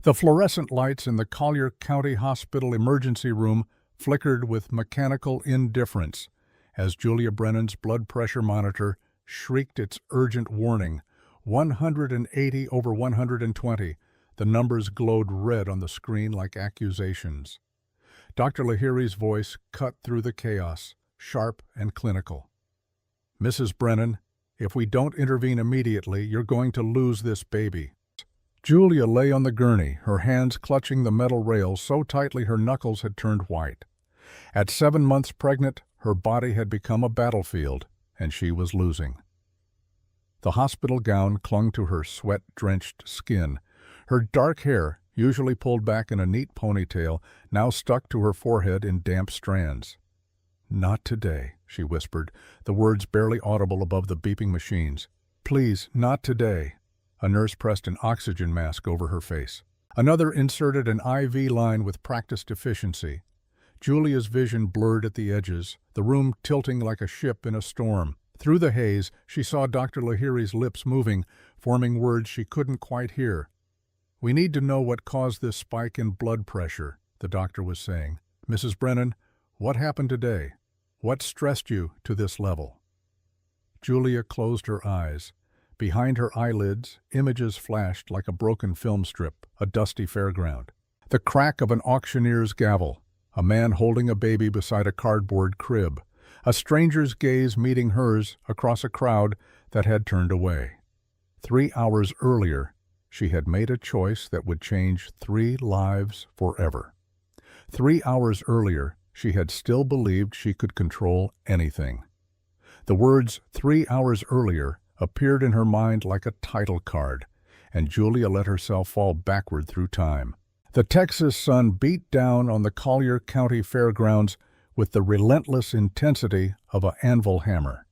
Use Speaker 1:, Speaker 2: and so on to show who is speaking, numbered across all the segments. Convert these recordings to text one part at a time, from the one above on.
Speaker 1: The fluorescent lights in the Collier County Hospital emergency room flickered with mechanical indifference as Julia Brennan's blood pressure monitor shrieked its urgent warning, 180 over 120. The numbers glowed red on the screen like accusations. Dr. Lahiri's voice cut through the chaos, sharp and clinical. "Mrs. Brennan, if we don't intervene immediately, you're going to lose this baby." Julia lay on the gurney, her hands clutching the metal rail so tightly her knuckles had turned white. At 7 months pregnant, her body had become a battlefield, and she was losing. The hospital gown clung to her sweat-drenched skin. Her dark hair, usually pulled back in a neat ponytail, now stuck to her forehead in damp strands. "Not today," she whispered, the words barely audible above the beeping machines. "Please, not today." A nurse pressed an oxygen mask over her face. Another inserted an IV line with practiced efficiency. Julia's vision blurred at the edges, the room tilting like a ship in a storm. Through the haze, she saw Dr. Lahiri's lips moving, forming words she couldn't quite hear. "We need to know what caused this spike in blood pressure," the doctor was saying. "Mrs. Brennan, what happened today? What stressed you to this level?" Julia closed her eyes. Behind her eyelids, images flashed like a broken film strip, a dusty fairground. The crack of an auctioneer's gavel, a man holding a baby beside a cardboard crib, a stranger's gaze meeting hers across a crowd that had turned away. 3 hours earlier, she had made a choice that would change 3 lives forever. 3 hours earlier, she had still believed she could control anything. The words 3 hours earlier appeared in her mind like a title card, and Julia let herself fall backward through time. The Texas sun beat down on the Collier County Fairgrounds with the relentless intensity of an anvil hammer.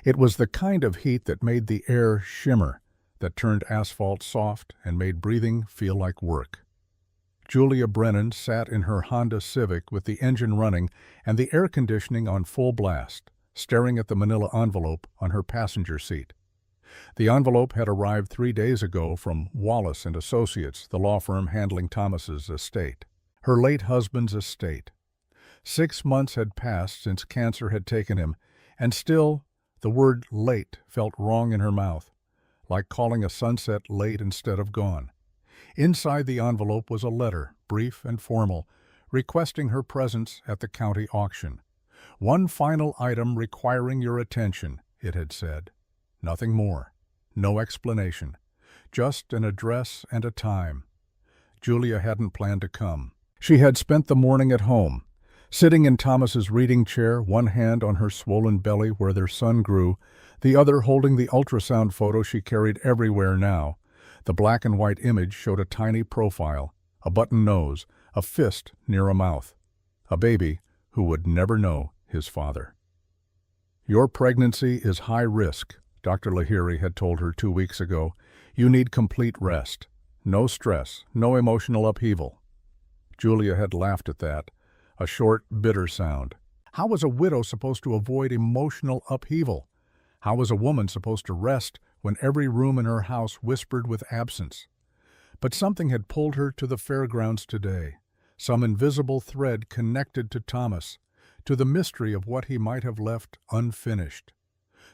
Speaker 1: It was the kind of heat that made the air shimmer, that turned asphalt soft and made breathing feel like work. Julia Brennan sat in her Honda Civic with the engine running and the air conditioning on full blast, staring at the manila envelope on her passenger seat. The envelope had arrived 3 days ago from Wallace and Associates, the law firm handling Thomas's estate. Her late husband's estate. 6 months had passed since cancer had taken him, and still the word late felt wrong in her mouth, like calling a sunset late instead of gone. Inside the envelope was a letter, brief and formal, requesting her presence at the county auction. "One final item requiring your attention," it had said. Nothing more. No explanation. Just an address and a time. Julia hadn't planned to come. She had spent the morning at home, sitting in Thomas's reading chair, one hand on her swollen belly where their son grew, the other holding the ultrasound photo she carried everywhere now. The black and white image showed a tiny profile, a button nose, a fist near a mouth. A baby who would never know his father. "Your pregnancy is high risk," Dr. Lahiri had told her 2 weeks ago. "You need complete rest. No stress, no emotional upheaval." Julia had laughed at that, a short, bitter sound. How was a widow supposed to avoid emotional upheaval? How was a woman supposed to rest when every room in her house whispered with absence? But something had pulled her to the fairgrounds today, some invisible thread connected to Thomas, to the mystery of what he might have left unfinished.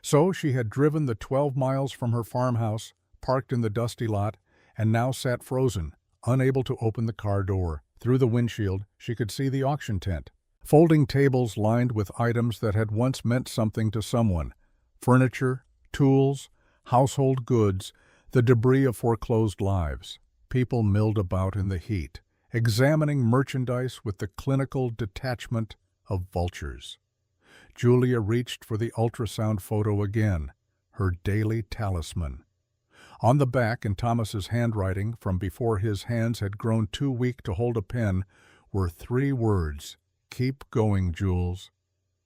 Speaker 1: So she had driven the 12 miles from her farmhouse, parked in the dusty lot, and now sat frozen, unable to open the car door. Through the windshield, she could see the auction tent. Folding tables lined with items that had once meant something to someone. Furniture, tools, household goods, the debris of foreclosed lives. People milled about in the heat, examining merchandise with the clinical detachment of vultures. Julia reached for the ultrasound photo again, her daily talisman. On the back, in Thomas's handwriting, from before his hands had grown too weak to hold a pen, were 3 words: "Keep going, Jules."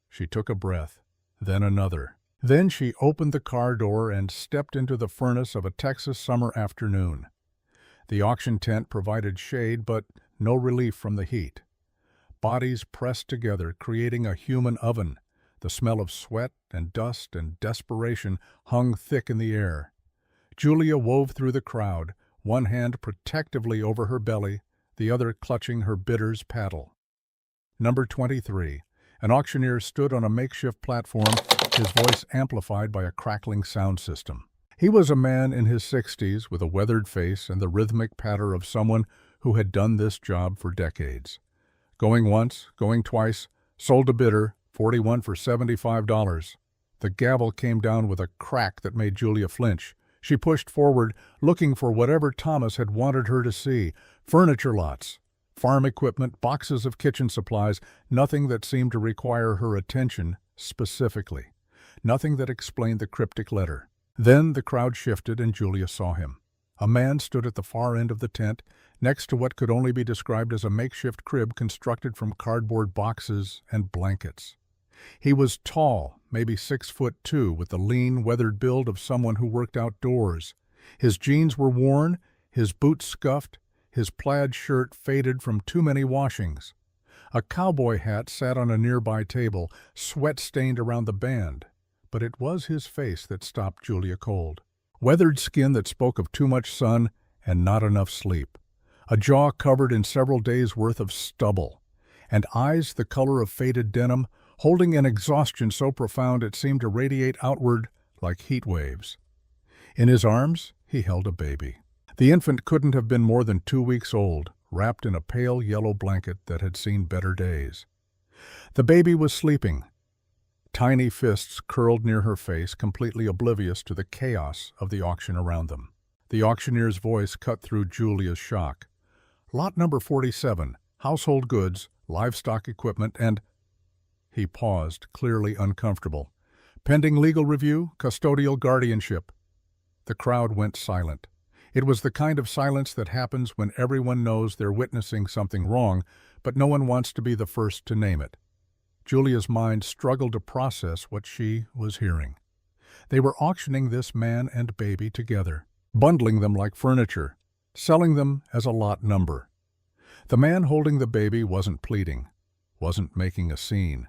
Speaker 1: She took a breath, then another. Then she opened the car door and stepped into the furnace of a Texas summer afternoon. The auction tent provided shade, but no relief from the heat. Bodies pressed together, creating a human oven. The smell of sweat and dust and desperation hung thick in the air. Julia wove through the crowd, one hand protectively over her belly, the other clutching her bidder's paddle. Number 23. An auctioneer stood on a makeshift platform, his voice amplified by a crackling sound system. He was a man in his 60s with a weathered face and the rhythmic patter of someone who had done this job for decades. Going once, going twice, sold a bidder, 41 for $75. The gavel came down with a crack that made Julia flinch. She pushed forward, looking for whatever Thomas had wanted her to see. Furniture lots, farm equipment, boxes of kitchen supplies, nothing that seemed to require her attention specifically. Nothing that explained the cryptic letter. Then the crowd shifted and Julia saw him. A man stood at the far end of the tent, next to what could only be described as a makeshift crib constructed from cardboard boxes and blankets. He was tall, maybe 6'2", with the lean, weathered build of someone who worked outdoors. His jeans were worn, his boots scuffed, his plaid shirt faded from too many washings. A cowboy hat sat on a nearby table, sweat stained around the band. But it was his face that stopped Julia cold. Weathered skin that spoke of too much sun and not enough sleep. A jaw covered in several days' worth of stubble. And eyes the color of faded denim, holding an exhaustion so profound it seemed to radiate outward like heat waves. In his arms, he held a baby. The infant couldn't have been more than 2 weeks old, wrapped in a pale yellow blanket that had seen better days. The baby was sleeping. Tiny fists curled near her face, completely oblivious to the chaos of the auction around them. The auctioneer's voice cut through Julia's shock. Lot number 47, household goods, livestock equipment, and... He paused, clearly uncomfortable. Pending legal review, custodial guardianship. The crowd went silent. It was the kind of silence that happens when everyone knows they're witnessing something wrong, but no one wants to be the first to name it. Julia's mind struggled to process what she was hearing. They were auctioning this man and baby together, bundling them like furniture, selling them as a lot number. The man holding the baby wasn't pleading, wasn't making a scene.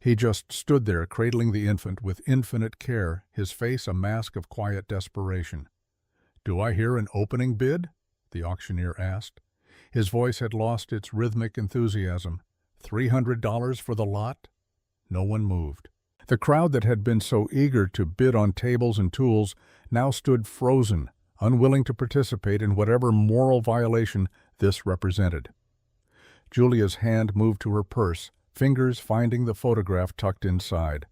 Speaker 1: He just stood there cradling the infant with infinite care, his face a mask of quiet desperation. "Do I hear an opening bid?" the auctioneer asked. His voice had lost its rhythmic enthusiasm. $300 for the lot? No one moved. The crowd that had been so eager to bid on tables and tools now stood frozen, unwilling to participate in whatever moral violation this represented. Julia's hand moved to her purse, fingers finding the photograph tucked inside.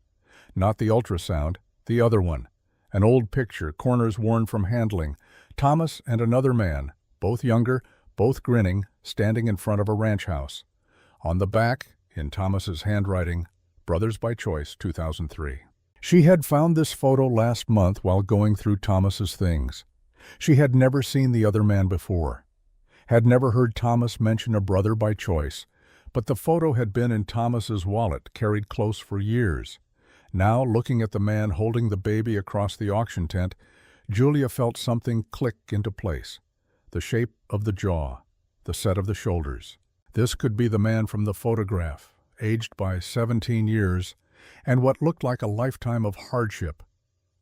Speaker 1: Not the ultrasound, the other one. An old picture, corners worn from handling. Thomas and another man, both younger, both grinning, standing in front of a ranch house. On the back, in Thomas's handwriting, Brothers by Choice, 2003. She had found this photo last month while going through Thomas's things. She had never seen the other man before, had never heard Thomas mention a brother by choice, but the photo had been in Thomas's wallet, carried close for years. Now, looking at the man holding the baby across the auction tent, Julia felt something click into place. The shape of the jaw, the set of the shoulders. This could be the man from the photograph, aged by 17 years, and what looked like a lifetime of hardship.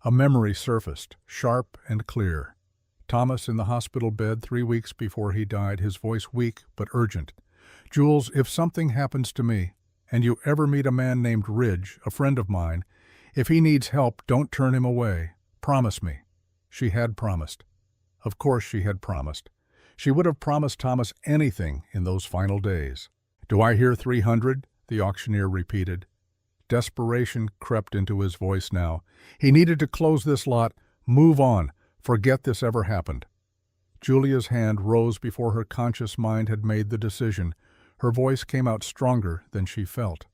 Speaker 1: A memory surfaced, sharp and clear. Thomas in the hospital bed 3 weeks before he died, his voice weak but urgent. "Jules, if something happens to me, and you ever meet a man named Ridge, a friend of mine, if he needs help, don't turn him away. Promise me." She had promised. Of course she had promised. She would have promised Thomas anything in those final days. "Do I hear 300? The auctioneer repeated. Desperation crept into his voice now. He needed to close this lot, move on, forget this ever happened. Julia's hand rose before her conscious mind had made the decision. Her voice came out stronger than she felt.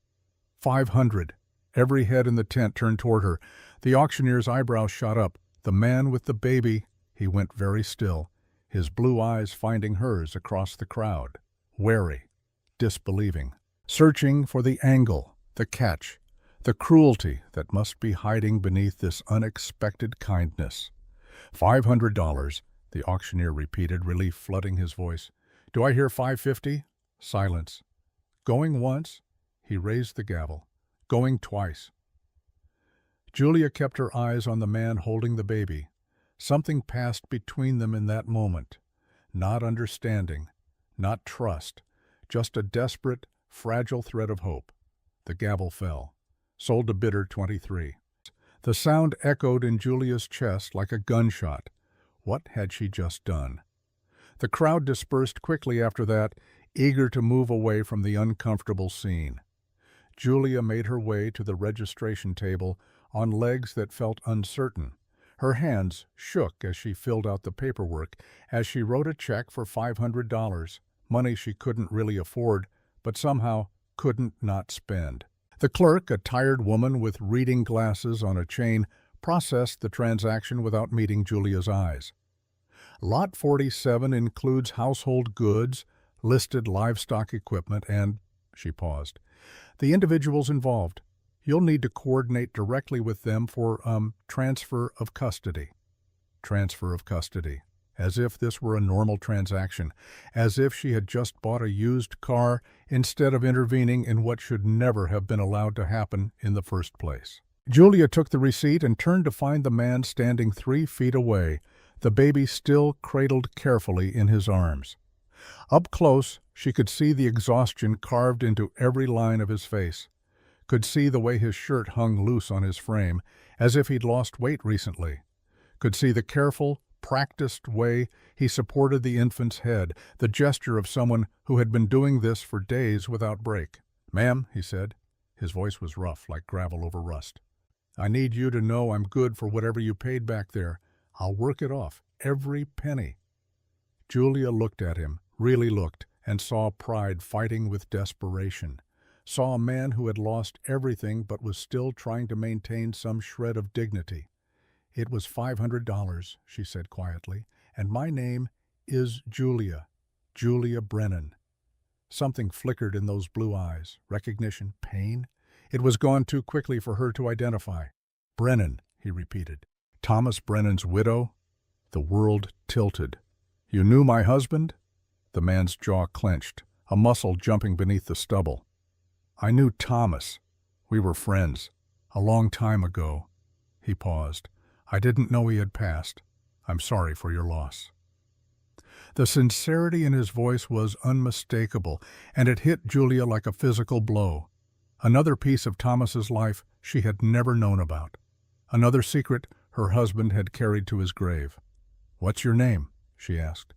Speaker 1: 500. Every head in the tent turned toward her. The auctioneer's eyebrows shot up. The man with the baby, he went very still, his blue eyes finding hers across the crowd, wary, disbelieving, searching for the angle, the catch, the cruelty that must be hiding beneath this unexpected kindness. $500, the auctioneer repeated, relief flooding his voice. "Do I hear 550? Silence. "Going once?" He raised the gavel. "Going twice." Julia kept her eyes on the man holding the baby. Something passed between them in that moment. Not understanding, not trust, just a desperate, fragile thread of hope. The gavel fell. Sold to bidder 23. The sound echoed in Julia's chest like a gunshot. What had she just done? The crowd dispersed quickly after that, eager to move away from the uncomfortable scene. Julia made her way to the registration table on legs that felt uncertain. Her hands shook as she filled out the paperwork, as she wrote a check for $500, money she couldn't really afford, but somehow couldn't not spend. The clerk, a tired woman with reading glasses on a chain, processed the transaction without meeting Julia's eyes. Lot 47 includes household goods, listed livestock equipment, and, she paused, the individuals involved. You'll need to coordinate directly with them for, transfer of custody. Transfer of custody. As if this were a normal transaction. As if she had just bought a used car instead of intervening in what should never have been allowed to happen in the first place. Julia took the receipt and turned to find the man standing 3 feet away, the baby still cradled carefully in his arms. Up close, she could see the exhaustion carved into every line of his face. Could see the way his shirt hung loose on his frame, as if he'd lost weight recently. Could see the careful, practiced way he supported the infant's head, the gesture of someone who had been doing this for days without break. "Ma'am," he said. His voice was rough, like gravel over rust. "I need you to know I'm good for whatever you paid back there. I'll work it off, every penny." Julia looked at him, really looked, and saw pride fighting with desperation. Saw a man who had lost everything but was still trying to maintain some shred of dignity. "It was $500, she said quietly, "and my name is Julia, Julia Brennan." Something flickered in those blue eyes. Recognition, pain? It was gone too quickly for her to identify. "Brennan," he repeated. "Thomas Brennan's widow?" The world tilted. "You knew my husband?" The man's jaw clenched, a muscle jumping beneath the stubble. "I knew Thomas. We were friends. A long time ago." He paused. "I didn't know he had passed. I'm sorry for your loss." The sincerity in his voice was unmistakable, and it hit Julia like a physical blow. Another piece of Thomas's life she had never known about. Another secret her husband had carried to his grave. "What's your name?" she asked.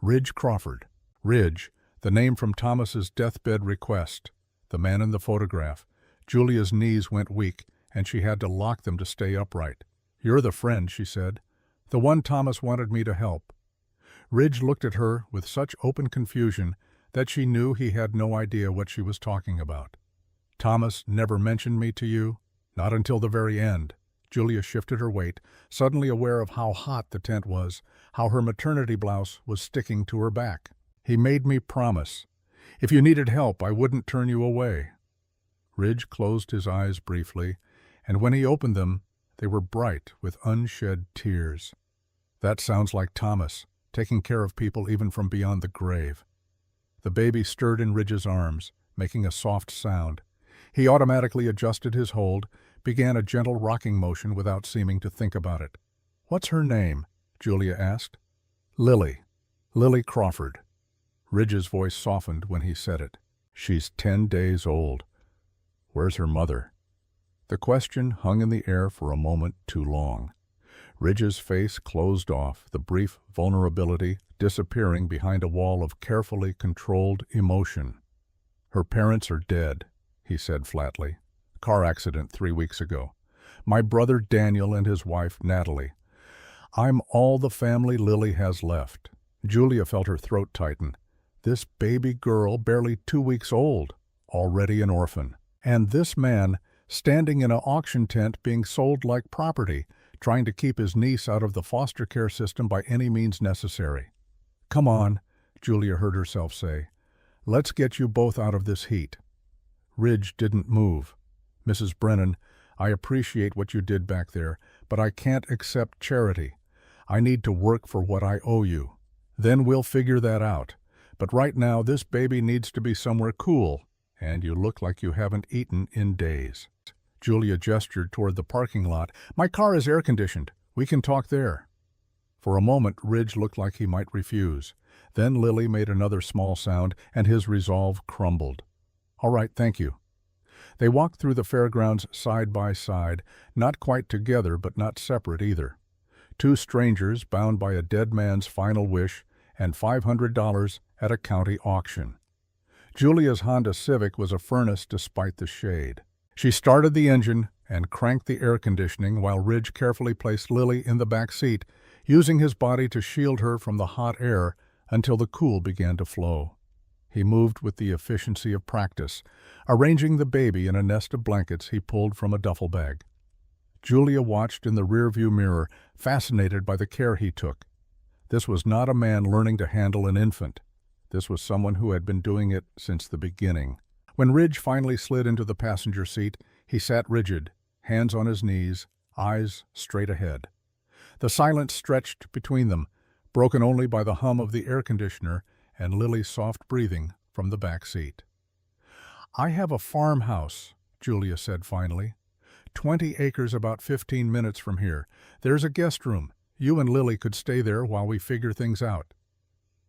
Speaker 1: "Ridge Crawford." Ridge, the name from Thomas's deathbed request. The man in the photograph. Julia's knees went weak, and she had to lock them to stay upright. "You're the friend," she said. "The one Thomas wanted me to help." Ridge looked at her with such open confusion that she knew he had no idea what she was talking about. "Thomas never mentioned me to you?" "Not until the very end." Julia shifted her weight, suddenly aware of how hot the tent was, how her maternity blouse was sticking to her back. "He made me promise. If you needed help, I wouldn't turn you away." Ridge closed his eyes briefly, and when he opened them, they were bright with unshed tears. "That sounds like Thomas, taking care of people even from beyond the grave." The baby stirred in Ridge's arms, making a soft sound. He automatically adjusted his hold, began a gentle rocking motion without seeming to think about it. "What's her name?" Julia asked. "Lily. Lily Crawford." Ridge's voice softened when he said it. "She's 10 days old. Where's her mother?" The question hung in the air for a moment too long. Ridge's face closed off, the brief vulnerability disappearing behind a wall of carefully controlled emotion. "Her parents are dead," he said flatly. "Car accident 3 weeks ago. My brother Daniel and his wife Natalie. I'm all the family Lily has left." Julia felt her throat tighten. This baby girl, barely 2 weeks old, already an orphan. And this man, standing in an auction tent being sold like property, trying to keep his niece out of the foster care system by any means necessary. "Come on," Julia heard herself say. "Let's get you both out of this heat." Ridge didn't move. "Mrs. Brennan, I appreciate what you did back there, but I can't accept charity. I need to work for what I owe you. Then we'll figure that out. But right now, this baby needs to be somewhere cool, and you look like you haven't eaten in days." Julia gestured toward the parking lot. "My car is air-conditioned. We can talk there." For a moment, Ridge looked like he might refuse. Then Lily made another small sound, and his resolve crumbled. "All right, thank you." They walked through the fairgrounds side by side, not quite together but not separate either. Two strangers bound by a dead man's final wish and $500 at a county auction. Julia's Honda Civic was a furnace despite the shade. She started the engine and cranked the air conditioning while Ridge carefully placed Lily in the back seat, using his body to shield her from the hot air until the cool began to flow. He moved with the efficiency of practice, arranging the baby in a nest of blankets he pulled from a duffel bag. Julia watched in the rearview mirror, fascinated by the care he took. This was not a man learning to handle an infant. This was someone who had been doing it since the beginning. When Ridge finally slid into the passenger seat, he sat rigid, hands on his knees, eyes straight ahead. The silence stretched between them, broken only by the hum of the air conditioner and Lily's soft breathing from the back seat. "I have a farmhouse," Julia said finally. 20 acres about 15 minutes from here. There's a guest room. You and Lily could stay there while we figure things out."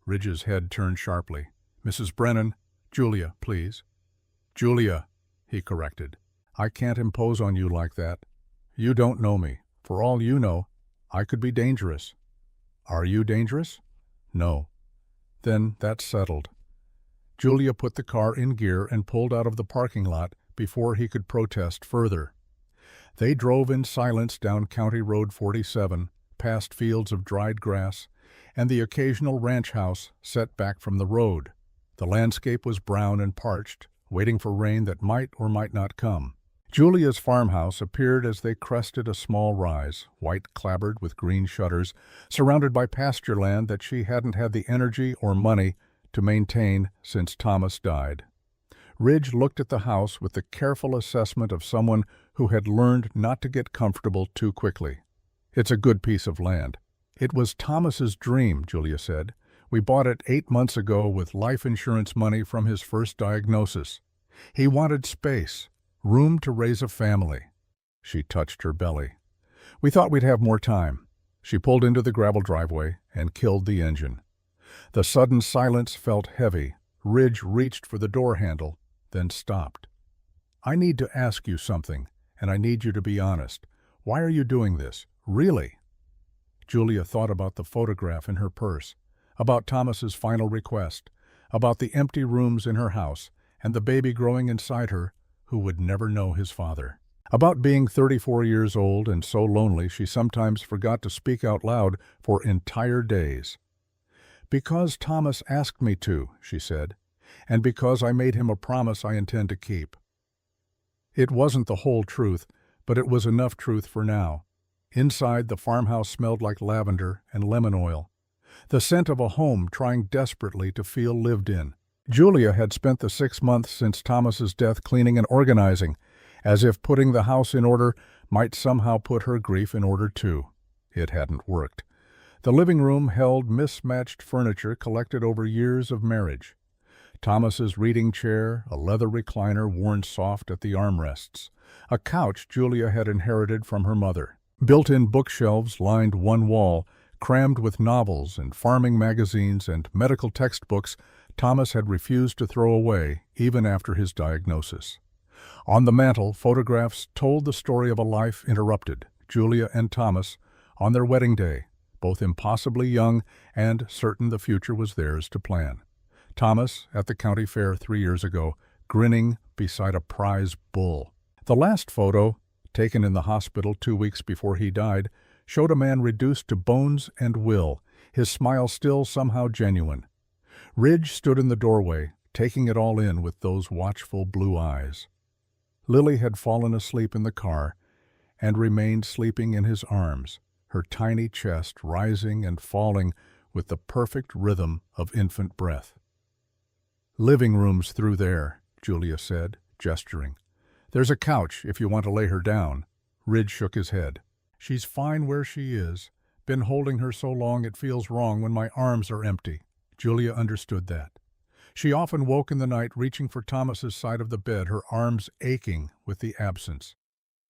Speaker 1: Ridge's head turned sharply. "Mrs. Brennan, Julia, please." "Julia," he corrected. "I can't impose on you like that. You don't know me. For all you know, I could be dangerous." "Are you dangerous?" "No." "Then that's settled." Julia put the car in gear and pulled out of the parking lot before he could protest further. They drove in silence down County Road 47, past fields of dried grass, and the occasional ranch house set back from the road. The landscape was brown and parched, waiting for rain that might or might not come. Julia's farmhouse appeared as they crested a small rise, white-clabbered with green shutters, surrounded by pasture land that she hadn't had the energy or money to maintain since Thomas died. Ridge looked at the house with the careful assessment of someone who had learned not to get comfortable too quickly. "It's a good piece of land." "It was Thomas's dream," Julia said. "We bought it 8 months ago with life insurance money from his first diagnosis. He wanted space, room to raise a family." She touched her belly. "We thought we'd have more time." She pulled into the gravel driveway and killed the engine. The sudden silence felt heavy. Ridge reached for the door handle, then stopped. "I need to ask you something, and I need you to be honest. Why are you doing this? Really?" Julia thought about the photograph in her purse, about Thomas's final request, about the empty rooms in her house, and the baby growing inside her who would never know his father. About being 34 years old and so lonely she sometimes forgot to speak out loud for entire days. "Because Thomas asked me to," she said, "and because I made him a promise I intend to keep." It wasn't the whole truth, but it was enough truth for now. Inside, the farmhouse smelled like lavender and lemon oil, the scent of a home trying desperately to feel lived in. Julia had spent the 6 months since Thomas's death cleaning and organizing, as if putting the house in order might somehow put her grief in order too. It hadn't worked. The living room held mismatched furniture collected over years of marriage. Thomas's reading chair, a leather recliner worn soft at the armrests, a couch Julia had inherited from her mother. Built-in bookshelves lined one wall, crammed with novels and farming magazines and medical textbooks Thomas had refused to throw away even after his diagnosis. On the mantel, photographs told the story of a life interrupted, Julia and Thomas, on their wedding day, both impossibly young and certain the future was theirs to plan. Thomas, at the county fair 3 years ago, grinning beside a prize bull. The last photo, taken in the hospital 2 weeks before he died, showed a man reduced to bones and will, his smile still somehow genuine. Ridge stood in the doorway, taking it all in with those watchful blue eyes. Lily had fallen asleep in the car and remained sleeping in his arms, her tiny chest rising and falling with the perfect rhythm of infant breath. "Living room's through there," Julia said, gesturing. "There's a couch if you want to lay her down." Ridge shook his head. "She's fine where she is. Been holding her so long it feels wrong when my arms are empty." Julia understood that. She often woke in the night reaching for Thomas's side of the bed, her arms aching with the absence.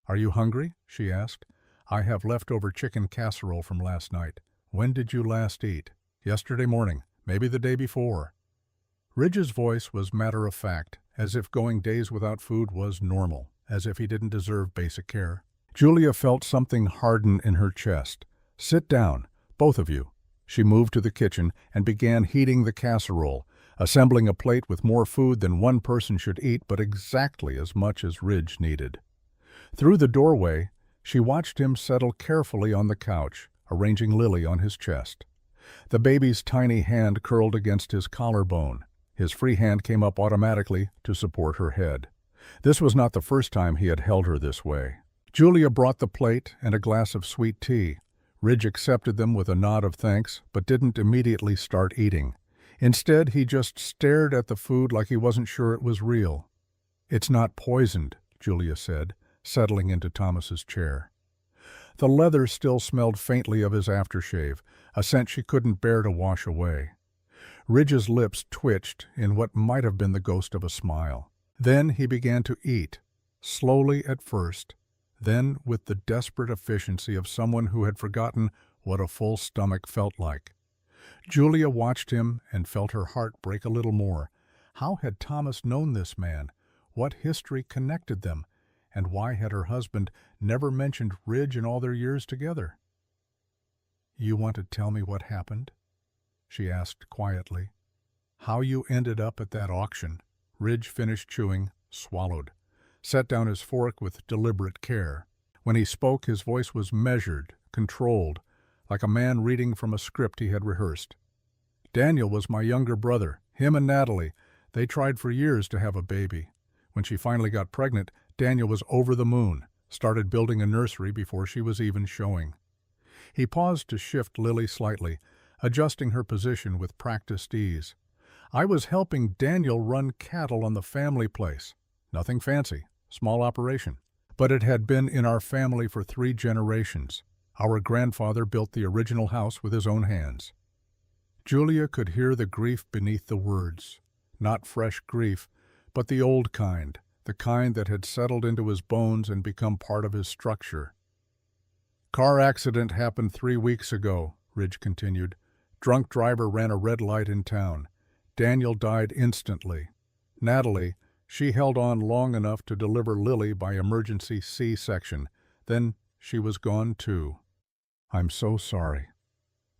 Speaker 1: "Are you hungry?" she asked. "I have leftover chicken casserole from last night." "When did you last eat?" "Yesterday morning. maybe the day before. Ridge's voice was matter-of-fact, as if going days without food was normal, as if he didn't deserve basic care. Julia felt something harden in her chest. "Sit down, both of you." She moved to the kitchen and began heating the casserole, assembling a plate with more food than one person should eat, but exactly as much as Ridge needed. Through the doorway, she watched him settle carefully on the couch, arranging Lily on his chest. The baby's tiny hand curled against his collarbone. His free hand came up automatically to support her head. This was not the first time he had held her this way. Julia brought the plate and a glass of sweet tea. Ridge accepted them with a nod of thanks, but didn't immediately start eating. Instead, he just stared at the food like he wasn't sure it was real. "It's not poisoned," Julia said, settling into Thomas's chair. The leather still smelled faintly of his aftershave, a scent she couldn't bear to wash away. Ridge's lips twitched in what might have been the ghost of a smile. Then he began to eat, slowly at first, then with the desperate efficiency of someone who had forgotten what a full stomach felt like. Julia watched him and felt her heart break a little more. How had Thomas known this man? What history connected them? And why had her husband never mentioned Ridge in all their years together? "You want to tell me what happened?" she asked quietly. "How you ended up at that auction?" Ridge finished chewing, swallowed, set down his fork with deliberate care. When he spoke, his voice was measured, controlled, like a man reading from a script he had rehearsed. "Daniel was my younger brother. Him and Natalie. They tried for years to have a baby. When she finally got pregnant, Daniel was over the moon, started building a nursery before she was even showing." He paused to shift Lily slightly, adjusting her position with practiced ease. "I was helping Daniel run cattle on the family place. Nothing fancy, small operation. But it had been in our family for 3 generations. Our grandfather built the original house with his own hands." Julia could hear the grief beneath the words. Not fresh grief, but the old kind, the kind that had settled into his bones and become part of his structure. "Car accident happened 3 weeks ago," Ridge continued. "Drunk driver ran a red light in town. Daniel died instantly. Natalie, she held on long enough to deliver Lily by emergency C-section. Then she was gone too." "I'm so sorry."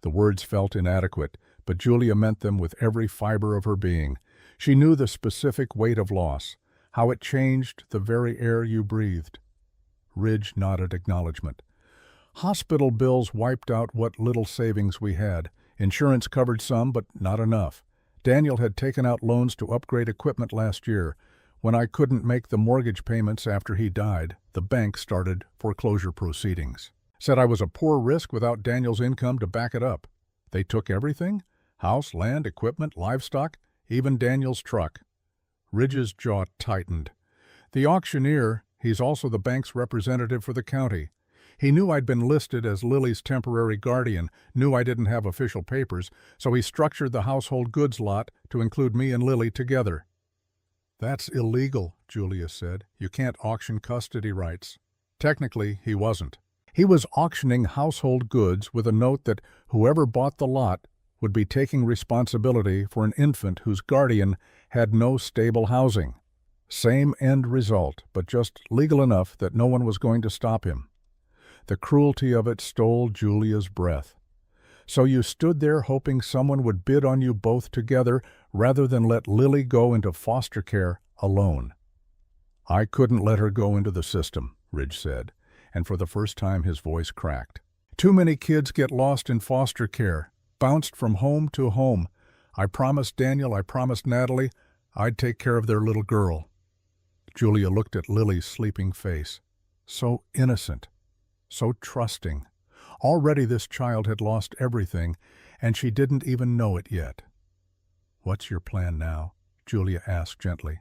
Speaker 1: The words felt inadequate, but Julia meant them with every fiber of her being. She knew the specific weight of loss, how it changed the very air you breathed. Ridge nodded acknowledgement. "Hospital bills wiped out what little savings we had. Insurance covered some, but not enough. Daniel had taken out loans to upgrade equipment last year. When I couldn't make the mortgage payments after he died, the bank started foreclosure proceedings. Said I was a poor risk without Daniel's income to back it up. They took everything? House, land, equipment, livestock, even Daniel's truck." Ridge's jaw tightened. "The auctioneer, he's also the bank's representative for the county. He knew I'd been listed as Lily's temporary guardian, knew I didn't have official papers, so he structured the household goods lot to include me and Lily together." "That's illegal," Julia said. "You can't auction custody rights." Technically, he wasn't. He was auctioning household goods with a note that whoever bought the lot would be taking responsibility for an infant whose guardian had no stable housing. Same end result, but just legal enough that no one was going to stop him. The cruelty of it stole Julia's breath. "So you stood there hoping someone would bid on you both together rather than let Lily go into foster care alone." "I couldn't let her go into the system," Ridge said, and for the first time his voice cracked. "Too many kids get lost in foster care, bounced from home to home. I promised Daniel, I promised Natalie, I'd take care of their little girl." Julia looked at Lily's sleeping face. So innocent, so trusting. Already this child had lost everything, and she didn't even know it yet. "What's your plan now?" Julia asked gently.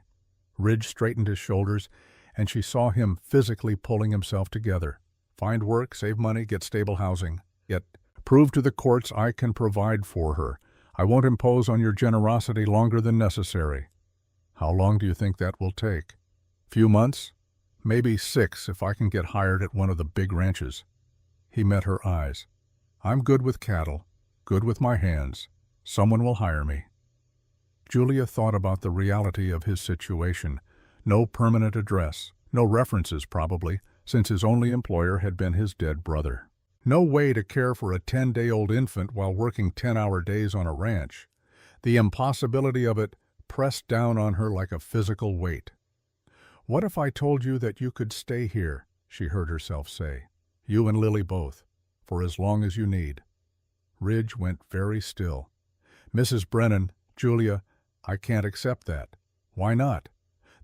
Speaker 1: Ridge straightened his shoulders, and she saw him physically pulling himself together. "Find work, save money, get stable housing. Yet prove to the courts I can provide for her. I won't impose on your generosity longer than necessary." "How long do you think that will take?" "Few months? Maybe 6 if I can get hired at one of the big ranches." He met her eyes. "I'm good with cattle, good with my hands. Someone will hire me. Julia thought about the reality of his situation. No permanent address, no references probably, since his only employer had been his dead brother. No way to care for a 10-day-old infant while working 10-hour days on a ranch. The impossibility of it pressed down on her like a physical weight. "What if I told you that you could stay here?" she heard herself say. "You and Lily both, for as long as you need." Ridge went very still. "Mrs. Brennan, Julia, I can't accept that." "Why not?"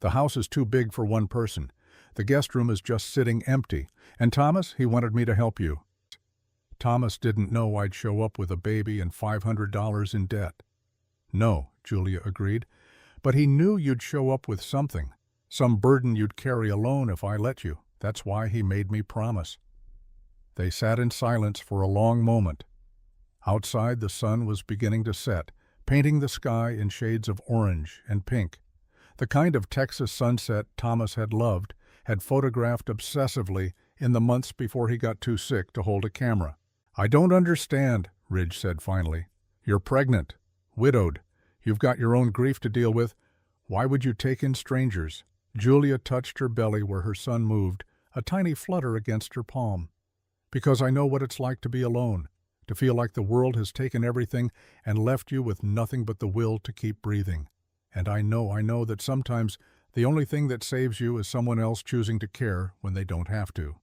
Speaker 1: "The house is too big for one person. The guest room is just sitting empty. And Thomas, he wanted me to help you." "Thomas didn't know I'd show up with a baby and $500 in debt." "No," Julia agreed, "but he knew you'd show up with something, some burden you'd carry alone if I let you. That's why he made me promise." They sat in silence for a long moment. Outside, the sun was beginning to set, painting the sky in shades of orange and pink. The kind of Texas sunset Thomas had loved, had photographed obsessively in the months before he got too sick to hold a camera. "I don't understand," Ridge said finally. "You're pregnant, widowed. You've got your own grief to deal with. Why would you take in strangers?" Julia touched her belly where her son moved, a tiny flutter against her palm. "Because I know what it's like to be alone, to feel like the world has taken everything and left you with nothing but the will to keep breathing. And I know that sometimes the only thing that saves you is someone else choosing to care when they don't have to."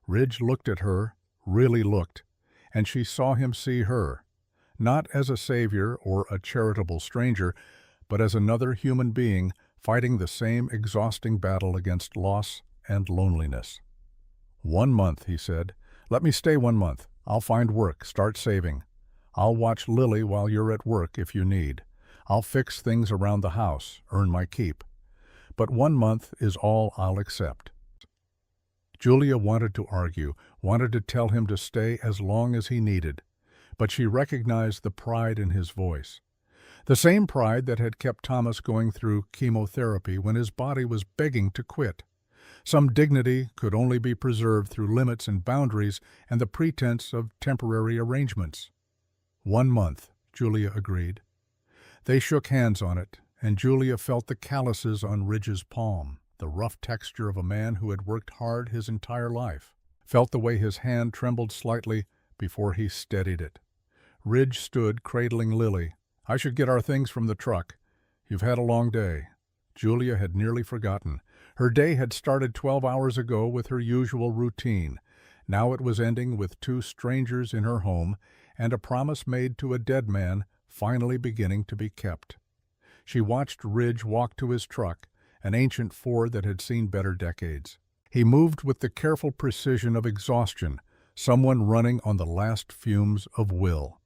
Speaker 1: Ridge looked at her, really looked, and she saw him see her, not as a savior or a charitable stranger, but as another human being fighting the same exhausting battle against loss and loneliness. "1 month," he said. "Let me stay 1 month. I'll find work, start saving. I'll watch Lily while you're at work if you need. I'll fix things around the house, earn my keep. But 1 month is all I'll accept." Julia wanted to argue, wanted to tell him to stay as long as he needed, but she recognized the pride in his voice. The same pride that had kept Thomas going through chemotherapy when his body was begging to quit. Some dignity could only be preserved through limits and boundaries and the pretense of temporary arrangements. 1 month, Julia agreed. They shook hands on it, and Julia felt the calluses on Ridge's palm, the rough texture of a man who had worked hard his entire life, felt the way his hand trembled slightly before he steadied it. Ridge stood cradling Lily. "I should get our things from the truck. You've had a long day." Julia had nearly forgotten. Her day had started 12 hours ago with her usual routine. Now it was ending with 2 strangers in her home and a promise made to a dead man finally beginning to be kept. She watched Ridge walk to his truck, an ancient Ford that had seen better decades. He moved with the careful precision of exhaustion, someone running on the last fumes of will.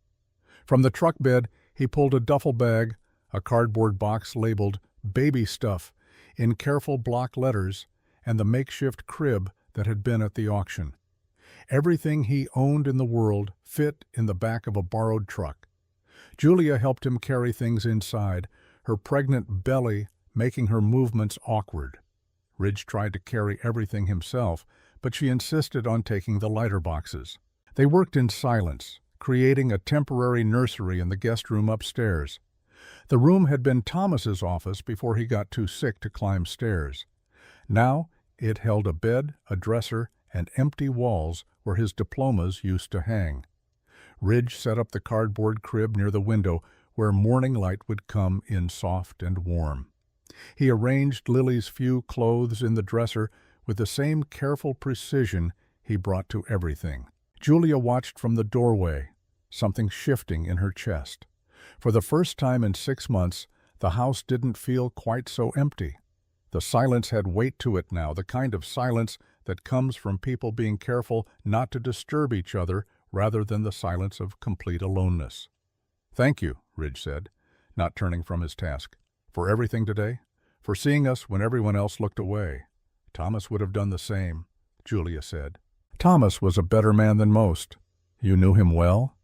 Speaker 1: From the truck bed, he pulled a duffel bag, a cardboard box labeled "baby stuff" in careful block letters, and the makeshift crib that had been at the auction. Everything he owned in the world fit in the back of a borrowed truck. Julia helped him carry things inside, her pregnant belly making her movements awkward. Ridge tried to carry everything himself, but she insisted on taking the lighter boxes. They worked in silence, creating a temporary nursery in the guest room upstairs. The room had been Thomas's office before he got too sick to climb stairs. Now it held a bed, a dresser, and empty walls where his diplomas used to hang. Ridge set up the cardboard crib near the window where morning light would come in soft and warm. He arranged Lily's few clothes in the dresser with the same careful precision he brought to everything. Julia watched from the doorway, something shifting in her chest. For the first time in 6 months, the house didn't feel quite so empty. The silence had weight to it now, the kind of silence that comes from people being careful not to disturb each other rather than the silence of complete aloneness. "Thank you," Ridge said, not turning from his task. "For everything today? For seeing us when everyone else looked away." "Thomas would have done the same," Julia said. "Thomas was a better man than most." "You knew him well?"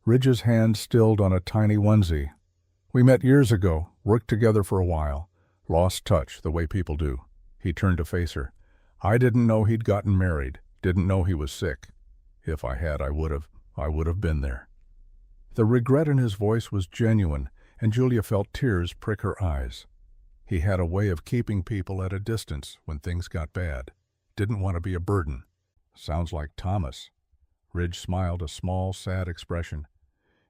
Speaker 1: Ridge's hand stilled on a tiny onesie. "We met years ago, worked together for a while. Lost touch, the way people do." He turned to face her. "I didn't know he'd gotten married, didn't know he was sick. If I had, I would have been there." The regret in his voice was genuine, and Julia felt tears prick her eyes. He had a way of keeping people at a distance when things got bad. Didn't want to be a burden. Sounds like Thomas. Ridge smiled, a small, sad expression.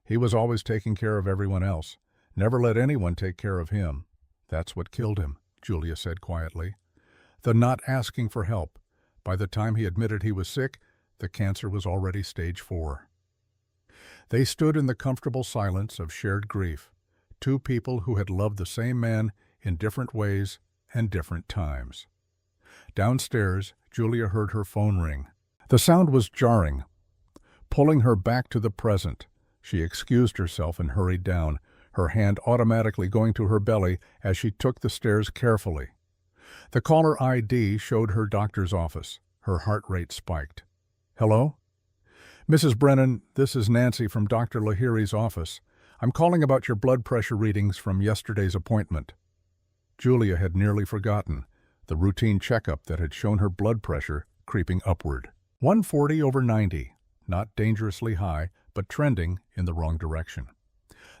Speaker 1: He was always taking care of everyone else. Never let anyone take care of him. That's what killed him, Julia said quietly. The not asking for help. By the time he admitted he was sick, the cancer was already stage 4. They stood in the comfortable silence of shared grief, two people who had loved the same man in different ways and different times. Downstairs, Julia heard her phone ring. The sound was jarring, pulling her back to the present. She excused herself and hurried down, her hand automatically going to her belly as she took the stairs carefully. The caller ID showed her doctor's office. Her heart rate spiked. "Hello? Mrs. Brennan, this is Nancy from Dr. Lahiri's office. I'm calling about your blood pressure readings from yesterday's appointment." Julia had nearly forgotten the routine checkup that had shown her blood pressure creeping upward. 140/90, not dangerously high, but trending in the wrong direction.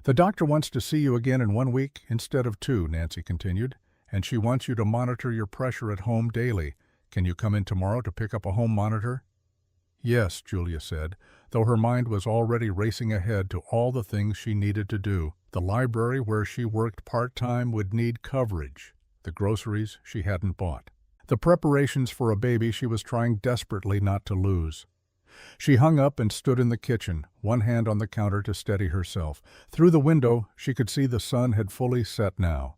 Speaker 1: "The doctor wants to see you again in 1 week instead of 2, Nancy continued, "and she wants you to monitor your pressure at home daily. Can you come in tomorrow to pick up a home monitor?" "Yes," Julia said, though her mind was already racing ahead to all the things she needed to do. The library where she worked part-time would need coverage. The groceries she hadn't bought. The preparations for a baby she was trying desperately not to lose. She hung up and stood in the kitchen, one hand on the counter to steady herself. Through the window, she could see the sun had fully set now.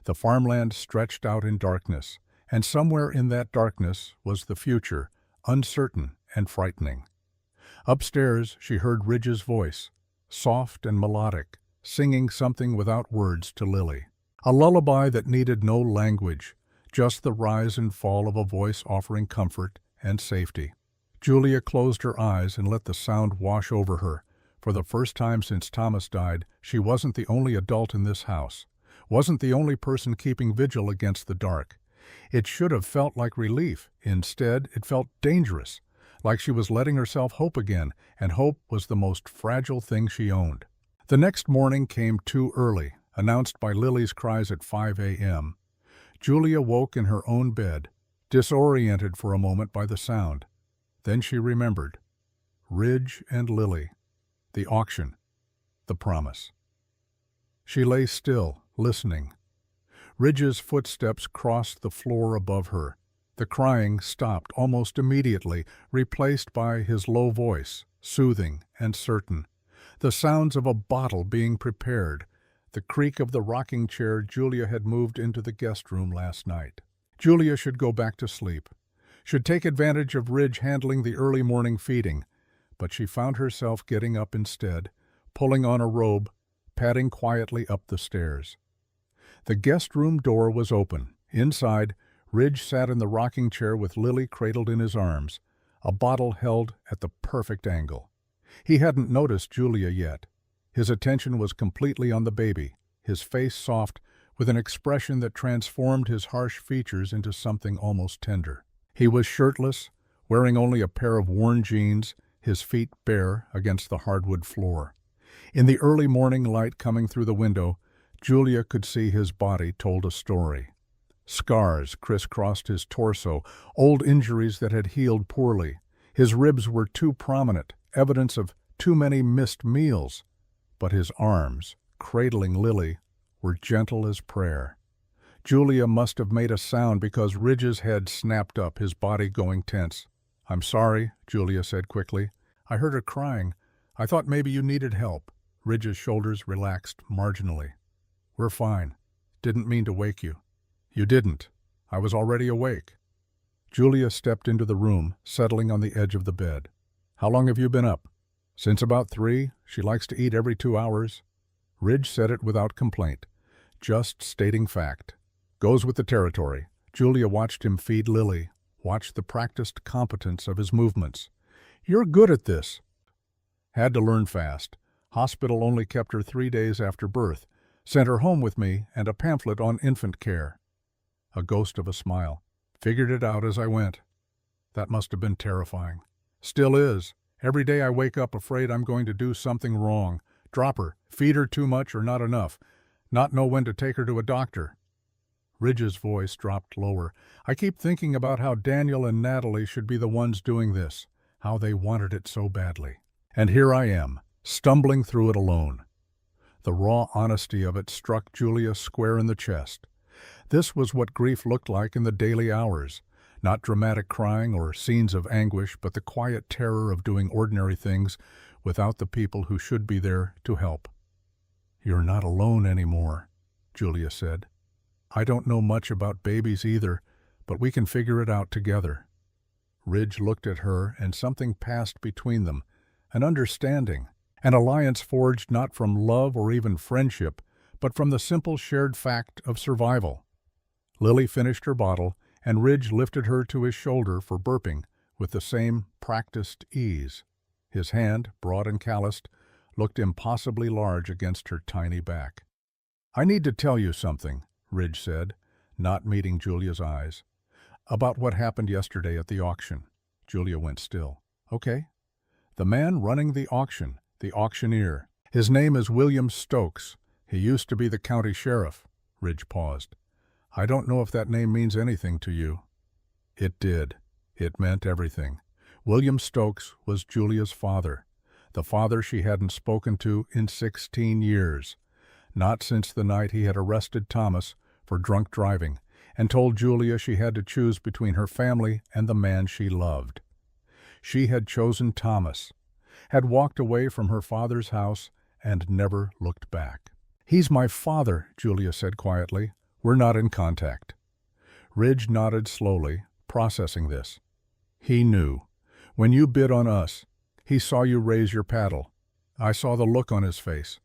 Speaker 1: The farmland stretched out in darkness, and somewhere in that darkness was the future, uncertain and frightening. Upstairs, she heard Ridge's voice, soft and melodic, singing something without words to Lily. A lullaby that needed no language, just the rise and fall of a voice offering comfort and safety. Julia closed her eyes and let the sound wash over her. For the first time since Thomas died, she wasn't the only adult in this house, wasn't the only person keeping vigil against the dark. It should have felt like relief. Instead, it felt dangerous, like she was letting herself hope again, and hope was the most fragile thing she owned. The next morning came too early, announced by Lily's cries at 5 a.m. Julia woke in her own bed, disoriented for a moment by the sound. Then she remembered. Ridge and Lily. The auction. The promise. She lay still, listening. Ridge's footsteps crossed the floor above her. The crying stopped almost immediately, replaced by his low voice, soothing and certain. The sounds of a bottle being prepared. The creak of the rocking chair Julia had moved into the guest room last night. Julia should go back to sleep. Should take advantage of Ridge handling the early morning feeding. But she found herself getting up instead, pulling on a robe, padding quietly up the stairs. The guest room door was open. Inside, Ridge sat in the rocking chair with Lily cradled in his arms, a bottle held at the perfect angle. He hadn't noticed Julia yet. His attention was completely on the baby, his face soft, with an expression that transformed his harsh features into something almost tender. He was shirtless, wearing only a pair of worn jeans, his feet bare against the hardwood floor. In the early morning light coming through the window, Julia could see his body told a story. Scars crisscrossed his torso, old injuries that had healed poorly. His ribs were too prominent, evidence of too many missed meals. But his arms, cradling Lily, were gentle as prayer. Julia must have made a sound because Ridge's head snapped up, his body going tense. "I'm sorry," Julia said quickly. "I heard her crying. I thought maybe you needed help." Ridge's shoulders relaxed marginally. "We're fine. Didn't mean to wake you." "You didn't. I was already awake." Julia stepped into the room, settling on the edge of the bed. "How long have you been up?" "Since about 3. She likes to eat every 2 hours." Ridge said it without complaint, just stating fact. Goes with the territory. Julia watched him feed Lily, watched the practiced competence of his movements. "You're good at this." "Had to learn fast. Hospital only kept her 3 days after birth. Sent her home with me and a pamphlet on infant care." A ghost of a smile. "Figured it out as I went." "That must have been terrifying." "Still is. Every day I wake up afraid I'm going to do something wrong, Drop her. Feed her too much or not enough. Not know when to take her to a doctor." Ridge's voice dropped lower. "I keep thinking about how Daniel and Natalie should be the ones doing this, how they wanted it so badly. And here I am, stumbling through it alone." The raw honesty of it struck Julia square in the chest. This was what grief looked like in the daily hours. Not dramatic crying or scenes of anguish, but the quiet terror of doing ordinary things without the people who should be there to help. "You're not alone anymore," Julia said. "I don't know much about babies either, but we can figure it out together." Ridge looked at her, and something passed between them, an understanding, an alliance forged not from love or even friendship, but from the simple shared fact of survival. Lily finished her bottle, and Ridge lifted her to his shoulder for burping with the same practiced ease. His hand, broad and calloused, looked impossibly large against her tiny back. "I need to tell you something," Ridge said, not meeting Julia's eyes. "About what happened yesterday at the auction." Julia went still. "Okay." "The man running the auction, the auctioneer. His name is William Stokes. He used to be the county sheriff." Ridge paused. "I don't know if that name means anything to you." It did. It meant everything. William Stokes was Julia's father, the father she hadn't spoken to in 16 years, not since the night he had arrested Thomas for drunk driving and told Julia she had to choose between her family and the man she loved. She had chosen Thomas, had walked away from her father's house, and never looked back. "He's my father," Julia said quietly. "We're not in contact." Ridge nodded slowly, processing this. "He knew. When you bid on us, he saw you raise your paddle. I saw the look on his face."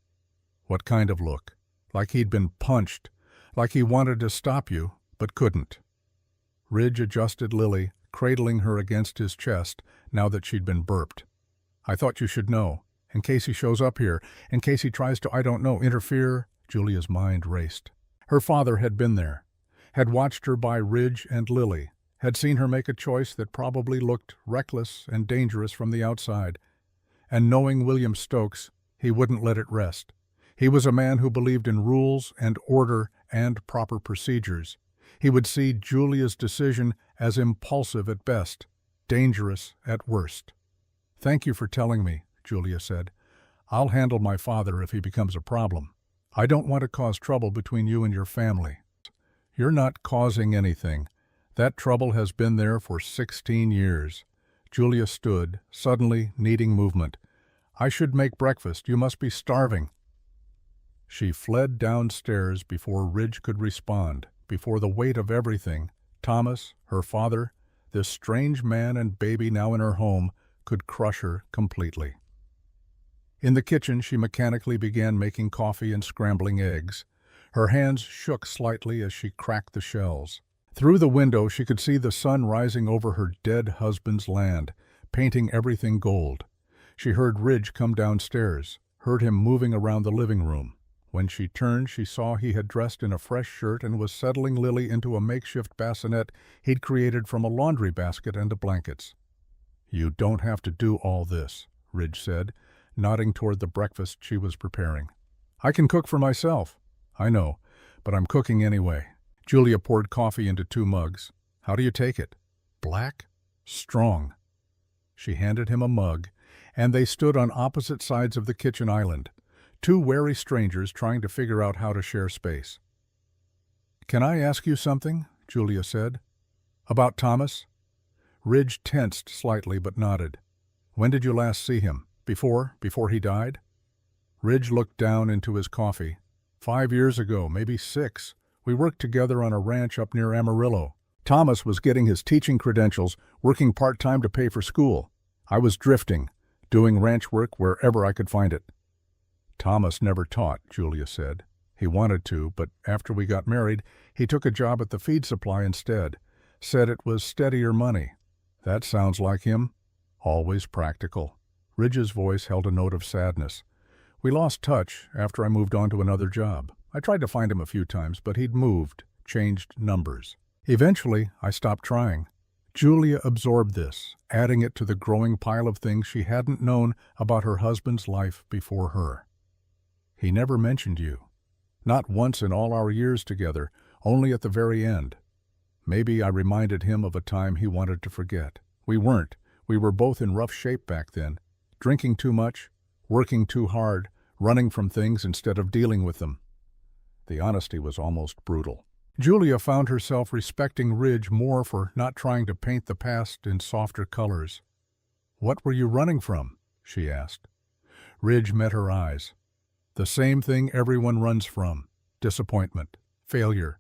Speaker 1: "What kind of look?" "Like he'd been punched, like he wanted to stop you, but couldn't." Ridge adjusted Lily, cradling her against his chest now that she'd been burped. "I thought you should know, in case he shows up here, in case he tries to, I don't know, interfere." Julia's mind raced. Her father had been there, had watched her buy Ridge and Lily, had seen her make a choice that probably looked reckless and dangerous from the outside. And knowing William Stokes, he wouldn't let it rest. He was a man who believed in rules and order and proper procedures. He would see Julia's decision as impulsive at best, dangerous at worst. "Thank you for telling me," Julia said. "I'll handle my father if he becomes a problem. I don't want to cause trouble between you and your family." "You're not causing anything. That trouble has been there for 16 years. Julia stood, suddenly needing movement. "I should make breakfast. You must be starving." She fled downstairs before Ridge could respond, before the weight of everything, Thomas, her father, this strange man and baby now in her home, could crush her completely. In the kitchen, she mechanically began making coffee and scrambling eggs. Her hands shook slightly as she cracked the shells. Through the window, she could see the sun rising over her dead husband's land, painting everything gold. She heard Ridge come downstairs, heard him moving around the living room. When she turned, she saw he had dressed in a fresh shirt and was settling Lily into a makeshift bassinet he'd created from a laundry basket and blankets. "You don't have to do all this," Ridge said, nodding toward the breakfast she was preparing. "I can cook for myself." "I know, but I'm cooking anyway." Julia poured coffee into 2 mugs. "How do you take it?" "Black? Strong." She handed him a mug, and they stood on opposite sides of the kitchen island, 2 wary strangers trying to figure out how to share space. "Can I ask you something?" Julia said. "About Thomas?" Ridge tensed slightly but nodded. "When did you last see him? Before he died?" Ridge looked down into his coffee. 5 years ago, maybe 6. We worked together on a ranch up near Amarillo. Thomas was getting his teaching credentials, working part-time to pay for school. I was drifting, doing ranch work wherever I could find it. "Thomas never taught," Julia said. "He wanted to, but after we got married, he took a job at the feed supply instead. Said it was steadier money." "That sounds like him. Always practical." Ridge's voice held a note of sadness. "We lost touch after I moved on to another job. I tried to find him a few times, but he'd moved, changed numbers. Eventually, I stopped trying." Julia absorbed this, adding it to the growing pile of things she hadn't known about her husband's life before her. He never mentioned you. Not once in all our years together, only at the very end. Maybe I reminded him of a time he wanted to forget. We weren't. We were both in rough shape back then. Drinking too much, working too hard, running from things instead of dealing with them. The honesty was almost brutal. Julia found herself respecting Ridge more for not trying to paint the past in softer colors. "What were you running from?" she asked. Ridge met her eyes. "The same thing everyone runs from. Disappointment, failure,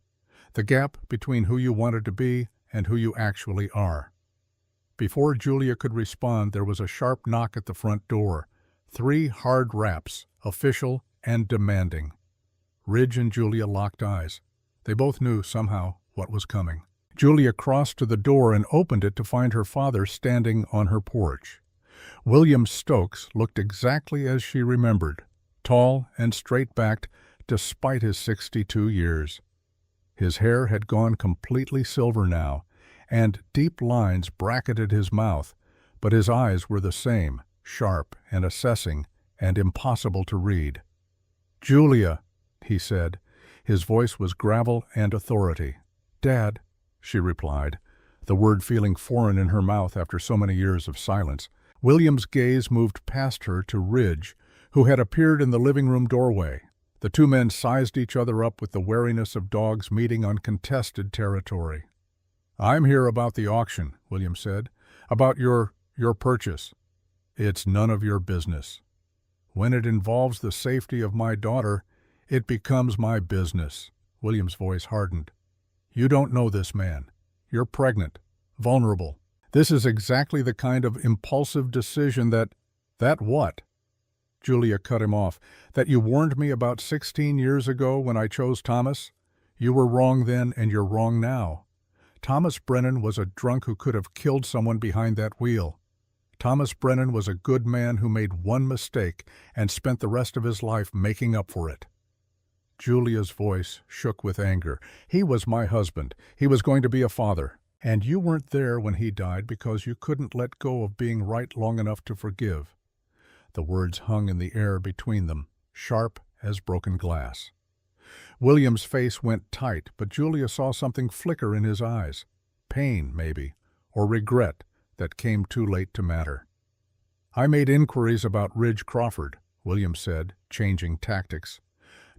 Speaker 1: the gap between who you wanted to be and who you actually are." Before Julia could respond, there was a sharp knock at the front door. 3 hard raps, official and demanding. Ridge and Julia locked eyes. They both knew, somehow, what was coming. Julia crossed to the door and opened it to find her father standing on her porch. William Stokes looked exactly as she remembered, tall and straight-backed despite his 62 years. His hair had gone completely silver now, and deep lines bracketed his mouth, but his eyes were the same, sharp and assessing and impossible to read. "Julia," he said. His voice was gravel and authority. "Dad," she replied, the word feeling foreign in her mouth after so many years of silence. William's gaze moved past her to Ridge, who had appeared in the living room doorway. The two men sized each other up with the wariness of dogs meeting on contested territory. "I'm here about the auction," William said. "About your purchase. It's none of your business. When it involves the safety of my daughter, it becomes my business." William's voice hardened. "You don't know this man. You're pregnant, vulnerable. This is exactly the kind of impulsive decision that what?" Julia cut him off. "That you warned me about 16 years ago when I chose Thomas? You were wrong then and you're wrong now. Thomas Brennan was a drunk who could have killed someone behind that wheel. Thomas Brennan was a good man who made one mistake and spent the rest of his life making up for it." Julia's voice shook with anger. "He was my husband. He was going to be a father. And you weren't there when he died because you couldn't let go of being right long enough to forgive." The words hung in the air between them, sharp as broken glass. William's face went tight, but Julia saw something flicker in his eyes. Pain, maybe, or regret that came too late to matter. "I made inquiries about Ridge Crawford," William said, changing tactics.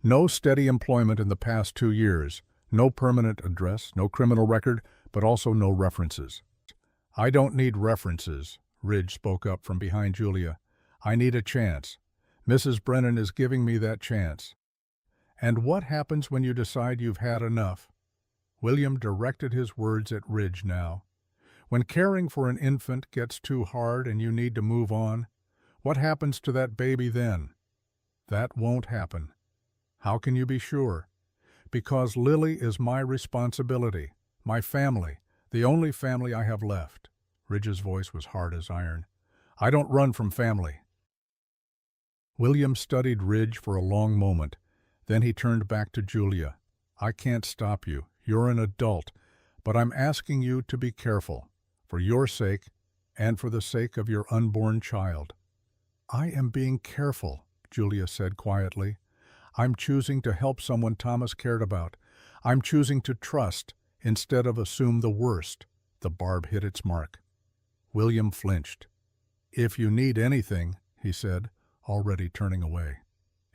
Speaker 1: "No steady employment in the past 2 years, no permanent address, no criminal record, but also no references." "I don't need references," Ridge spoke up from behind Julia. "I need a chance. Mrs. Brennan is giving me that chance." "And what happens when you decide you've had enough?" William directed his words at Ridge now. "When caring for an infant gets too hard and you need to move on, what happens to that baby then?" "That won't happen." "How can you be sure?" "Because Lily is my responsibility, my family, the only family I have left." Ridge's voice was hard as iron. "I don't run from family." William studied Ridge for a long moment. Then he turned back to Julia. "I can't stop you. You're an adult. But I'm asking you to be careful, for your sake and for the sake of your unborn child." "I am being careful," Julia said quietly. "I'm choosing to help someone Thomas cared about. I'm choosing to trust instead of assume the worst." The barb hit its mark. William flinched. "If you need anything," he said, already turning away.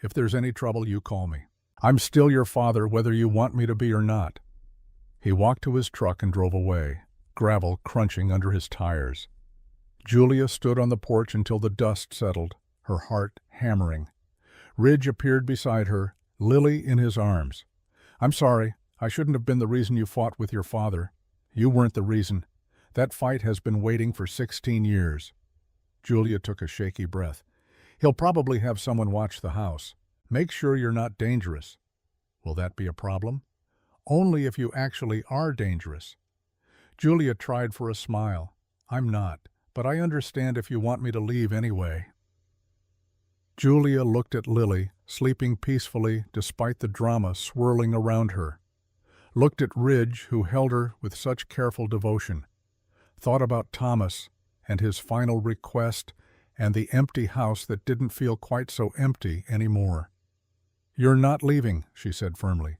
Speaker 1: "If there's any trouble, you call me. I'm still your father whether you want me to be or not." He walked to his truck and drove away, gravel crunching under his tires. Julia stood on the porch until the dust settled, her heart hammering. Ridge appeared beside her, Lily in his arms. "I'm sorry. I shouldn't have been the reason you fought with your father. You weren't the reason. That fight has been waiting for 16 years. Julia took a shaky breath. "He'll probably have someone watch the house. Make sure you're not dangerous." "Will that be a problem?" "Only if you actually are dangerous." Julia tried for a smile. "I'm not, but I understand if you want me to leave anyway." Julia looked at Lily, sleeping peacefully despite the drama swirling around her. Looked at Ridge, who held her with such careful devotion. Thought about Thomas and his final request and the empty house that didn't feel quite so empty anymore. "You're not leaving," she said firmly.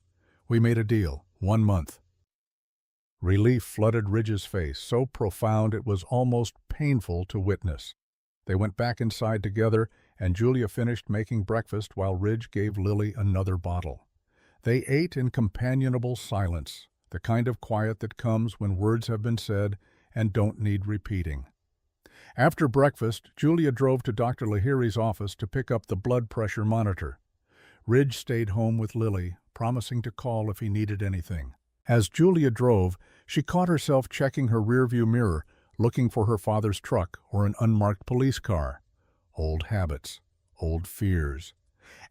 Speaker 1: "We made a deal. 1 month." Relief flooded Ridge's face, so profound it was almost painful to witness. They went back inside together, and Julia finished making breakfast while Ridge gave Lily another bottle. They ate in companionable silence, the kind of quiet that comes when words have been said and don't need repeating. After breakfast, Julia drove to Dr. Lahiri's office to pick up the blood pressure monitor. Ridge stayed home with Lily, promising to call if he needed anything. As Julia drove, she caught herself checking her rearview mirror, looking for her father's truck or an unmarked police car. Old habits, old fears.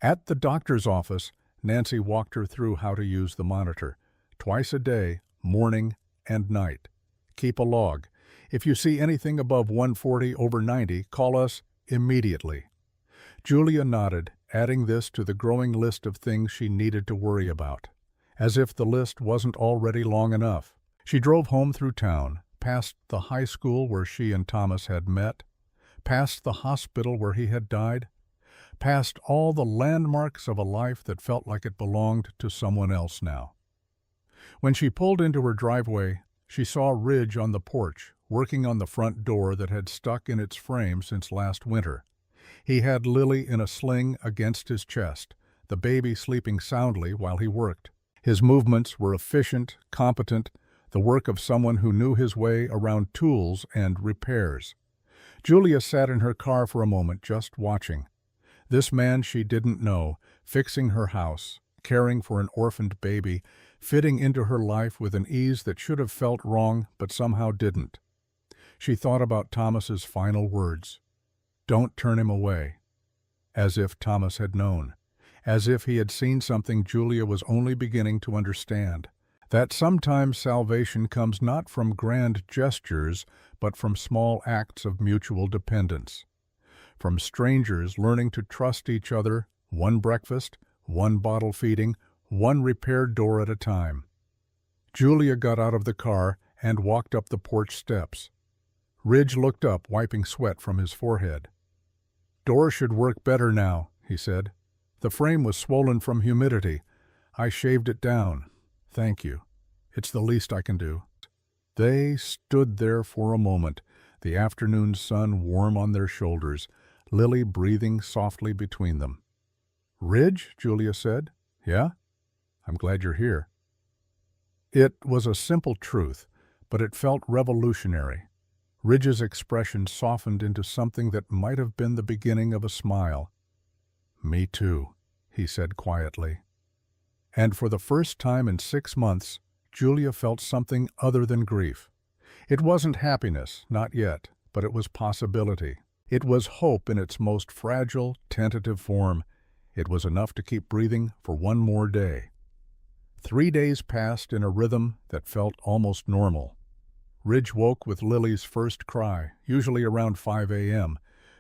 Speaker 1: At the doctor's office, Nancy walked her through how to use the monitor. Twice a day, morning and night. Keep a log. If you see anything above 140/90, call us immediately. Julia nodded, adding this to the growing list of things she needed to worry about. As if the list wasn't already long enough. She drove home through town, past the high school where she and Thomas had met, past the hospital where he had died, past all the landmarks of a life that felt like it belonged to someone else now. When she pulled into her driveway, she saw Ridge on the porch, working on the front door that had stuck in its frame since last winter. He had Lily in a sling against his chest, the baby sleeping soundly while he worked. His movements were efficient, competent, the work of someone who knew his way around tools and repairs. Julia sat in her car for a moment, just watching. This man she didn't know, fixing her house, caring for an orphaned baby, fitting into her life with an ease that should have felt wrong but somehow didn't. She thought about Thomas's final words. "Don't turn him away." As if Thomas had known. As if he had seen something Julia was only beginning to understand. That sometimes salvation comes not from grand gestures, but from small acts of mutual dependence. From strangers learning to trust each other, one breakfast, one bottle feeding, one repaired door at a time. Julia got out of the car and walked up the porch steps. Ridge looked up, wiping sweat from his forehead. "Door should work better now," he said. "The frame was swollen from humidity. I shaved it down. Thank you. It's the least I can do." They stood there for a moment, the afternoon sun warm on their shoulders, Lily breathing softly between them. "Ridge?" Julia said. "Yeah? I'm glad you're here." It was a simple truth, but it felt revolutionary. Ridge's expression softened into something that might have been the beginning of a smile. "Me too," he said quietly. And for the first time in 6 months, Julia felt something other than grief. It wasn't happiness, not yet, but it was possibility. It was hope in its most fragile, tentative form. It was enough to keep breathing for one more day. 3 days passed in a rhythm that felt almost normal. Ridge woke with Lily's first cry, usually around 5 a.m.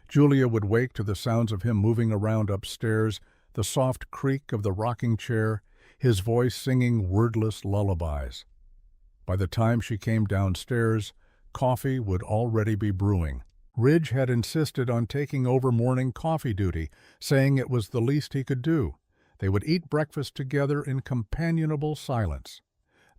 Speaker 1: Julia would wake to the sounds of him moving around upstairs, the soft creak of the rocking chair, his voice singing wordless lullabies. By the time she came downstairs, coffee would already be brewing. Ridge had insisted on taking over morning coffee duty, saying it was the least he could do. They would eat breakfast together in companionable silence.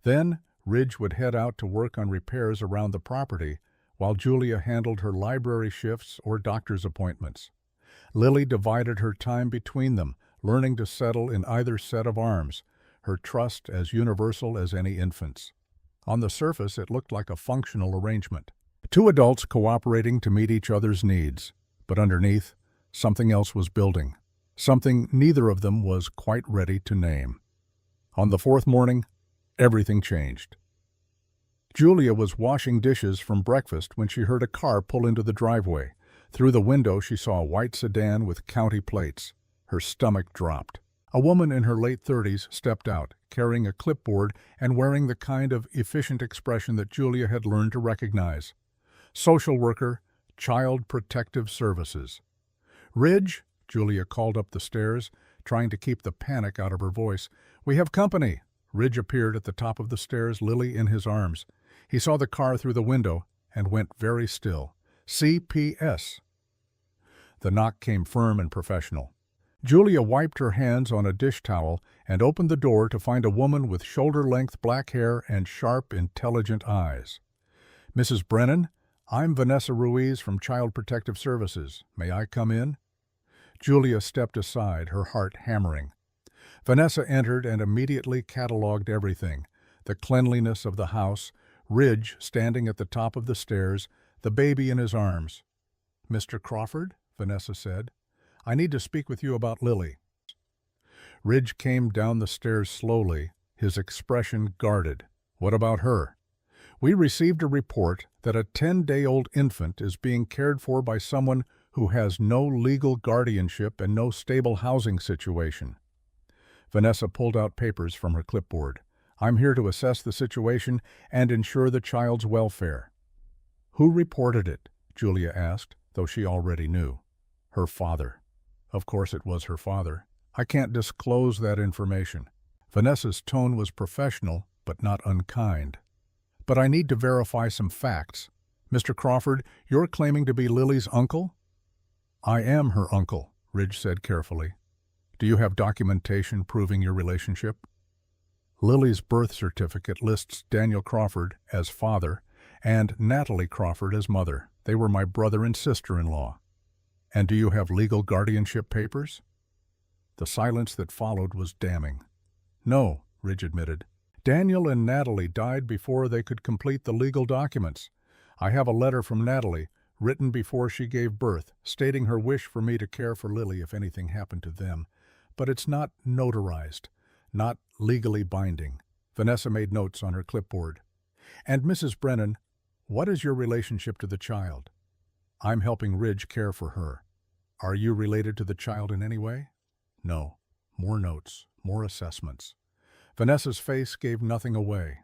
Speaker 1: Then Ridge would head out to work on repairs around the property, while Julia handled her library shifts or doctor's appointments. Lily divided her time between them, learning to settle in either set of arms, her trust as universal as any infant's. On the surface, it looked like a functional arrangement. 2 adults cooperating to meet each other's needs. But underneath, something else was building. Something neither of them was quite ready to name. On the 4th morning, everything changed. Julia was washing dishes from breakfast when she heard a car pull into the driveway. Through the window, she saw a white sedan with county plates. Her stomach dropped. A woman in her late 30s stepped out, carrying a clipboard and wearing the kind of efficient expression that Julia had learned to recognize. Social worker, Child Protective Services. "Ridge," Julia called up the stairs, trying to keep the panic out of her voice. "We have company." Ridge appeared at the top of the stairs, Lily in his arms. He saw the car through the window and went very still. "CPS." The knock came firm and professional. Julia wiped her hands on a dish towel and opened the door to find a woman with shoulder-length black hair and sharp, intelligent eyes. "Mrs. Brennan, I'm Vanessa Ruiz from Child Protective Services. May I come in?" Julia stepped aside, her heart hammering. Vanessa entered and immediately catalogued everything: the cleanliness of the house, Ridge standing at the top of the stairs, the baby in his arms. "Mr. Crawford," Vanessa said, "I need to speak with you about Lily." Ridge came down the stairs slowly, his expression guarded. "What about her?" "We received a report that a 10-day-old infant is being cared for by someone who has no legal guardianship and no stable housing situation." Vanessa pulled out papers from her clipboard. "I'm here to assess the situation and ensure the child's welfare." "Who reported it?" Julia asked, though she already knew. "Her father." Of course it was her father. "I can't disclose that information." Vanessa's tone was professional, but not unkind. "But I need to verify some facts. Mr. Crawford, you're claiming to be Lily's uncle?" "I am her uncle," Ridge said carefully. "Do you have documentation proving your relationship?" "Lily's birth certificate lists Daniel Crawford as father and Natalie Crawford as mother. They were my brother and sister-in-law." "And do you have legal guardianship papers?" The silence that followed was damning. "No," Ridge admitted. "Daniel and Natalie died before they could complete the legal documents. I have a letter from Natalie, written before she gave birth, stating her wish for me to care for Lily if anything happened to them. But it's not notarized, not legally binding." Vanessa made notes on her clipboard. "And Mrs. Brennan, what is your relationship to the child?" "I'm helping Ridge care for her." "Are you related to the child in any way?" "No." More notes, more assessments. Vanessa's face gave nothing away.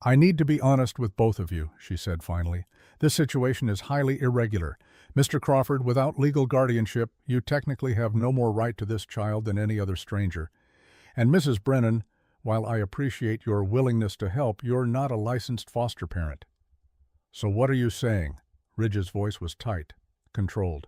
Speaker 1: "I need to be honest with both of you," she said finally. "This situation is highly irregular. Mr. Crawford, without legal guardianship, you technically have no more right to this child than any other stranger. And Mrs. Brennan, while I appreciate your willingness to help, you're not a licensed foster parent." "So what are you saying?" Ridge's voice was tight, controlled.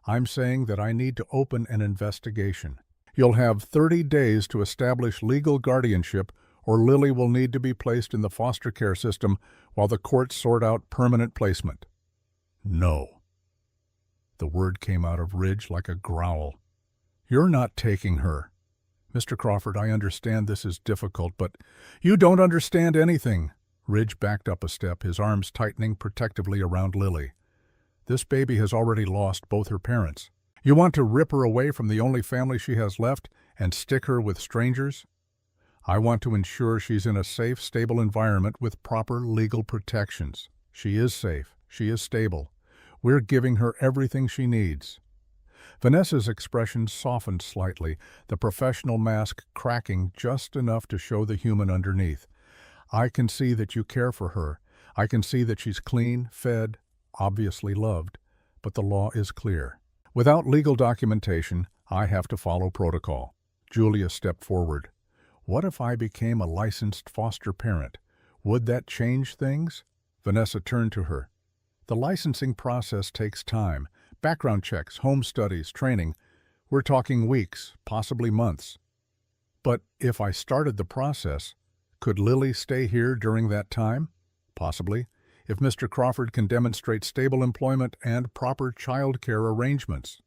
Speaker 1: "I'm saying that I need to open an investigation. You'll have 30 days to establish legal guardianship, or Lily will need to be placed in the foster care system while the courts sort out permanent placement." "No." The word came out of Ridge like a growl. "You're not taking her." "Mr. Crawford, I understand this is difficult, but—" "You don't understand anything." Ridge backed up a step, his arms tightening protectively around Lily. "This baby has already lost both her parents. You want to rip her away from the only family she has left and stick her with strangers? I want to ensure she's in a safe, stable environment with proper legal protections. She is safe. She is stable. We're giving her everything she needs." Vanessa's expression softened slightly, the professional mask cracking just enough to show the human underneath. "I can see that you care for her. I can see that she's clean, fed, obviously loved, but the law is clear. Without legal documentation, I have to follow protocol." Julia stepped forward. "What if I became a licensed foster parent? Would that change things?" Vanessa turned to her. "The licensing process takes time. Background checks, home studies, training. We're talking weeks, possibly months. But if I started the process, could Lily stay here during that time? Possibly, if Mr. Crawford can demonstrate stable employment and proper child care arrangements."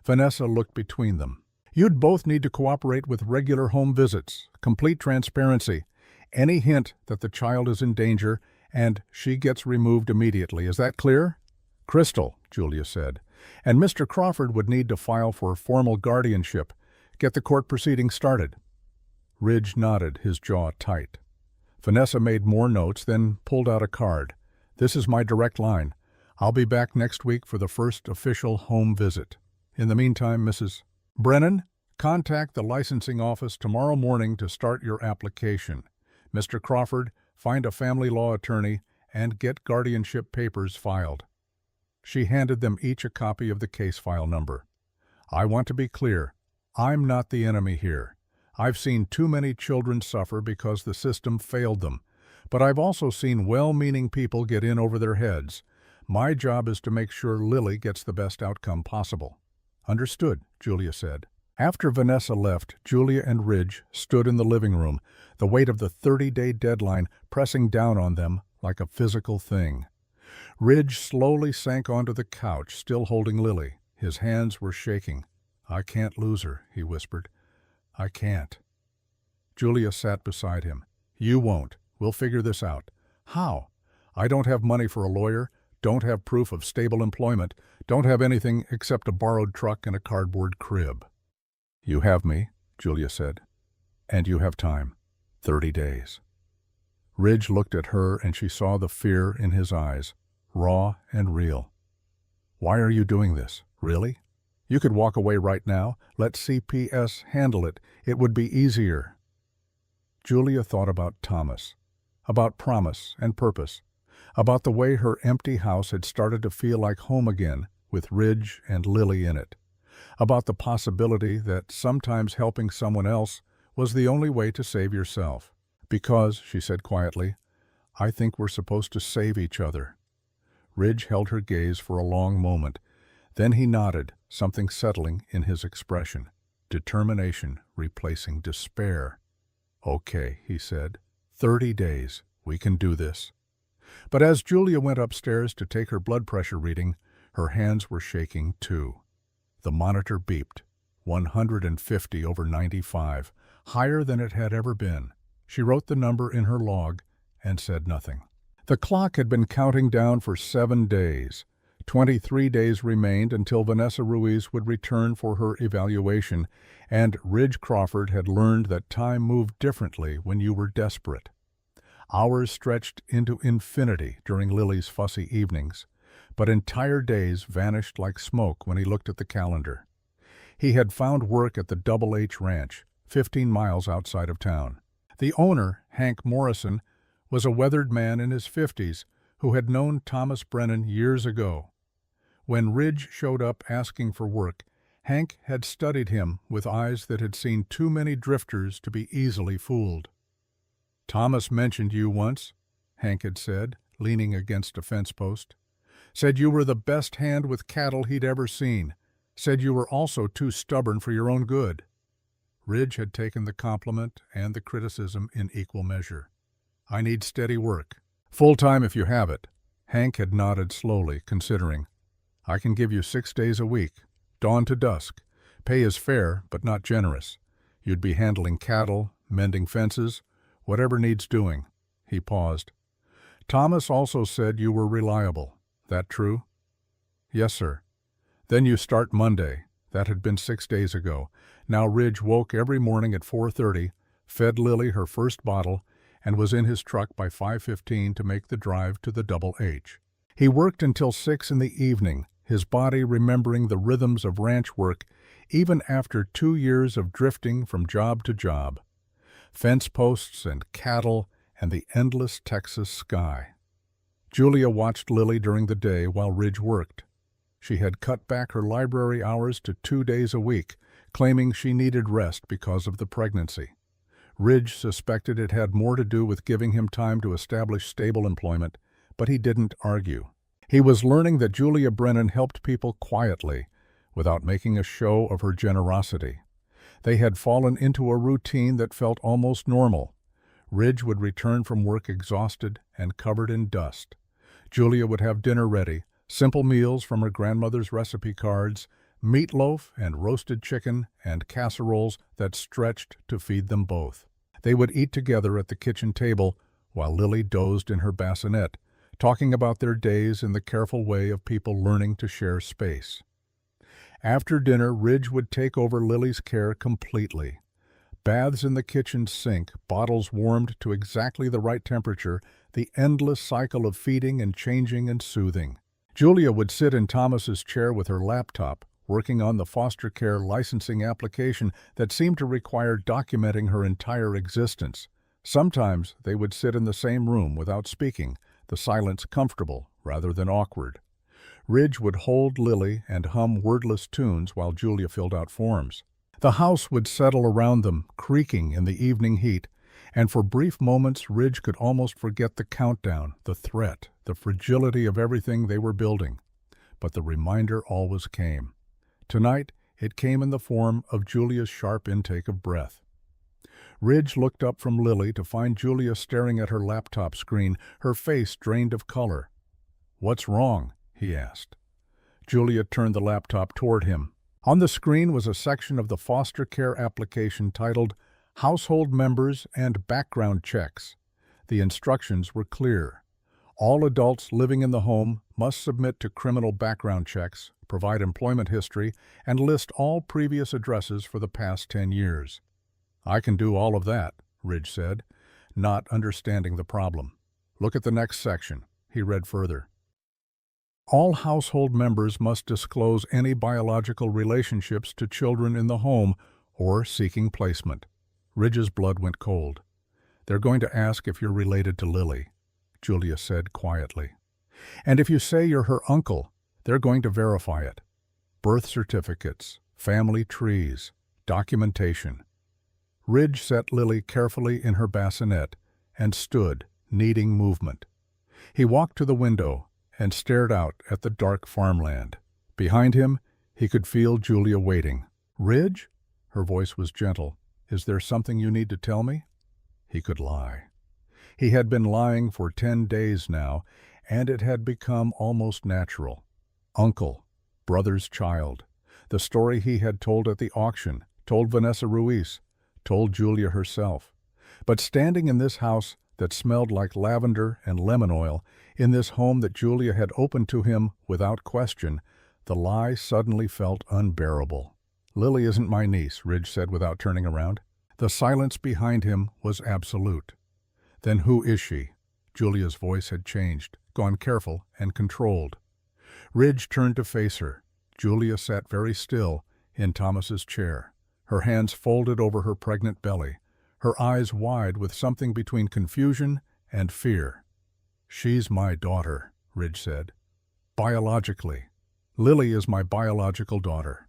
Speaker 1: Vanessa looked between them. "You'd both need to cooperate with regular home visits, complete transparency, any hint that the child is in danger, and she gets removed immediately. Is that clear?" "Crystal," Julia said. "And Mr. Crawford would need to file for formal guardianship, get the court proceedings started." Ridge nodded, his jaw tight. Vanessa made more notes, then pulled out a card. "This is my direct line. I'll be back next week for the first official home visit. In the meantime, Mrs. Brennan, contact the licensing office tomorrow morning to start your application. Mr. Crawford, find a family law attorney and get guardianship papers filed." She handed them each a copy of the case file number. "I want to be clear. I'm not the enemy here. I've seen too many children suffer because the system failed them. But I've also seen well-meaning people get in over their heads. My job is to make sure Lily gets the best outcome possible." "Understood," Julia said. After Vanessa left, Julia and Ridge stood in the living room, the weight of the 30-day deadline pressing down on them like a physical thing. Ridge slowly sank onto the couch, still holding Lily. His hands were shaking. "I can't lose her," he whispered. "I can't." Julia sat beside him. "You won't. We'll figure this out." "How?" "I don't have money for a lawyer, don't have proof of stable employment, don't have anything except a borrowed truck and a cardboard crib." "You have me," Julia said. "And you have time. 30 days. Ridge looked at her and she saw the fear in his eyes, raw and real. "Why are you doing this? Really? You could walk away right now. Let CPS handle it. It would be easier." Julia thought about Thomas, about promise and purpose, about the way her empty house had started to feel like home again with Ridge and Lily in it, about the possibility that sometimes helping someone else was the only way to save yourself. "Because," she said quietly, "I think we're supposed to save each other." Ridge held her gaze for a long moment. Then he nodded, something settling in his expression. Determination replacing despair. "Okay," he said. 30 days. We can do this." But as Julia went upstairs to take her blood pressure reading, her hands were shaking too. The monitor beeped. 150/95, higher than it had ever been. She wrote the number in her log and said nothing. The clock had been counting down for 7 days. 23 days remained until Vanessa Ruiz would return for her evaluation, and Ridge Crawford had learned that time moved differently when you were desperate. Hours stretched into infinity during Lily's fussy evenings, but entire days vanished like smoke when he looked at the calendar. He had found work at the Double H Ranch, 15 miles outside of town. The owner, Hank Morrison, was a weathered man in his 50s who had known Thomas Brennan years ago. When Ridge showed up asking for work, Hank had studied him with eyes that had seen too many drifters to be easily fooled. "Thomas mentioned you once," Hank had said, leaning against a fence post. "Said you were the best hand with cattle he'd ever seen. Said you were also too stubborn for your own good." Ridge had taken the compliment and the criticism in equal measure. "I need steady work. Full-time if you have it." Hank had nodded slowly, considering. "I can give you 6 days a week, dawn to dusk. Pay is fair, but not generous. You'd be handling cattle, mending fences, whatever needs doing." He paused. "Thomas also said you were reliable. That true?" "Yes, sir." "Then you start Monday." That had been 6 days ago. Now Ridge woke every morning at 4:30, fed Lily her first bottle, and was in his truck by 5:15 to make the drive to the Double H. He worked until 6 in the evening, his body remembering the rhythms of ranch work even after 2 years of drifting from job to job. Fence posts and cattle and the endless Texas sky. Julia watched Lily during the day while Ridge worked. She had cut back her library hours to 2 days a week, claiming she needed rest because of the pregnancy. Ridge suspected it had more to do with giving him time to establish stable employment, but he didn't argue. He was learning that Julia Brennan helped people quietly, without making a show of her generosity. They had fallen into a routine that felt almost normal. Ridge would return from work exhausted and covered in dust. Julia would have dinner ready, simple meals from her grandmother's recipe cards, meatloaf and roasted chicken and casseroles that stretched to feed them both. They would eat together at the kitchen table while Lily dozed in her bassinet, talking about their days in the careful way of people learning to share space. After dinner, Ridge would take over Lily's care completely. Baths in the kitchen sink, bottles warmed to exactly the right temperature, the endless cycle of feeding and changing and soothing. Julia would sit in Thomas's chair with her laptop, working on the foster care licensing application that seemed to require documenting her entire existence. Sometimes they would sit in the same room without speaking, the silence comfortable rather than awkward. Ridge would hold Lily and hum wordless tunes while Julia filled out forms. The house would settle around them, creaking in the evening heat, and for brief moments Ridge could almost forget the countdown, the threat, the fragility of everything they were building. But the reminder always came. Tonight, it came in the form of Julia's sharp intake of breath. Ridge looked up from Lily to find Julia staring at her laptop screen, her face drained of color. "What's wrong?" he asked. Julia turned the laptop toward him. On the screen was a section of the foster care application titled Household Members and Background Checks. The instructions were clear. All adults living in the home must submit to criminal background checks, provide employment history, and list all previous addresses for the past 10 years. "I can do all of that," Ridge said, not understanding the problem. "Look at the next section." He read further. All household members must disclose any biological relationships to children in the home or seeking placement. Ridge's blood went cold. "They're going to ask if you're related to Lily," Julia said quietly. "And if you say you're her uncle, they're going to verify it. Birth certificates, family trees, documentation." Ridge set Lily carefully in her bassinet and stood, needing movement. He walked to the window and stared out at the dark farmland. Behind him, he could feel Julia waiting. "Ridge?" Her voice was gentle. "Is there something you need to tell me?" He could lie. He had been lying for 10 days now, and it had become almost natural. Uncle, brother's child, the story he had told at the auction, told Vanessa Ruiz, told Julia herself. But standing in this house that smelled like lavender and lemon oil, in this home that Julia had opened to him without question, the lie suddenly felt unbearable. "Lily isn't my niece," Ridge said without turning around. The silence behind him was absolute. "Then who is she?" Julia's voice had changed, gone careful and controlled. Ridge turned to face her. Julia sat very still in Thomas's chair, her hands folded over her pregnant belly, her eyes wide with something between confusion and fear. "She's my daughter," Ridge said. "Biologically. Lily is my biological daughter."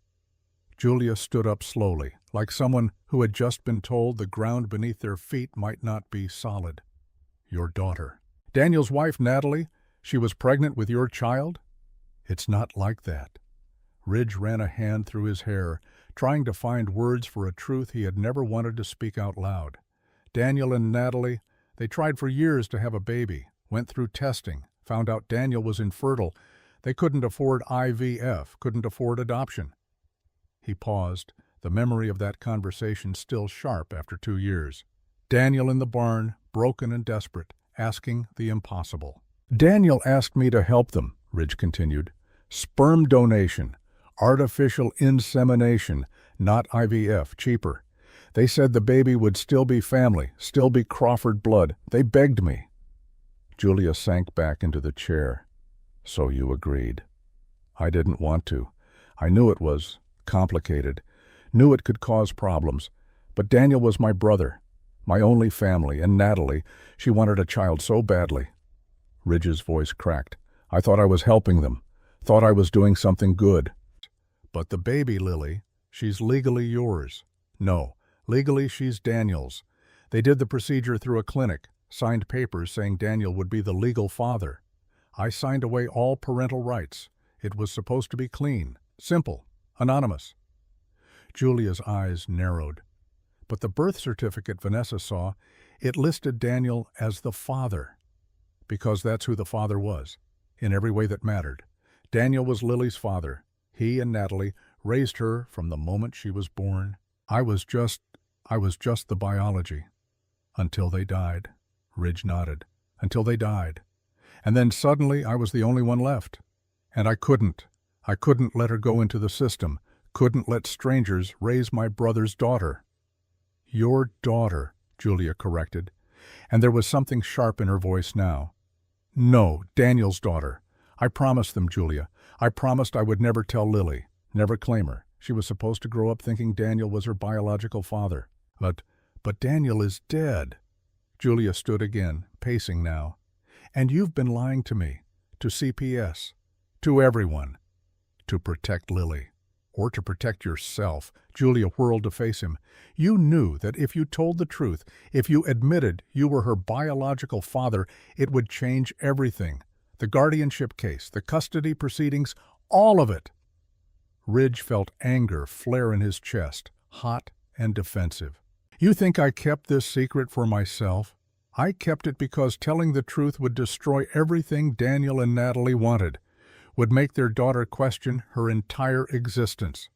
Speaker 1: Julia stood up slowly, like someone who had just been told the ground beneath their feet might not be solid. "Your daughter. Daniel's wife, Natalie, she was pregnant with your child?" "It's not like that." Ridge ran a hand through his hair, trying to find words for a truth he had never wanted to speak out loud. "Daniel and Natalie, they tried for years to have a baby, went through testing, found out Daniel was infertile. They couldn't afford IVF, couldn't afford adoption." He paused, the memory of that conversation still sharp after 2 years. Daniel in the barn, broken and desperate, asking the impossible. "Daniel asked me to help them," Ridge continued. "Sperm donation, artificial insemination, not IVF, cheaper. They said the baby would still be family, still be Crawford blood. They begged me." Julia sank back into the chair. "So you agreed." "I didn't want to. I knew it was complicated, knew it could cause problems. But Daniel was my brother, my only family, and Natalie, she wanted a child so badly." Ridge's voice cracked. "I thought I was helping them, thought I was doing something good." "But the baby, Lily, she's legally yours." "No, legally she's Daniel's. They did the procedure through a clinic, signed papers saying Daniel would be the legal father. I signed away all parental rights. It was supposed to be clean, simple, anonymous." Julia's eyes narrowed. But the birth certificate Vanessa saw, it listed Daniel as the father. Because that's who the father was, in every way that mattered. Daniel was Lily's father. He and Natalie raised her from the moment she was born. I was just the biology. Until they died." Ridge nodded. "Until they died. And then suddenly I was the only one left. And I couldn't let her go into the system, couldn't let strangers raise my brother's daughter." "Your daughter," Julia corrected, and there was something sharp in her voice now. "No, Daniel's daughter. I promised them, Julia. I promised I would never tell Lily, never claim her. She was supposed to grow up thinking Daniel was her biological father. But Daniel is dead." Julia stood again, pacing now. "And you've been lying to me, to CPS, to everyone, to protect Lily. Or to protect yourself." Julia whirled to face him. "You knew that if you told the truth, if you admitted you were her biological father, it would change everything. The guardianship case, the custody proceedings, all of it." Ridge felt anger flare in his chest, hot and defensive. "You think I kept this secret for myself? I kept it because telling the truth would destroy everything Daniel and Natalie wanted, would make their daughter question her entire existence.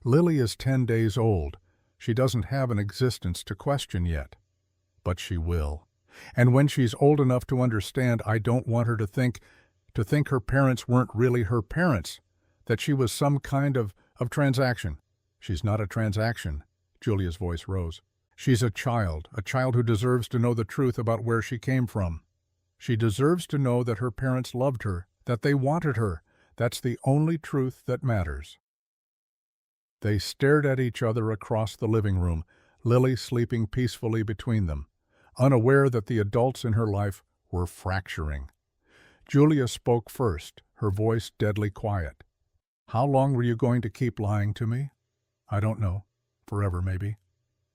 Speaker 1: Lily is 10 days old. She doesn't have an existence to question yet. But she will. And when she's old enough to understand, I don't want her to think her parents weren't really her parents, that she was some kind of transaction." "She's not a transaction." Julia's voice rose. "She's a child who deserves to know the truth about where she came from. She deserves to know that her parents loved her, that they wanted her. That's the only truth that matters." They stared at each other across the living room, Lily sleeping peacefully between them, unaware that the adults in her life were fracturing. Julia spoke first, her voice deadly quiet. "How long were you going to keep lying to me?" "I don't know. Forever, maybe."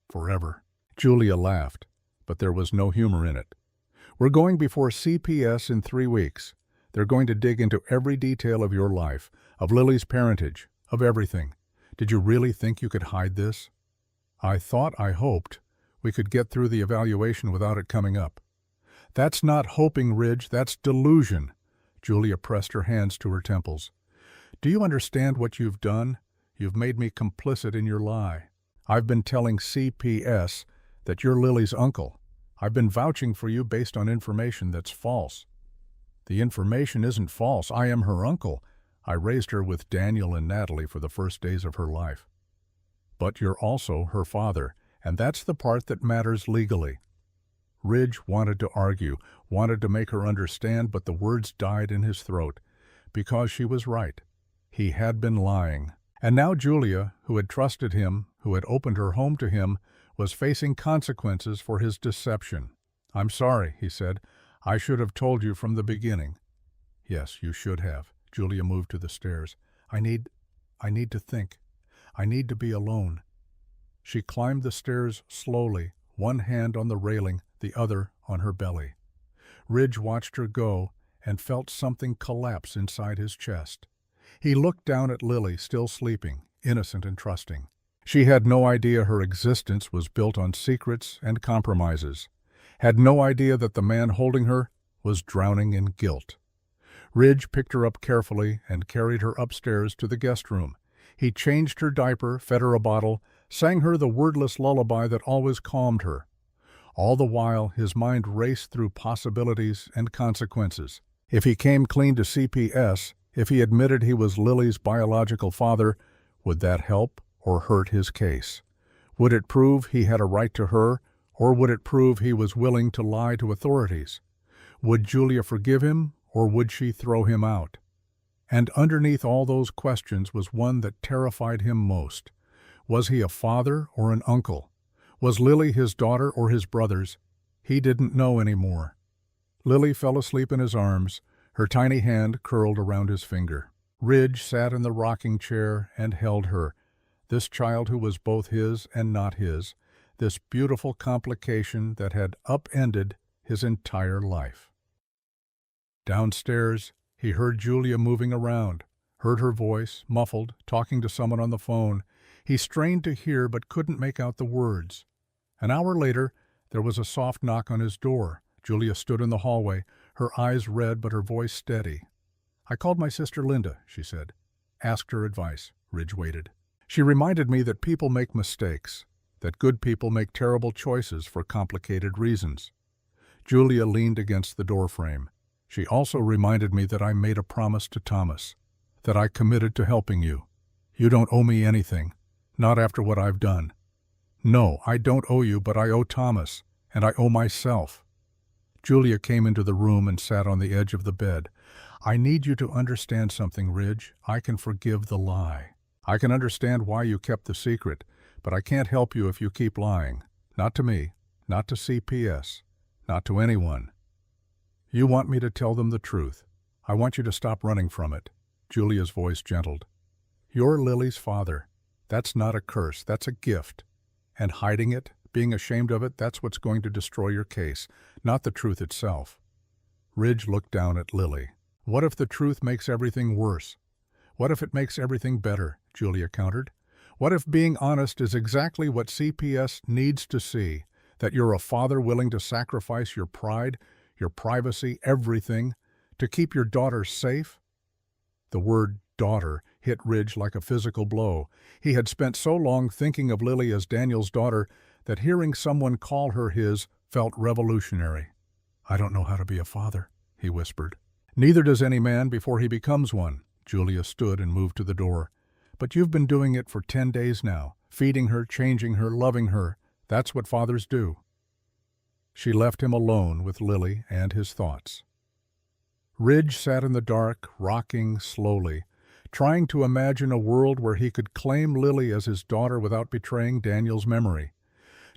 Speaker 1: "Forever." Julia laughed, but there was no humor in it. "We're going before CPS in 3 weeks. They're going to dig into every detail of your life, of Lily's parentage, of everything. Did you really think you could hide this?" I hoped, we could get through the evaluation without it coming up." "That's not hoping, Ridge, that's delusion." Julia pressed her hands to her temples. "Do you understand what you've done? You've made me complicit in your lie. I've been telling CPS that you're Lily's uncle. I've been vouching for you based on information that's false." "The information isn't false. I am her uncle. I raised her with Daniel and Natalie for the first days of her life." "But you're also her father, and that's the part that matters legally." Ridge wanted to argue, wanted to make her understand, but the words died in his throat. Because she was right. He had been lying. And now Julia, who had trusted him, who had opened her home to him, was facing consequences for his deception. "I'm sorry," he said. "I should have told you from the beginning." "Yes, you should have." Julia moved to the stairs. I need to think. I need to be alone." She climbed the stairs slowly, one hand on the railing, the other on her belly. Ridge watched her go and felt something collapse inside his chest. He looked down at Lily, still sleeping, innocent and trusting. She had no idea her existence was built on secrets and compromises, had no idea that the man holding her was drowning in guilt. Ridge picked her up carefully and carried her upstairs to the guest room. He changed her diaper, fed her a bottle, sang her the wordless lullaby that always calmed her. All the while, his mind raced through possibilities and consequences. If he came clean to CPS, if he admitted he was Lily's biological father, would that help or hurt his case? Would it prove he had a right to her, or would it prove he was willing to lie to authorities? Would Julia forgive him, or would she throw him out? And underneath all those questions was one that terrified him most. Was he a father or an uncle? Was Lily his daughter or his brother's? He didn't know anymore. Lily fell asleep in his arms, her tiny hand curled around his finger. Ridge sat in the rocking chair and held her, this child who was both his and not his, this beautiful complication that had upended his entire life. Downstairs, he heard Julia moving around, heard her voice, muffled, talking to someone on the phone. He strained to hear but couldn't make out the words. An hour later, there was a soft knock on his door. Julia stood in the hallway, her eyes red but her voice steady. "I called my sister Linda," she said. "Asked her advice." Ridge waited. "She reminded me that people make mistakes, that good people make terrible choices for complicated reasons." Julia leaned against the doorframe. "She also reminded me that I made a promise to Thomas, that I committed to helping you. You don't owe me anything, not after what I've done. No, I don't owe you, but I owe Thomas, and I owe myself." Julia came into the room and sat on the edge of the bed. "I need you to understand something, Ridge. I can forgive the lie. I can understand why you kept the secret, but I can't help you if you keep lying. Not to me, not to CPS, not to anyone. You want me to tell them the truth. I want you to stop running from it." Julia's voice gentled. "You're Lily's father. That's not a curse, that's a gift. And hiding it, being ashamed of it, that's what's going to destroy your case, not the truth itself." Ridge looked down at Lily. "What if the truth makes everything worse? What if it makes everything better? Julia countered. What if being honest is exactly what CPS needs to see? That you're a father willing to sacrifice your pride, your privacy, everything, to keep your daughter safe? The word daughter hit Ridge like a physical blow. He had spent so long thinking of Lily as Daniel's daughter that hearing someone call her his felt revolutionary. I don't know how to be a father, he whispered. Neither does any man before he becomes one. Julia stood and moved to the door. But you've been doing it for 10 days now, feeding her, changing her, loving her. That's what fathers do. She left him alone with Lily and his thoughts. Ridge sat in the dark, rocking slowly, trying to imagine a world where he could claim Lily as his daughter without betraying Daniel's memory,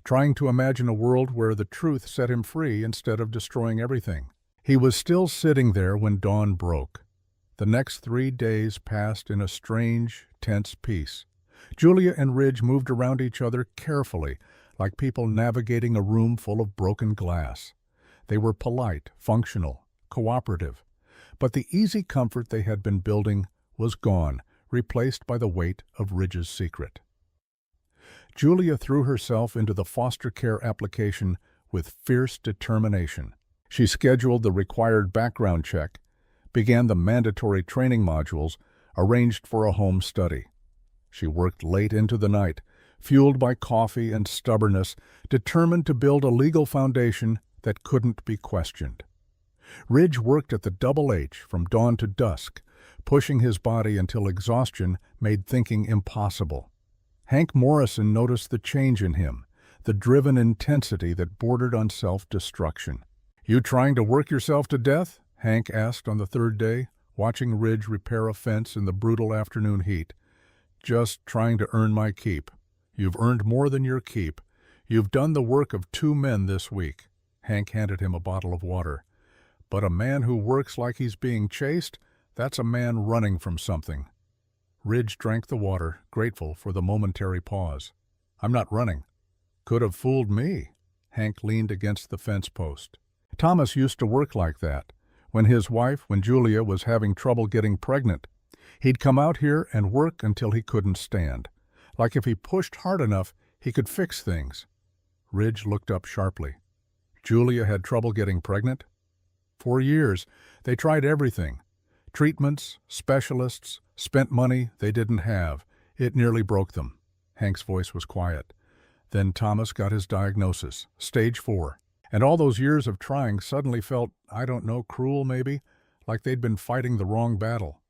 Speaker 1: trying to imagine a world where the truth set him free instead of destroying everything. He was still sitting there when dawn broke. The next 3 days passed in a strange, tense peace. Julia and Ridge moved around each other carefully, like people navigating a room full of broken glass. They were polite, functional, cooperative. But the easy comfort they had been building was gone, replaced by the weight of Ridge's secret. Julia threw herself into the foster care application with fierce determination. She scheduled the required background check, began the mandatory training modules, arranged for a home study. She worked late into the night, fueled by coffee and stubbornness, determined to build a legal foundation that couldn't be questioned. Ridge worked at the Double H from dawn to dusk, pushing his body until exhaustion made thinking impossible. Hank Morrison noticed the change in him, the driven intensity that bordered on self-destruction. "You trying to work yourself to death?" Hank asked on the third day, watching Ridge repair a fence in the brutal afternoon heat. "Just trying to earn my keep." "You've earned more than your keep. You've done the work of 2 men this week." Hank handed him a bottle of water. "But a man who works like he's being chased, that's a man running from something." Ridge drank the water, grateful for the momentary pause. "I'm not running." "Could have fooled me." Hank leaned against the fence post. "Thomas used to work like that. When Julia was having trouble getting pregnant, he'd come out here and work until he couldn't stand. Like if he pushed hard enough, he could fix things." Ridge looked up sharply. "Julia had trouble getting pregnant?" "For years. They tried everything. Treatments, specialists, spent money they didn't have. It nearly broke them." Hank's voice was quiet. "Then Thomas got his diagnosis, stage 4. And all those years of trying suddenly felt, I don't know, cruel maybe, like they'd been fighting the wrong battle."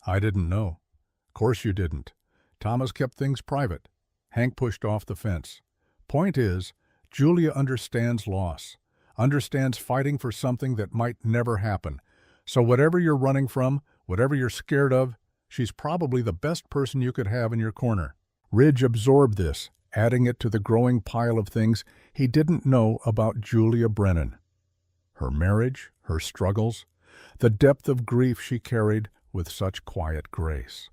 Speaker 1: "I didn't know." "Course you didn't. Thomas kept things private." Hank pushed off the fence. "Point is, Julia understands loss, understands fighting for something that might never happen. So whatever you're running from, whatever you're scared of, she's probably the best person you could have in your corner." Ridge absorbed this, adding it to the growing pile of things he didn't know about Julia Brennan. Her marriage, her struggles, the depth of grief she carried with such quiet grace.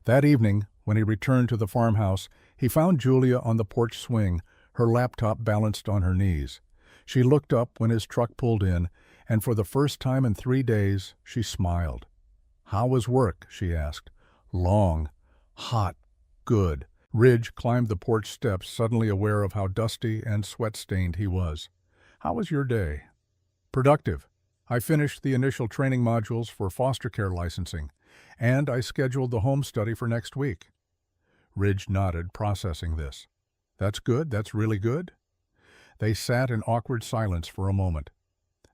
Speaker 1: That evening, when he returned to the farmhouse, he found Julia on the porch swing, her laptop balanced on her knees. She looked up when his truck pulled in, and for the first time in 3 days, she smiled. "How was work?" she asked. "Long. Hot. Good." Ridge climbed the porch steps, suddenly aware of how dusty and sweat-stained he was. "How was your day?" "Productive. I finished the initial training modules for foster care licensing, and I scheduled the home study for next week." Ridge nodded, processing this. "That's good. That's really good." They sat in awkward silence for a moment.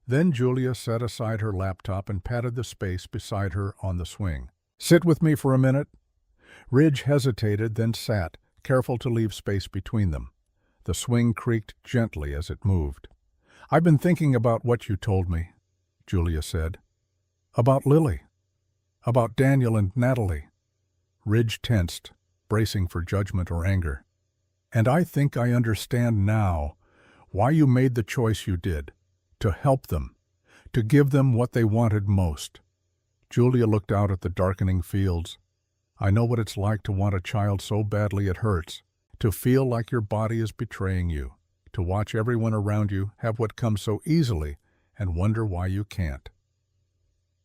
Speaker 1: Then Julia set aside her laptop and patted the space beside her on the swing. "Sit with me for a minute." Ridge hesitated, then sat, careful to leave space between them. The swing creaked gently as it moved. "I've been thinking about what you told me," Julia said. "About Lily. About Daniel and Natalie." Ridge tensed, bracing for judgment or anger. "And I think I understand now why you made the choice you did. To help them. To give them what they wanted most." Julia looked out at the darkening fields. "I know what it's like to want a child so badly it hurts. To feel like your body is betraying you. To watch everyone around you have what comes so easily and wonder why you can't."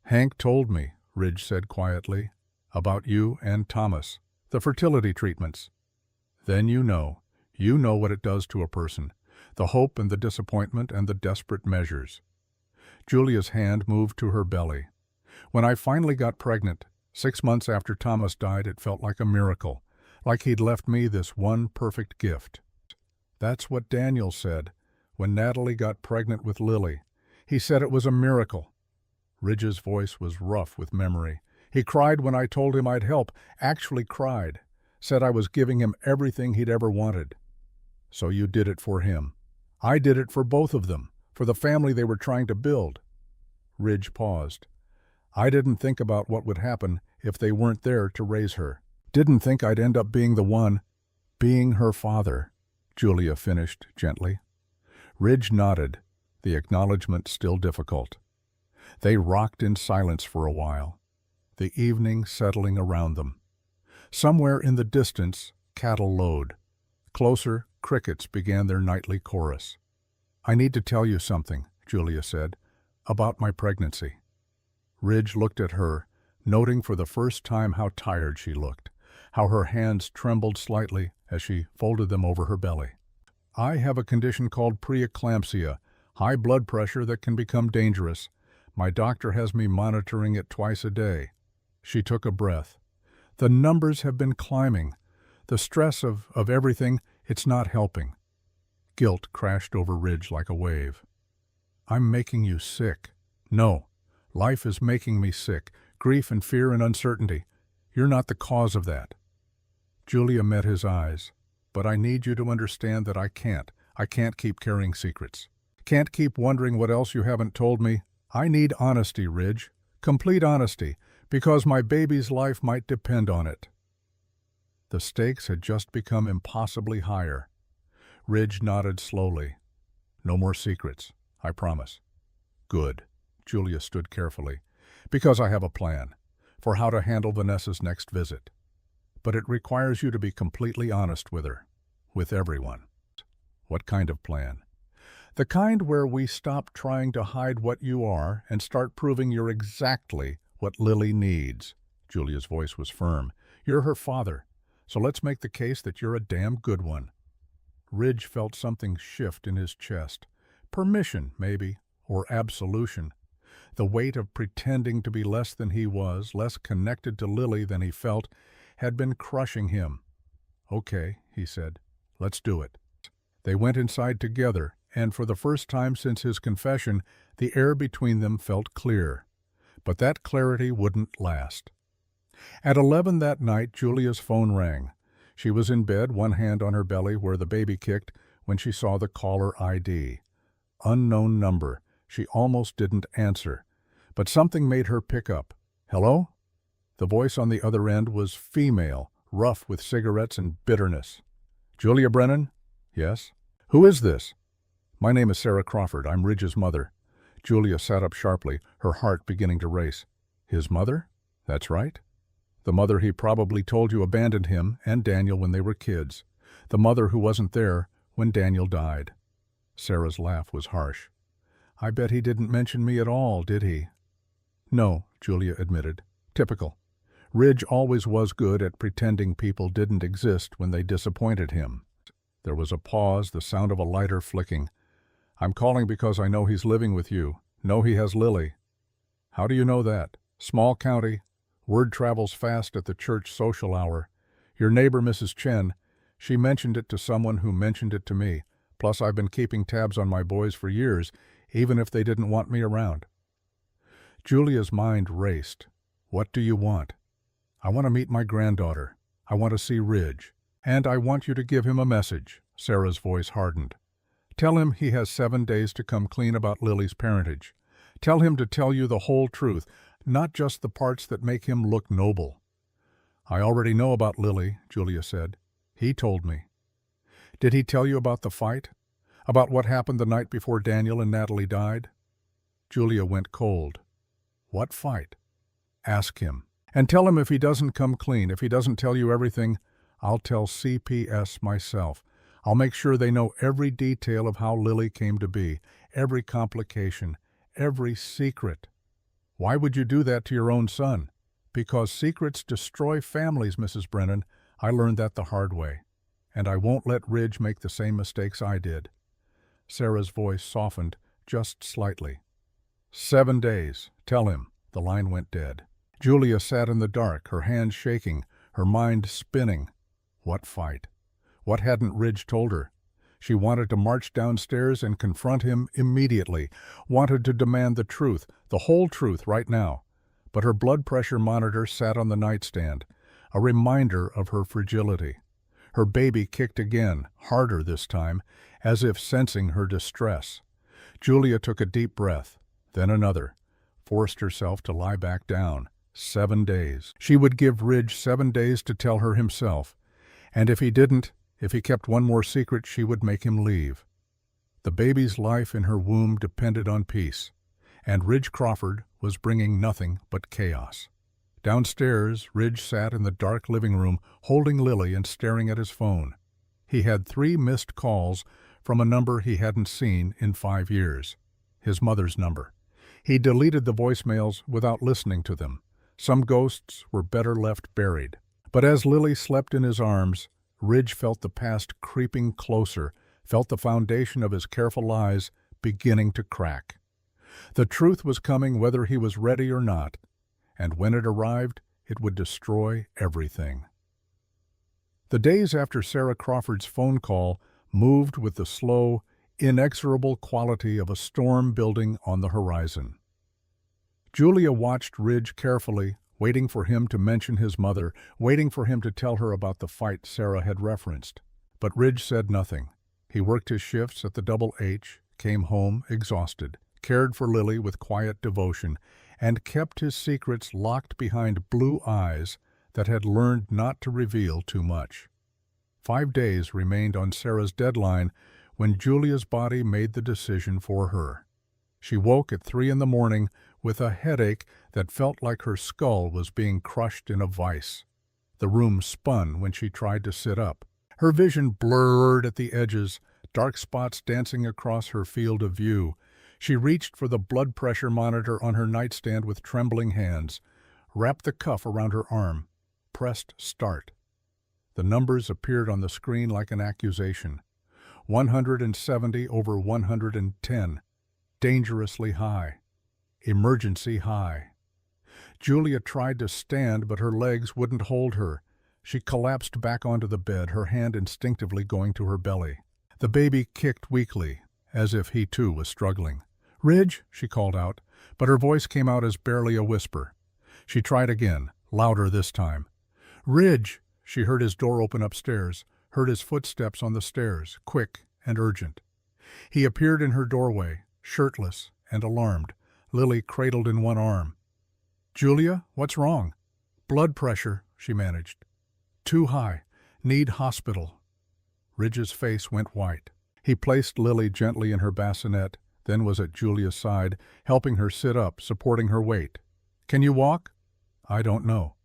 Speaker 1: "Hank told me," Ridge said quietly. About you and Thomas, the fertility treatments. Then you know what it does to a person, the hope and the disappointment and the desperate measures. Julia's hand moved to her belly. When I finally got pregnant, 6 months after Thomas died, it felt like a miracle, like he'd left me this one perfect gift. That's what Daniel said when Natalie got pregnant with Lily. He said it was a miracle. Ridge's voice was rough with memory. He cried when I told him I'd help, actually cried, said I was giving him everything he'd ever wanted. So you did it for him. I did it for both of them, for the family they were trying to build. Ridge paused. I didn't think about what would happen if they weren't there to raise her. Didn't think I'd end up being the one, being her father, Julia finished gently. Ridge nodded, the acknowledgement still difficult. They rocked in silence for a while, the evening settling around them. Somewhere in the distance, cattle lowed. Closer, crickets began their nightly chorus. I need to tell you something, Julia said, about my pregnancy. Ridge looked at her, noting for the first time how tired she looked, how her hands trembled slightly as she folded them over her belly. I have a condition called preeclampsia, high blood pressure that can become dangerous. My doctor has me monitoring it twice a day. She took a breath. The numbers have been climbing. The stress of everything, it's not helping. Guilt crashed over Ridge like a wave. I'm making you sick. No, life is making me sick. Grief and fear and uncertainty. You're not the cause of that. Julia met his eyes. But I need you to understand that I can't. I can't keep carrying secrets. Can't keep wondering what else you haven't told me. I need honesty, Ridge. Complete honesty, because my baby's life might depend on it. The stakes had just become impossibly higher. Ridge nodded slowly. No more secrets, I promise. Good. Julia stood carefully. Because I have a plan for how to handle Vanessa's next visit. But it requires you to be completely honest with her, with everyone. What kind of plan? The kind where we stop trying to hide what you are and start proving you're exactly what Lily needs. Julia's voice was firm. You're her father, so let's make the case that you're a damn good one. Ridge felt something shift in his chest. Permission, maybe, or absolution. The weight of pretending to be less than he was, less connected to Lily than he felt, had been crushing him. Okay, he said, let's do it. They went inside together, and for the first time since his confession, the air between them felt clear. But that clarity wouldn't last. At 11 that night, Julia's phone rang. She was in bed, one hand on her belly where the baby kicked, when she saw the caller ID. Unknown number. She almost didn't answer. But something made her pick up. Hello? The voice on the other end was female, rough with cigarettes and bitterness. Julia Brennan? Yes. Who is this? My name is Sarah Crawford. I'm Ridge's mother. Julia sat up sharply, her heart beginning to race. His mother? That's right. The mother he probably told you abandoned him and Daniel when they were kids. The mother who wasn't there when Daniel died. Sarah's laugh was harsh. I bet he didn't mention me at all, did he? No, Julia admitted. Typical. Ridge always was good at pretending people didn't exist when they disappointed him. There was a pause, the sound of a lighter flicking. I'm calling because I know he's living with you. Know he has Lily. How do you know that? Small county. Word travels fast at the church social hour. Your neighbor, Mrs. Chen, she mentioned it to someone who mentioned it to me. Plus, I've been keeping tabs on my boys for years, even if they didn't want me around. Julia's mind raced. What do you want? I want to meet my granddaughter. I want to see Ridge. And I want you to give him a message. Sarah's voice hardened. Tell him he has 7 days to come clean about Lily's parentage. Tell him to tell you the whole truth, not just the parts that make him look noble. I already know about Lily, Julia said. He told me. Did he tell you about the fight? About what happened the night before Daniel and Natalie died? Julia went cold. What fight? Ask him. And tell him if he doesn't come clean, if he doesn't tell you everything, I'll tell CPS myself. I'll make sure they know every detail of how Lily came to be, every complication, every secret. Why would you do that to your own son? Because secrets destroy families, Mrs. Brennan. I learned that the hard way. And I won't let Ridge make the same mistakes I did." Sarah's voice softened just slightly. 7 days. Tell him." The line went dead. Julia sat in the dark, her hands shaking, her mind spinning. What fight? What hadn't Ridge told her? She wanted to march downstairs and confront him immediately, wanted to demand the truth, the whole truth right now. But her blood pressure monitor sat on the nightstand, a reminder of her fragility. Her baby kicked again, harder this time, as if sensing her distress. Julia took a deep breath, then another, forced herself to lie back down. 7 days. She would give Ridge 7 days to tell her himself, and if he didn't, if he kept one more secret, she would make him leave. The baby's life in her womb depended on peace, and Ridge Crawford was bringing nothing but chaos. Downstairs, Ridge sat in the dark living room, holding Lily and staring at his phone. He had 3 missed calls from a number he hadn't seen in 5 years, his mother's number. He deleted the voicemails without listening to them. Some ghosts were better left buried. But as Lily slept in his arms, Ridge felt the past creeping closer, felt the foundation of his careful lies beginning to crack. The truth was coming whether he was ready or not, and when it arrived, it would destroy everything. The days after Sarah Crawford's phone call moved with the slow, inexorable quality of a storm building on the horizon. Julia watched Ridge carefully, waiting for him to mention his mother, waiting for him to tell her about the fight Sarah had referenced. But Ridge said nothing. He worked his shifts at the Double H, came home exhausted, cared for Lily with quiet devotion, and kept his secrets locked behind blue eyes that had learned not to reveal too much. 5 days remained on Sarah's deadline when Julia's body made the decision for her. She woke at 3 in the morning with a headache that felt like her skull was being crushed in a vice. The room spun when she tried to sit up. Her vision blurred at the edges, dark spots dancing across her field of view. She reached for the blood pressure monitor on her nightstand with trembling hands, wrapped the cuff around her arm, pressed start. The numbers appeared on the screen like an accusation. 170 over 110. Dangerously high. Emergency high. Julia tried to stand, but her legs wouldn't hold her. She collapsed back onto the bed, her hand instinctively going to her belly. The baby kicked weakly, as if he too was struggling. "Ridge," she called out, but her voice came out as barely a whisper. She tried again, louder this time. "Ridge!" She heard his door open upstairs, heard his footsteps on the stairs, quick and urgent. He appeared in her doorway, shirtless and alarmed, Lily cradled in one arm. "Julia, what's wrong?" "Blood pressure," she managed. "Too high. Need hospital." Ridge's face went white. He placed Lily gently in her bassinet, then was at Julia's side, helping her sit up, supporting her weight. "Can you walk?" "I don't know."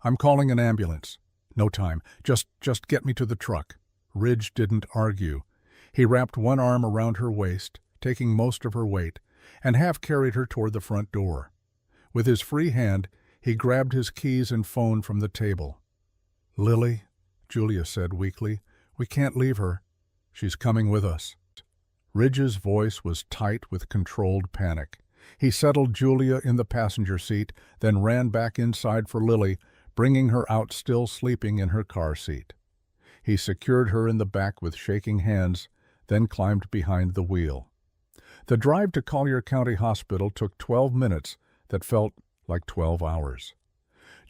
Speaker 1: "I'm calling an ambulance." "No time. Just get me to the truck." Ridge didn't argue. He wrapped one arm around her waist, taking most of her weight, and half-carried her toward the front door. With his free hand, he grabbed his keys and phone from the table. "Lily," Julia said weakly, "we can't leave her. She's coming with us." Ridge's voice was tight with controlled panic. He settled Julia in the passenger seat, then ran back inside for Lily, bringing her out still sleeping in her car seat. He secured her in the back with shaking hands, then climbed behind the wheel. The drive to Collier County Hospital took 12 minutes that felt like 12 hours.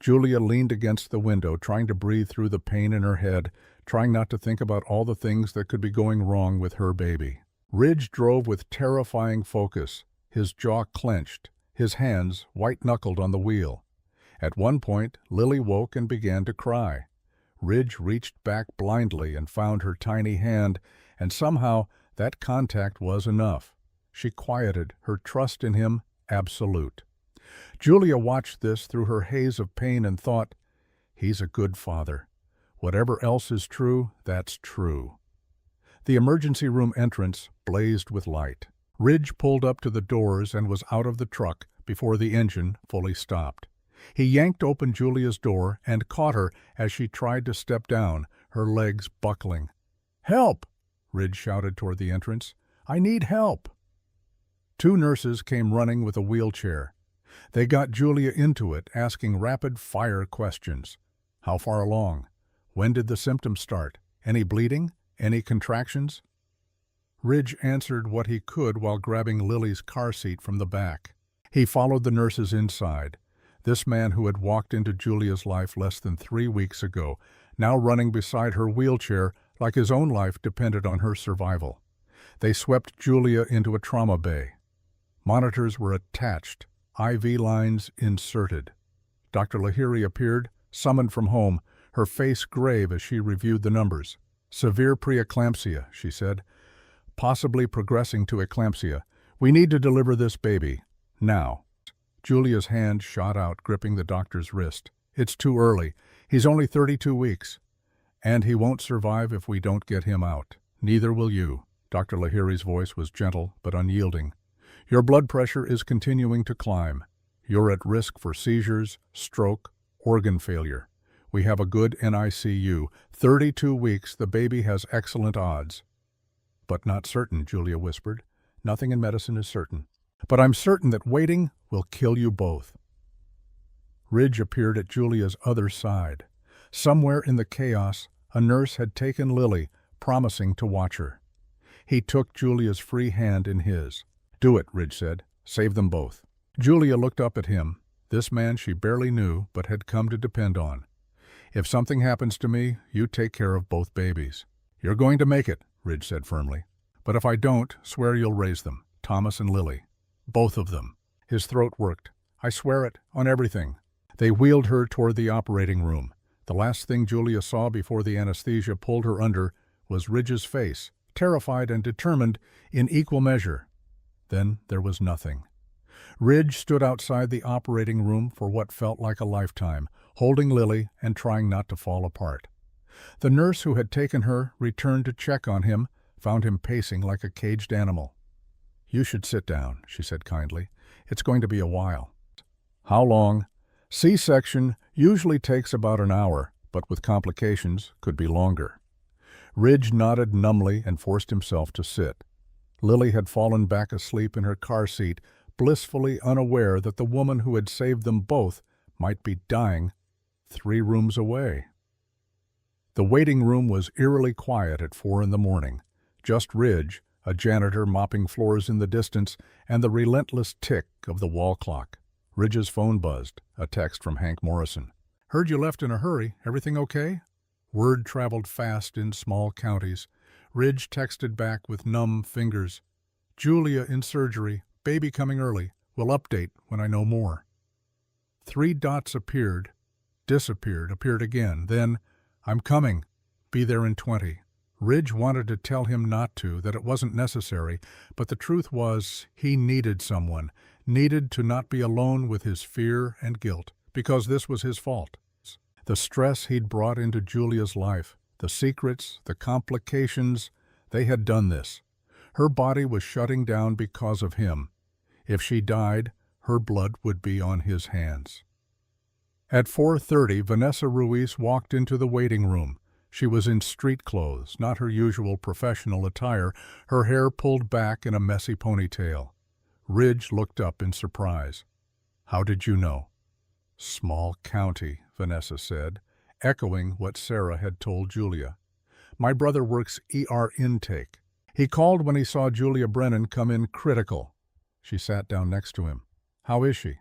Speaker 1: Julia leaned against the window, trying to breathe through the pain in her head, trying not to think about all the things that could be going wrong with her baby. Ridge drove with terrifying focus, his jaw clenched, his hands white-knuckled on the wheel. At one point, Lily woke and began to cry. Ridge reached back blindly and found her tiny hand, and somehow that contact was enough. She quieted, her trust in him absolute. Julia watched this through her haze of pain and thought, "He's a good father. Whatever else is true, that's true." The emergency room entrance blazed with light. Ridge pulled up to the doors and was out of the truck before the engine fully stopped. He yanked open Julia's door and caught her as she tried to step down, her legs buckling. "Help!" Ridge shouted toward the entrance. "I need help!" Two nurses came running with a wheelchair. They got Julia into it, asking rapid-fire questions. How far along? When did the symptoms start? Any bleeding? Any contractions? Ridge answered what he could while grabbing Lily's car seat from the back. He followed the nurses inside. This man who had walked into Julia's life less than 3 weeks ago, now running beside her wheelchair like his own life depended on her survival. They swept Julia into a trauma bay. Monitors were attached, IV lines inserted. Dr. Lahiri appeared, summoned from home, her face grave as she reviewed the numbers. "Severe preeclampsia," she said. "Possibly progressing to eclampsia. We need to deliver this baby. Now." Julia's hand shot out, gripping the doctor's wrist. "It's too early. He's only 32 weeks. And he won't survive if we don't get him out. Neither will you." Dr. Lahiri's voice was gentle but unyielding. "Your blood pressure is continuing to climb. You're at risk for seizures, stroke, organ failure. We have a good NICU. 32 weeks, the baby has excellent odds." "But not certain," Julia whispered. "Nothing in medicine is certain. But I'm certain that waiting will kill you both." Ridge appeared at Julia's other side. Somewhere in the chaos, a nurse had taken Lily, promising to watch her. He took Julia's free hand in his. "Do it," Ridge said. "Save them both." Julia looked up at him, this man she barely knew but had come to depend on. "If something happens to me, you take care of both babies." "You're going to make it," Ridge said firmly. "But if I don't, swear you'll raise them, Thomas and Lily. Both of them." His throat worked. "I swear it, on everything." They wheeled her toward the operating room. The last thing Julia saw before the anesthesia pulled her under was Ridge's face, terrified and determined in equal measure. Then there was nothing. Ridge stood outside the operating room for what felt like a lifetime, holding Lily and trying not to fall apart. The nurse who had taken her returned to check on him, found him pacing like a caged animal. "You should sit down," she said kindly. "It's going to be a while." "How long?" "C-section usually takes about an hour, but with complications could be longer." Ridge nodded numbly and forced himself to sit. Lily had fallen back asleep in her car seat, blissfully unaware that the woman who had saved them both might be dying 3 rooms away. The waiting room was eerily quiet at 4 in the morning. Just Ridge, a janitor mopping floors in the distance, and the relentless tick of the wall clock. Ridge's phone buzzed, a text from Hank Morrison. "Heard you left in a hurry. Everything okay?" Word traveled fast in small counties. Ridge texted back with numb fingers. "Julia in surgery. Baby coming early. Will update when I know more." 3 dots appeared, disappeared, appeared again. Then, "I'm coming. Be there in 20. Ridge wanted to tell him not to, that it wasn't necessary, but the truth was he needed someone, needed to not be alone with his fear and guilt, because this was his fault. The stress he'd brought into Julia's life, the secrets, the complications, they had done this. Her body was shutting down because of him. If she died, her blood would be on his hands. At 4:30, Vanessa Ruiz walked into the waiting room. She was in street clothes, not her usual professional attire, her hair pulled back in a messy ponytail. Ridge looked up in surprise. "How did you know?" "Small county," Vanessa said, echoing what Sarah had told Julia. "My brother works ER intake. He called when he saw Julia Brennan come in critical." She sat down next to him. "How is she?"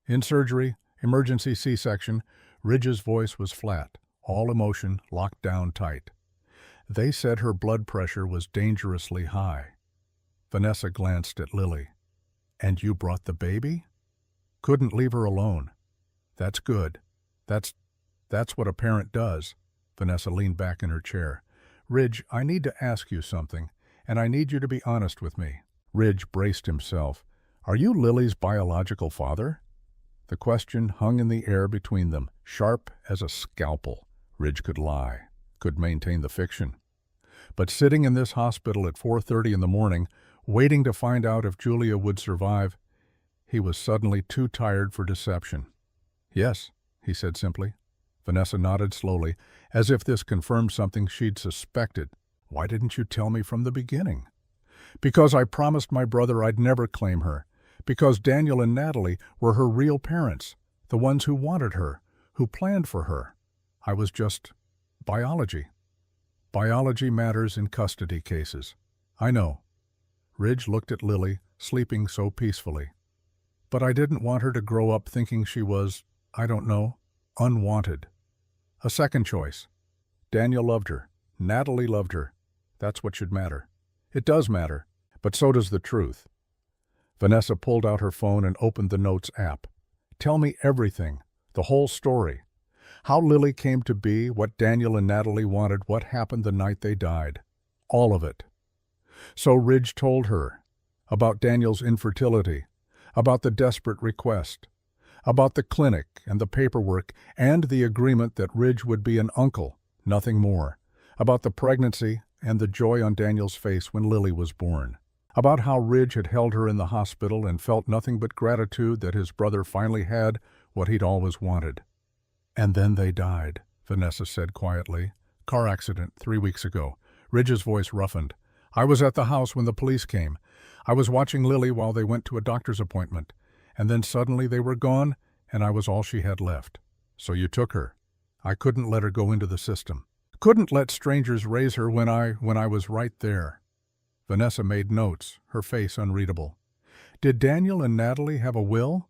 Speaker 1: "In surgery, emergency C-section." Ridge's voice was flat, all emotion locked down tight. "They said her blood pressure was dangerously high." Vanessa glanced at Lily. "And you brought the baby?" "Couldn't leave her alone." "That's good. That's what a parent does." Vanessa leaned back in her chair. "Ridge, I need to ask you something, and I need you to be honest with me." Ridge braced himself. "Are you Lily's biological father?" The question hung in the air between them, sharp as a scalpel. Ridge could lie, could maintain the fiction. But sitting in this hospital at 4:30 in the morning, waiting to find out if Julia would survive, he was suddenly too tired for deception. Yes, he said simply. Vanessa nodded slowly, as if this confirmed something she'd suspected. Why didn't you tell me from the beginning? Because I promised my brother I'd never claim her. Because Daniel and Natalie were her real parents, the ones who wanted her, who planned for her. I was just biology. Biology matters in custody cases. I know. Ridge looked at Lily, sleeping so peacefully. But I didn't want her to grow up thinking she was, I don't know, unwanted. A second choice. Daniel loved her. Natalie loved her. That's what should matter. It does matter, but so does the truth. Vanessa pulled out her phone and opened the Notes app. Tell me everything, the whole story. How Lily came to be, what Daniel and Natalie wanted, what happened the night they died. All of it. So Ridge told her about Daniel's infertility, about the desperate request, about the clinic and the paperwork and the agreement that Ridge would be an uncle, nothing more, about the pregnancy and the joy on Daniel's face when Lily was born, about how Ridge had held her in the hospital and felt nothing but gratitude that his brother finally had what he'd always wanted. And then they died, Vanessa said quietly. Car accident 3 weeks ago. Ridge's voice roughened. I was at the house when the police came. I was watching Lily while they went to a doctor's appointment. And then suddenly they were gone, and I was all she had left. So you took her. I couldn't let her go into the system. Couldn't let strangers raise her when I was right there. Vanessa made notes, her face unreadable. Did Daniel and Natalie have a will?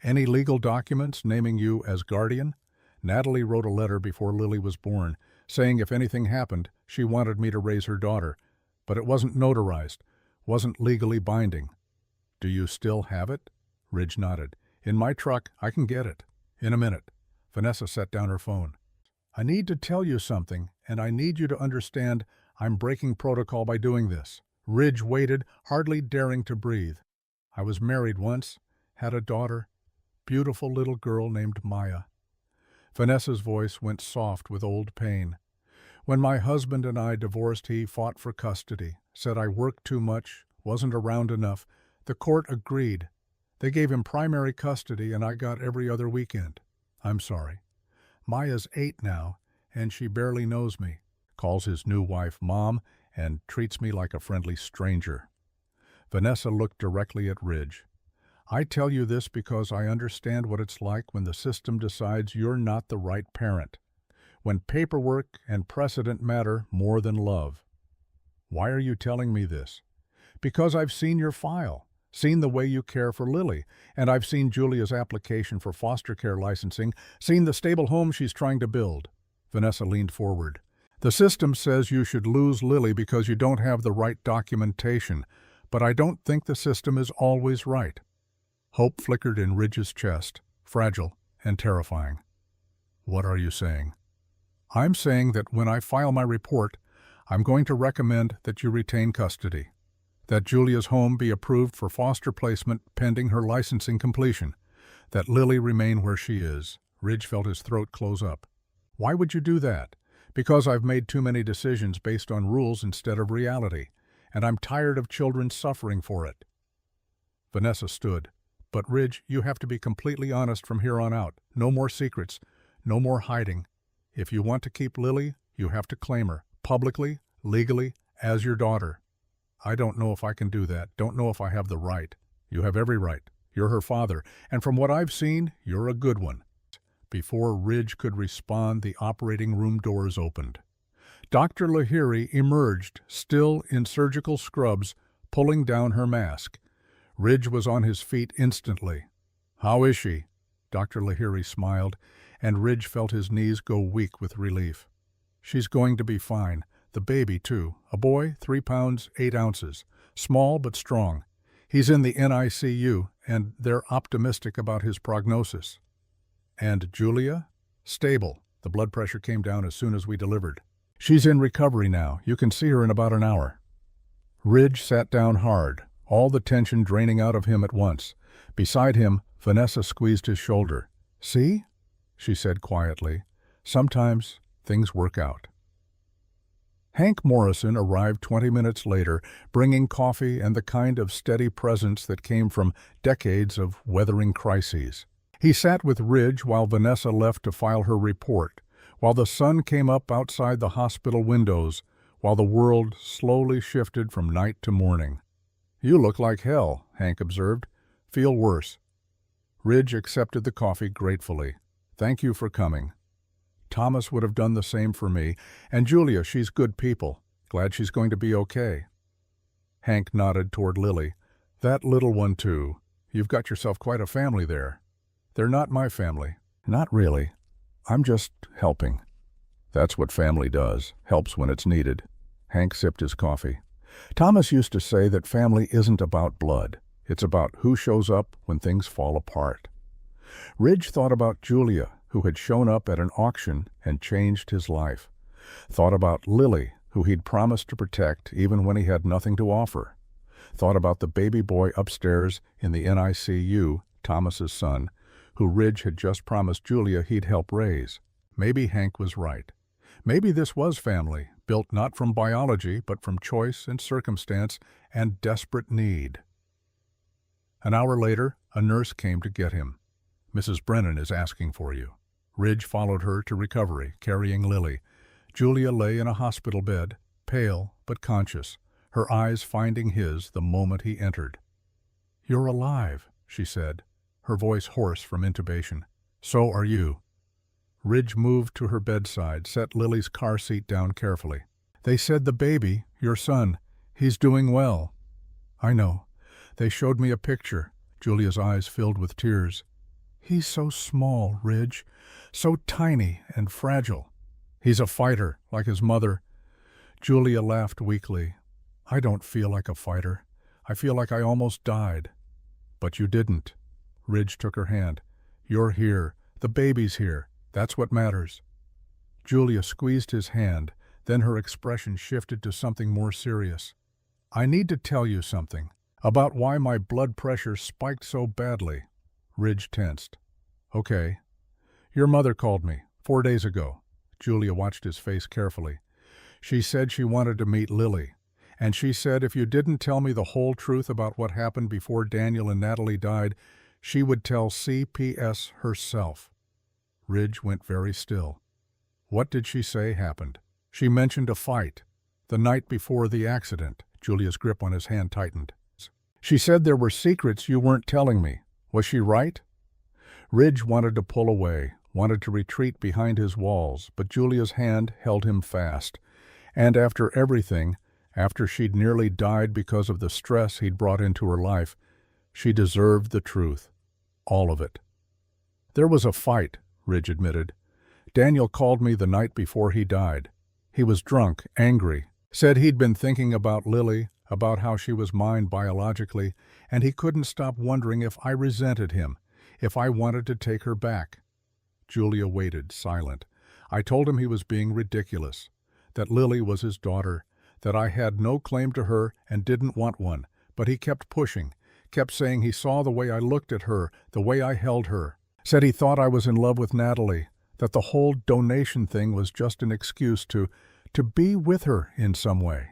Speaker 1: Any legal documents naming you as guardian? Natalie wrote a letter before Lily was born, saying if anything happened, she wanted me to raise her daughter. But it wasn't notarized, wasn't legally binding. Do you still have it? Ridge nodded. In my truck, I can get it. In a minute. Vanessa set down her phone. I need to tell you something, and I need you to understand I'm breaking protocol by doing this. Ridge waited, hardly daring to breathe. I was married once, had a daughter, beautiful little girl named Maya. Vanessa's voice went soft with old pain. When my husband and I divorced, he fought for custody, said I worked too much, wasn't around enough. The court agreed. They gave him primary custody, and I got every other weekend. I'm sorry. Maya's 8 now, and she barely knows me, calls his new wife Mom, and treats me like a friendly stranger. Vanessa looked directly at Ridge. I tell you this because I understand what it's like when the system decides you're not the right parent, when paperwork and precedent matter more than love. Why are you telling me this? Because I've seen your file, seen the way you care for Lily, and I've seen Julia's application for foster care licensing, seen the stable home she's trying to build. Vanessa leaned forward. The system says you should lose Lily because you don't have the right documentation, but I don't think the system is always right. Hope flickered in Ridge's chest, fragile and terrifying. What are you saying? I'm saying that when I file my report, I'm going to recommend that you retain custody, that Julia's home be approved for foster placement pending her licensing completion, that Lily remain where she is. Ridge felt his throat close up. Why would you do that? Because I've made too many decisions based on rules instead of reality, and I'm tired of children suffering for it. Vanessa stood. But Ridge, you have to be completely honest from here on out. No more secrets, no more hiding. If you want to keep Lily, you have to claim her, publicly, legally, as your daughter. I don't know if I can do that, don't know if I have the right. You have every right. You're her father, and from what I've seen, you're a good one. Before Ridge could respond, the operating room doors opened. Dr. Lahiri emerged, still in surgical scrubs, pulling down her mask. Ridge was on his feet instantly. How is she? Dr. Lahiri smiled, and Ridge felt his knees go weak with relief. She's going to be fine. The baby, too. A boy, 3 pounds, 8 ounces. Small but strong. He's in the NICU, and they're optimistic about his prognosis. And Julia? Stable. The blood pressure came down as soon as we delivered. She's in recovery now. You can see her in about an hour. Ridge sat down hard, all the tension draining out of him at once. Beside him, Vanessa squeezed his shoulder. See? She said quietly. Sometimes things work out. Hank Morrison arrived 20 minutes later, bringing coffee and the kind of steady presence that came from decades of weathering crises. He sat with Ridge while Vanessa left to file her report, while the sun came up outside the hospital windows, while the world slowly shifted from night to morning. "You look like hell," Hank observed. "Feel worse." Ridge accepted the coffee gratefully. "Thank you for coming. Thomas would have done the same for me, and Julia, she's good people. Glad she's going to be okay." Hank nodded toward Lily. "That little one, too. You've got yourself quite a family there." "They're not my family." "Not really. I'm just helping." "That's what family does, helps when it's needed." Hank sipped his coffee. "Thomas used to say that family isn't about blood. It's about who shows up when things fall apart." Ridge thought about Julia, who had shown up at an auction and changed his life. Thought about Lily, who he'd promised to protect even when he had nothing to offer. Thought about the baby boy upstairs in the NICU, Thomas's son, who Ridge had just promised Julia he'd help raise. Maybe Hank was right. Maybe this was family, built not from biology but from choice and circumstance and desperate need. An hour later, a nurse came to get him. "Mrs. Brennan is asking for you." Ridge followed her to recovery, carrying Lily. Julia lay in a hospital bed, pale but conscious, her eyes finding his the moment he entered. "You're alive," she said, her voice hoarse from intubation. "So are you." Ridge moved to her bedside, set Lily's car seat down carefully. "They said the baby, your son, he's doing well." "I know. They showed me a picture." Julia's eyes filled with tears. "He's so small, Ridge, so tiny and fragile." "He's a fighter, like his mother." Julia laughed weakly. "I don't feel like a fighter. I feel like I almost died." "But you didn't." Ridge took her hand. "You're here. The baby's here. That's what matters." Julia squeezed his hand, then her expression shifted to something more serious. "I need to tell you something about why my blood pressure spiked so badly." Ridge tensed. "Okay." "Your mother called me 4 days ago." Julia watched his face carefully. "She said she wanted to meet Lily. And she said if you didn't tell me the whole truth about what happened before Daniel and Natalie died, she would tell CPS herself." Ridge went very still. "What did she say happened?" "She mentioned a fight. The night before the accident." Julia's grip on his hand tightened. "She said there were secrets you weren't telling me. Was she right?" Ridge wanted to pull away, wanted to retreat behind his walls, but Julia's hand held him fast. And after everything, after she'd nearly died because of the stress he'd brought into her life, she deserved the truth. All of it. "There was a fight," Ridge admitted. "Daniel called me the night before he died. He was drunk, angry, said he'd been thinking about Lily, about how she was mine biologically, and he couldn't stop wondering if I resented him, if I wanted to take her back." Julia waited, silent. "I told him he was being ridiculous, that Lily was his daughter, that I had no claim to her and didn't want one, but he kept pushing, kept saying he saw the way I looked at her, the way I held her, said he thought I was in love with Natalie, that the whole donation thing was just an excuse to be with her in some way."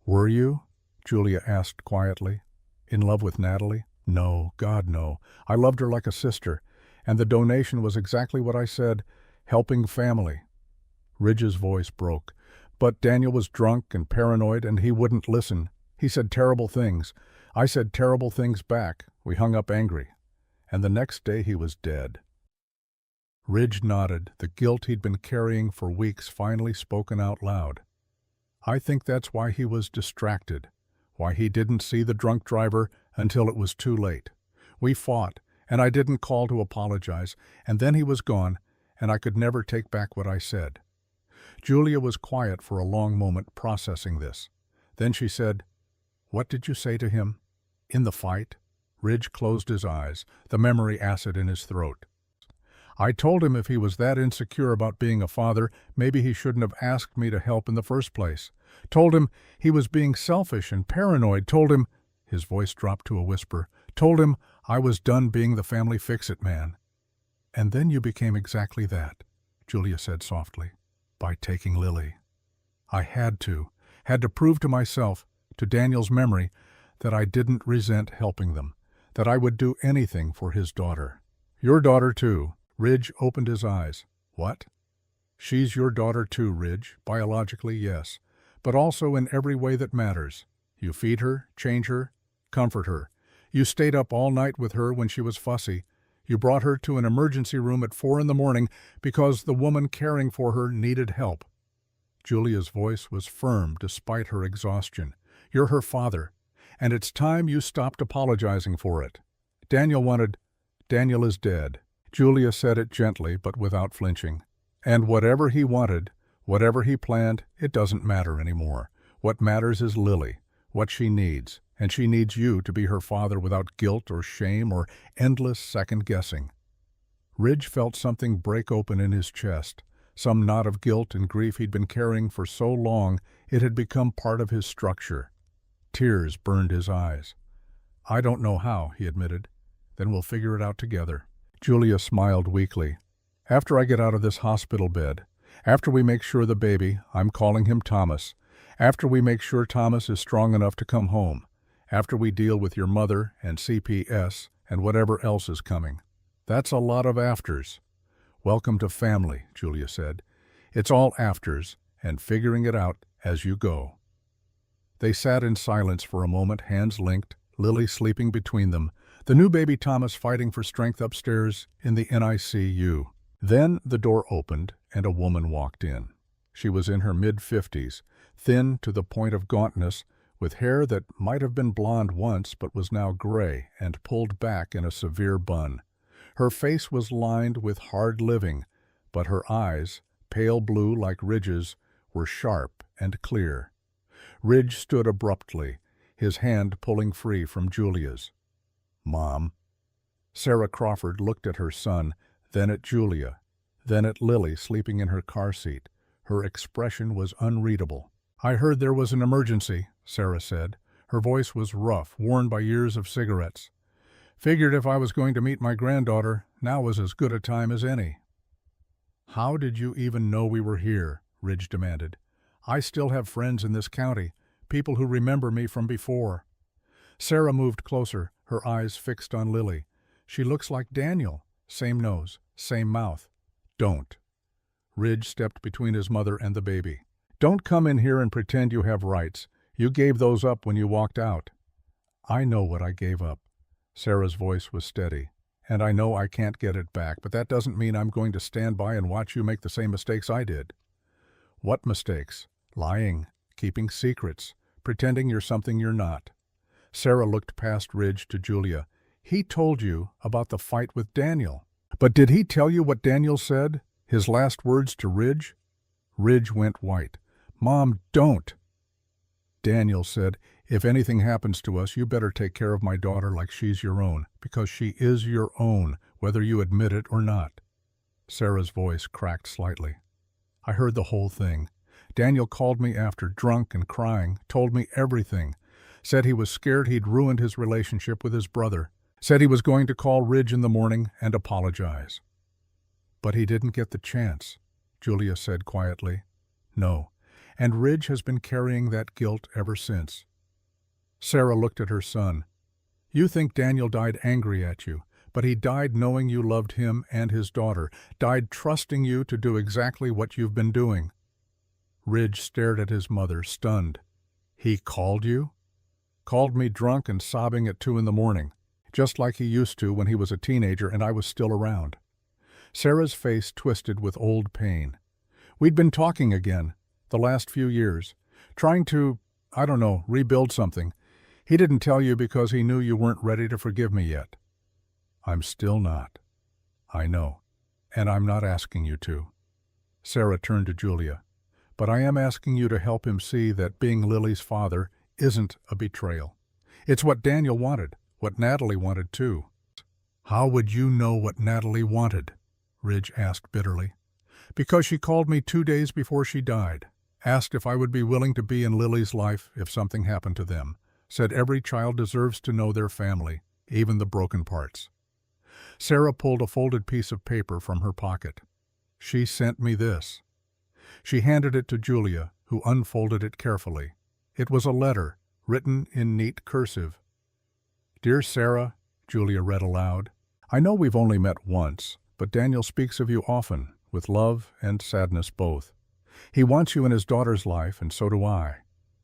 Speaker 1: "Were you?" Julia asked quietly. "In love with Natalie? No, God, no. I loved her like a sister, and the donation was exactly what I said, helping family." Ridge's voice broke. "But Daniel was drunk and paranoid, and he wouldn't listen. He said terrible things. I said terrible things back. We hung up angry. And the next day he was dead." Ridge nodded, the guilt he'd been carrying for weeks finally spoken out loud. "I think that's why he was distracted, why he didn't see the drunk driver until it was too late. We fought, and I didn't call to apologize, and then he was gone, and I could never take back what I said." Julia was quiet for a long moment, processing this. Then she said, "What did you say to him? In the fight?" Ridge closed his eyes, the memory acid in his throat. "I told him if he was that insecure about being a father, maybe he shouldn't have asked me to help in the first place. Told him he was being selfish and paranoid. Told him," his voice dropped to a whisper, "told him I was done being the family fix-it man." "And then you became exactly that," Julia said softly, "by taking Lily. I had to prove to myself, to Daniel's memory, that I didn't resent helping them, that I would do anything for his daughter. Your daughter, too. Ridge opened his eyes. What? She's your daughter, too, Ridge. Biologically, yes. But also in every way that matters. You feed her, change her, comfort her. You stayed up all night with her when she was fussy. You brought her to an emergency room at 4 in the morning because the woman caring for her needed help. Julia's voice was firm despite her exhaustion. You're her father, and it's time you stopped apologizing for it. Daniel is dead. Julia said it gently but without flinching. And whatever he wanted, whatever he planned, it doesn't matter anymore. What matters is Lily, what she needs, and she needs you to be her father without guilt or shame or endless second-guessing. Ridge felt something break open in his chest, some knot of guilt and grief he'd been carrying for so long it had become part of his structure. Tears burned his eyes. I don't know how, he admitted. Then we'll figure it out together. Julia smiled weakly. After I get out of this hospital bed, after we make sure the baby, I'm calling him Thomas, after we make sure Thomas is strong enough to come home, after we deal with your mother and CPS and whatever else is coming. That's a lot of afters. Welcome to family, Julia said. It's all afters and figuring it out as you go. They sat in silence for a moment, hands linked, Lily sleeping between them, the new baby Thomas fighting for strength upstairs in the NICU. Then the door opened and a woman walked in. She was in her mid-50s, thin to the point of gauntness, with hair that might have been blonde once but was now gray and pulled back in a severe bun. Her face was lined with hard living, but her eyes, pale blue like Ridge's, were sharp and clear. Ridge stood abruptly, his hand pulling free from Julia's. Mom. Sarah Crawford looked at her son, then at Julia, then at Lily sleeping in her car seat. Her expression was unreadable. I heard there was an emergency, Sarah said. Her voice was rough, worn by years of cigarettes. Figured if I was going to meet my granddaughter, now was as good a time as any. How did you even know we were here? Ridge demanded. I still have friends in this county, people who remember me from before. Sarah moved closer, her eyes fixed on Lily. She looks like Daniel. Same nose, same mouth. Don't. Ridge stepped between his mother and the baby. Don't come in here and pretend you have rights. You gave those up when you walked out. I know what I gave up. Sarah's voice was steady. And I know I can't get it back, but that doesn't mean I'm going to stand by and watch you make the same mistakes I did. What mistakes? Lying, keeping secrets, pretending you're something you're not. Sarah looked past Ridge to Julia. He told you about the fight with Daniel. But did he tell you what Daniel said? His last words to Ridge? Ridge went white. Mom, don't. Daniel said, if anything happens to us, you better take care of my daughter like she's your own, because she is your own, whether you admit it or not. Sarah's voice cracked slightly. I heard the whole thing. Daniel called me after, drunk and crying, told me everything. Said he was scared he'd ruined his relationship with his brother. Said he was going to call Ridge in the morning and apologize. But he didn't get the chance, Julia said quietly. No, and Ridge has been carrying that guilt ever since. Sarah looked at her son. You think Daniel died angry at you, but he died knowing you loved him and his daughter, died trusting you to do exactly what you've been doing. Ridge stared at his mother, stunned. He called you? Called me drunk and sobbing at 2 in the morning, just like he used to when he was a teenager and I was still around. Sarah's face twisted with old pain. We'd been talking again, the last few years, trying to, rebuild something. He didn't tell you because he knew you weren't ready to forgive me yet. I'm still not. I know, and I'm not asking you to. Sarah turned to Julia. But I am asking you to help him see that being Lily's father isn't a betrayal. It's what Daniel wanted, what Natalie wanted too. How would you know what Natalie wanted? Ridge asked bitterly. Because she called me 2 days before she died, asked if I would be willing to be in Lily's life if something happened to them, said every child deserves to know their family, even the broken parts. Sarah pulled a folded piece of paper from her pocket. She sent me this. She handed it to Julia, who unfolded it carefully. It was a letter, written in neat cursive. Dear Sarah, Julia read aloud, I know we've only met once, but Daniel speaks of you often, with love and sadness both. He wants you in his daughter's life, and so do I.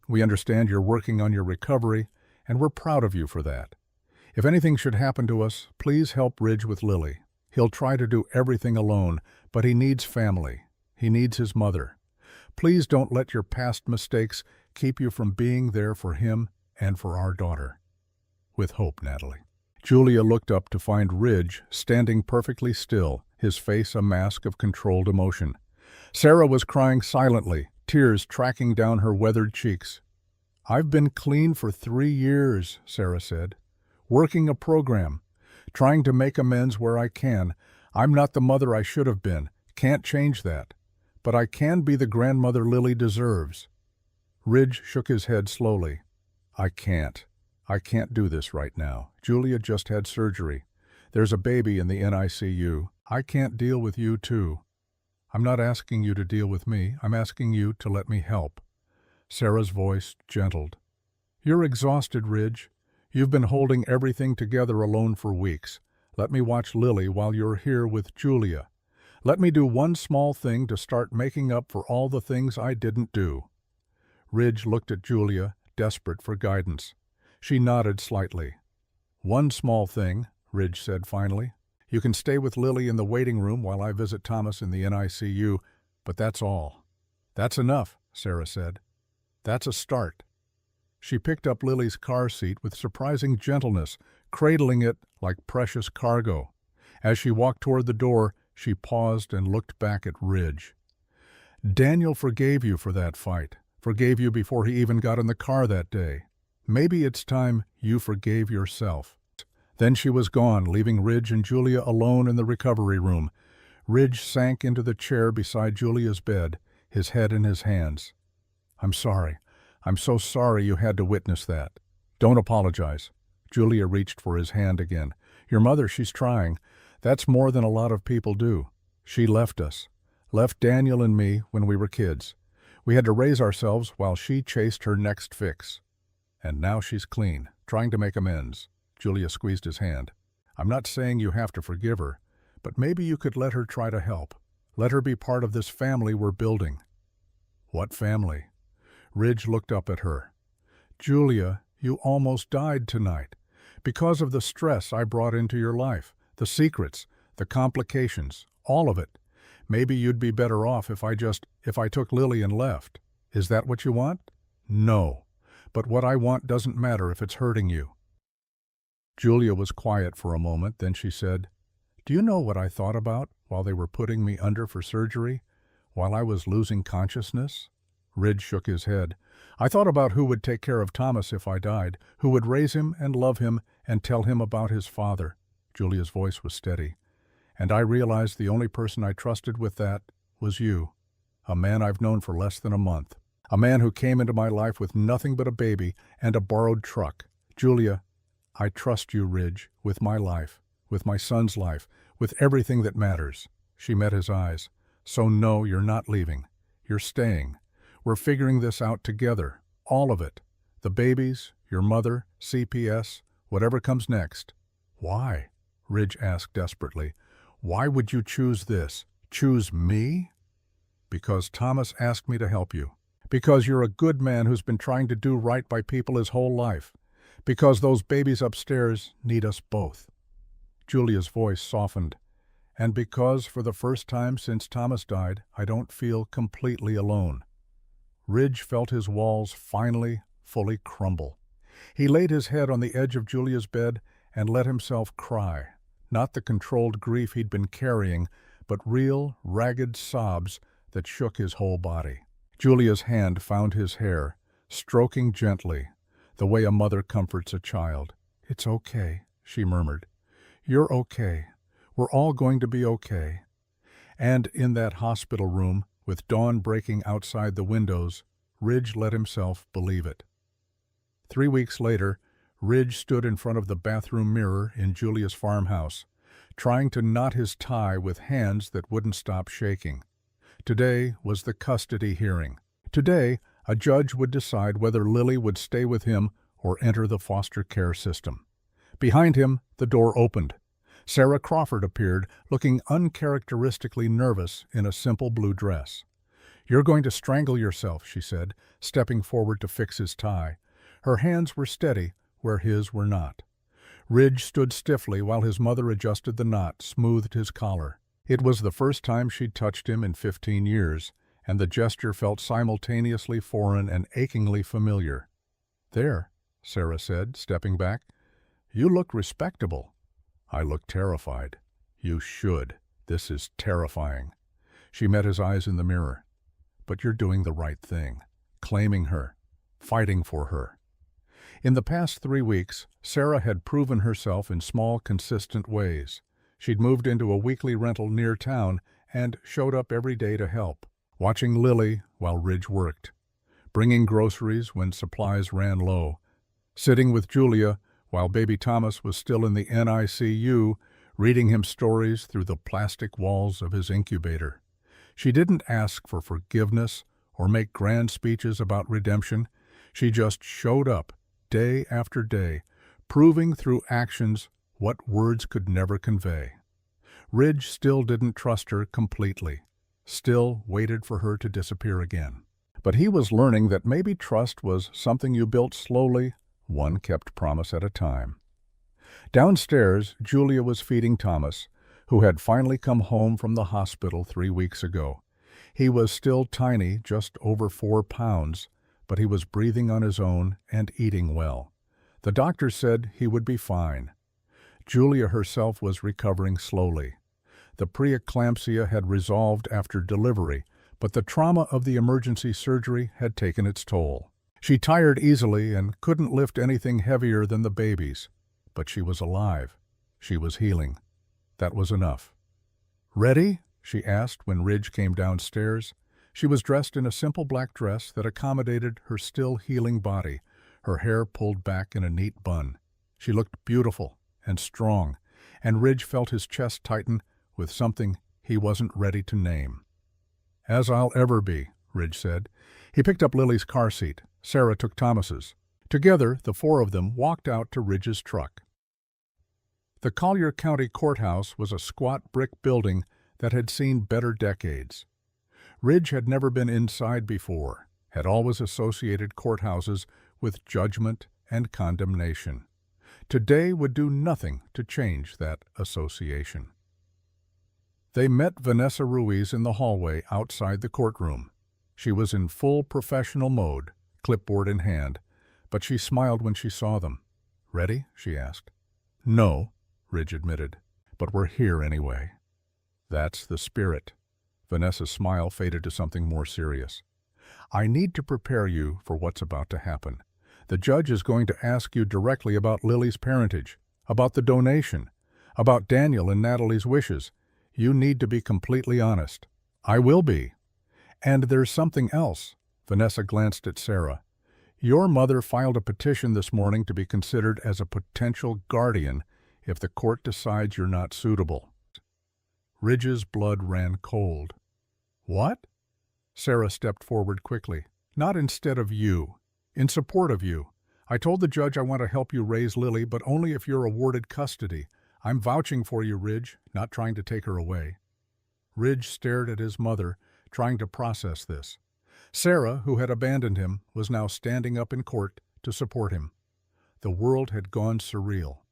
Speaker 1: We understand you're working on your recovery, and we're proud of you for that. If anything should happen to us, please help Ridge with Lily. He'll try to do everything alone, but he needs family. He needs his mother. Please don't let your past mistakes keep you from being there for him and for our daughter. With hope, Natalie. Julia looked up to find Ridge standing perfectly still, his face a mask of controlled emotion. Sarah was crying silently, tears tracking down her weathered cheeks. "I've been clean for 3 years," Sarah said. "Working a program, trying to make amends where I can. I'm not the mother I should have been, can't change that. But I can be the grandmother Lily deserves." Ridge shook his head slowly. I can't do this right now. Julia just had surgery. There's a baby in the NICU. I can't deal with you too. I'm not asking you to deal with me. I'm asking you to let me help." Sarah's voice gentled. "You're exhausted, Ridge. You've been holding everything together alone for weeks. Let me watch Lily while you're here with Julia. Let me do one small thing to start making up for all the things I didn't do." Ridge looked at Julia, desperate for guidance. She nodded slightly. "One small thing," Ridge said finally. "You can stay with Lily in the waiting room while I visit Thomas in the NICU, but that's all." "That's enough," Sarah said. "That's a start." She picked up Lily's car seat with surprising gentleness, cradling it like precious cargo. As she walked toward the door, she paused and looked back at Ridge. "Daniel forgave you for that fight, forgave you before he even got in the car that day. Maybe it's time you forgave yourself." Then she was gone, leaving Ridge and Julia alone in the recovery room. Ridge sank into the chair beside Julia's bed, his head in his hands. "I'm sorry. I'm so sorry you had to witness that." "Don't apologize." Julia reached for his hand again. "Your mother, she's trying. That's more than a lot of people do. She left us. Left Daniel and me when we were kids. We had to raise ourselves while she chased her next fix. And now she's clean, trying to make amends." Julia squeezed his hand. "I'm not saying you have to forgive her, but maybe you could let her try to help. Let her be part of this family we're building." "What family?" Ridge looked up at her. "Julia, you almost died tonight. Because of the stress I brought into your life, the secrets, the complications, all of it. Maybe you'd be better off if I took Lily and left. Is that what you want?" "No. But what I want doesn't matter if it's hurting you." Julia was quiet for a moment, then she said, "Do you know what I thought about while they were putting me under for surgery, while I was losing consciousness?" Ridge shook his head. "I thought about who would take care of Thomas if I died, who would raise him and love him and tell him about his father." Julia's voice was steady. "And I realized the only person I trusted with that was you, a man I've known for less than a month. A man who came into my life with nothing but a baby and a borrowed truck. Julia, I trust you, Ridge, with my life, with my son's life, with everything that matters." She met his eyes. "So no, you're not leaving. You're staying. We're figuring this out together, all of it. The babies, your mother, CPS, whatever comes next." "Why?" Ridge asked desperately. "Why would you choose this? Choose me?" "Because Thomas asked me to help you. Because you're a good man who's been trying to do right by people his whole life. Because those babies upstairs need us both." Julia's voice softened. "And because, for the first time since Thomas died, I don't feel completely alone." Ridge felt his walls finally, fully crumble. He laid his head on the edge of Julia's bed and let himself cry. Not the controlled grief he'd been carrying, but real, ragged sobs that shook his whole body. Julia's hand found his hair, stroking gently, the way a mother comforts a child. "It's okay," she murmured. "You're okay. We're all going to be okay." And in that hospital room, with dawn breaking outside the windows, Ridge let himself believe it. 3 weeks later, Ridge stood in front of the bathroom mirror in Julia's farmhouse, trying to knot his tie with hands that wouldn't stop shaking. Today was the custody hearing. Today, a judge would decide whether Lily would stay with him or enter the foster care system. Behind him, the door opened. Sarah Crawford appeared, looking uncharacteristically nervous in a simple blue dress. "You're going to strangle yourself," she said, stepping forward to fix his tie. Her hands were steady where his were not. Ridge stood stiffly while his mother adjusted the knot, smoothed his collar. It was the first time she'd touched him in 15 years, and the gesture felt simultaneously foreign and achingly familiar. "There," Sarah said, stepping back. "You look respectable." I look terrified. "You should. This is terrifying." She met his eyes in the mirror. "But you're doing the right thing. Claiming her. Fighting for her." In the past 3 weeks, Sarah had proven herself in small, consistent ways. She'd moved into a weekly rental near town and showed up every day to help, watching Lily while Ridge worked, bringing groceries when supplies ran low, sitting with Julia while baby Thomas was still in the NICU, reading him stories through the plastic walls of his incubator. She didn't ask for forgiveness or make grand speeches about redemption. She just showed up, day after day, proving through actions what words could never convey. Ridge still didn't trust her completely, still waited for her to disappear again. But he was learning that maybe trust was something you built slowly, one kept promise at a time. Downstairs, Julia was feeding Thomas, who had finally come home from the hospital 3 weeks ago. He was still tiny, just over 4 pounds, but he was breathing on his own and eating well. The doctor said he would be fine. Julia herself was recovering slowly. The preeclampsia had resolved after delivery, but the trauma of the emergency surgery had taken its toll. She tired easily and couldn't lift anything heavier than the babies, but she was alive. She was healing. That was enough. "Ready?" she asked when Ridge came downstairs. She was dressed in a simple black dress that accommodated her still healing body, her hair pulled back in a neat bun. She looked beautiful and strong, and Ridge felt his chest tighten with something he wasn't ready to name. "As I'll ever be," Ridge said. He picked up Lily's car seat. Sarah took Thomas's. Together, the 4 of them walked out to Ridge's truck. The Collier County Courthouse was a squat brick building that had seen better decades. Ridge had never been inside before, had always associated courthouses with judgment and condemnation. Today would do nothing to change that association. They met Vanessa Ruiz in the hallway outside the courtroom. She was in full professional mode, clipboard in hand, but she smiled when she saw them. "Ready?" she asked. "No," Ridge admitted, "but we're here anyway." "That's the spirit." Vanessa's smile faded to something more serious. "I need to prepare you for what's about to happen. The judge is going to ask you directly about Lily's parentage, about the donation, about Daniel and Natalie's wishes. You need to be completely honest." "I will be." "And there's something else." Vanessa glanced at Sarah. "Your mother filed a petition this morning to be considered as a potential guardian if the court decides you're not suitable." Ridge's blood ran cold. "What?" Sarah stepped forward quickly. "Not instead of you. In support of you. I told the judge I want to help you raise Lily, but only if you're awarded custody. I'm vouching for you, Ridge, not trying to take her away." Ridge stared at his mother, trying to process this. Sarah, who had abandoned him, was now standing up in court to support him. The world had gone surreal.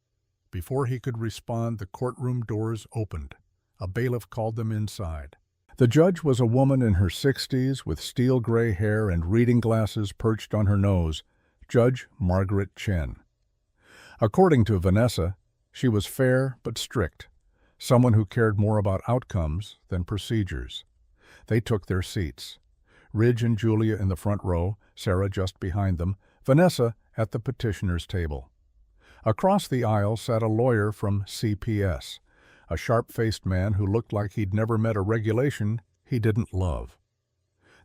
Speaker 1: Before he could respond, the courtroom doors opened. A bailiff called them inside. The judge was a woman in her 60s with steel gray hair and reading glasses perched on her nose, Judge Margaret Chen. According to Vanessa, she was fair but strict, someone who cared more about outcomes than procedures. They took their seats. Ridge and Julia in the front row, Sarah just behind them, Vanessa at the petitioner's table. Across the aisle sat a lawyer from CPS, a sharp-faced man who looked like he'd never met a regulation he didn't love.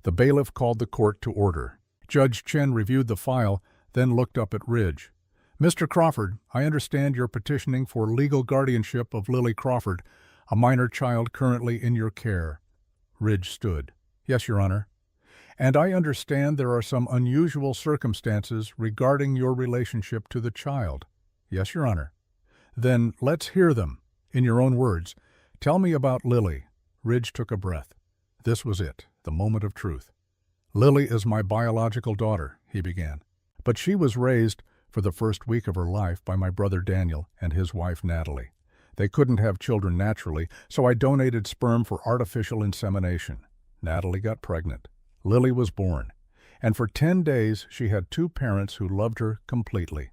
Speaker 1: The bailiff called the court to order. Judge Chen reviewed the file, then looked up at Ridge. "Mr. Crawford, I understand you're petitioning for legal guardianship of Lily Crawford, a minor child currently in your care." Ridge stood. "Yes, Your Honor. And I understand there are some unusual circumstances regarding your relationship to the child." "Yes, Your Honor." "Then let's hear them. In your own words, tell me about Lily." Ridge took a breath. This was it, the moment of truth. "Lily is my biological daughter," he began. "But she was raised for the first week of her life by my brother Daniel and his wife Natalie. They couldn't have children naturally, so I donated sperm for artificial insemination. Natalie got pregnant. Lily was born. And for 10 days she had 2 parents who loved her completely."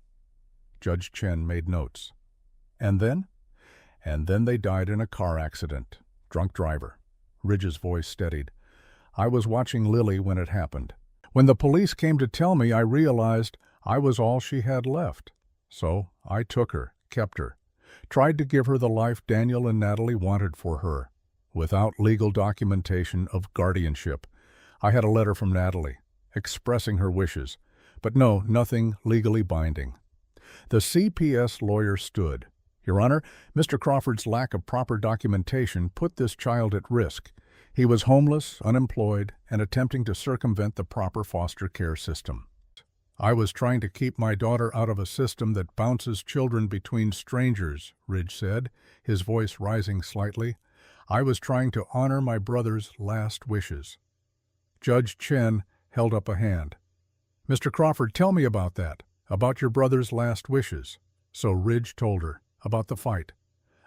Speaker 1: Judge Chen made notes. "And then?" "And then they died in a car accident. Drunk driver." Ridge's voice steadied. "I was watching Lily when it happened. When the police came to tell me, I realized I was all she had left. So I took her, kept her, tried to give her the life Daniel and Natalie wanted for her, without legal documentation of guardianship. I had a letter from Natalie, expressing her wishes, but no, nothing legally binding." The CPS lawyer stood. "Your Honor, Mr. Crawford's lack of proper documentation put this child at risk. He was homeless, unemployed, and attempting to circumvent the proper foster care system. I was trying to keep my daughter out of a system that bounces children between strangers," Ridge said, his voice rising slightly. "I was trying to honor my brother's last wishes." Judge Chen held up a hand. "Mr. Crawford, tell me about that, about your brother's last wishes." So Ridge told her about the fight,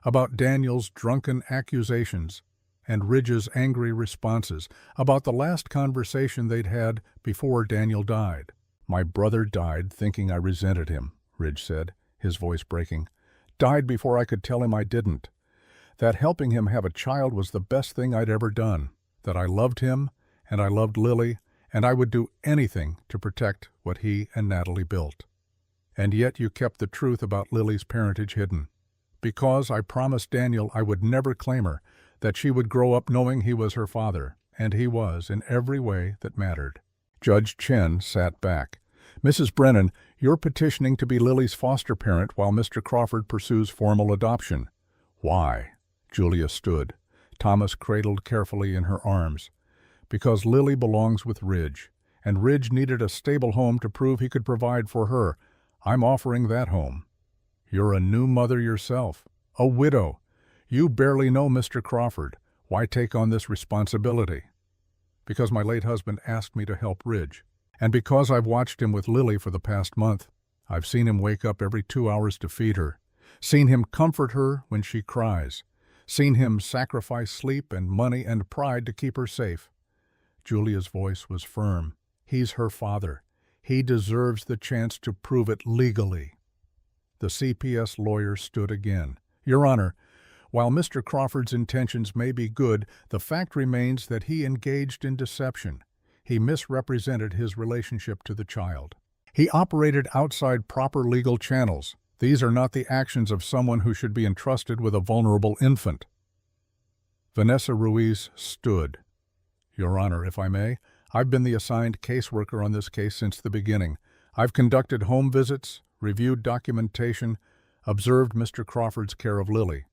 Speaker 1: about Daniel's drunken accusations and Ridge's angry responses, about the last conversation they'd had before Daniel died. "My brother died thinking I resented him," Ridge said, his voice breaking. "Died before I could tell him I didn't. That helping him have a child was the best thing I'd ever done. That I loved him, and I loved Lily, and I would do anything to protect what he and Natalie built. And yet you kept the truth about Lily's parentage hidden. Because I promised Daniel I would never claim her, that she would grow up knowing he was her father, and he was in every way that mattered." Judge Chen sat back. "Mrs. Brennan, you're petitioning to be Lily's foster parent while Mr. Crawford pursues formal adoption. Why?" Julia stood, Thomas cradled carefully in her arms. "Because Lily belongs with Ridge, and Ridge needed a stable home to prove he could provide for her. I'm offering that home. You're a new mother yourself, a widow. You barely know Mr. Crawford. Why take on this responsibility?" "Because my late husband asked me to help Ridge. And because I've watched him with Lily for the past month. I've seen him wake up every 2 hours to feed her, seen him comfort her when she cries, seen him sacrifice sleep and money and pride to keep her safe." Julia's voice was firm. "He's her father. He deserves the chance to prove it legally." The CPS lawyer stood again. "Your Honor, while Mr. Crawford's intentions may be good, the fact remains that he engaged in deception. He misrepresented his relationship to the child. He operated outside proper legal channels. These are not the actions of someone who should be entrusted with a vulnerable infant." Vanessa Ruiz stood. "Your Honor, if I may, I've been the assigned caseworker on this case since the beginning. I've conducted home visits, reviewed documentation, observed Mr. Crawford's care of Lily.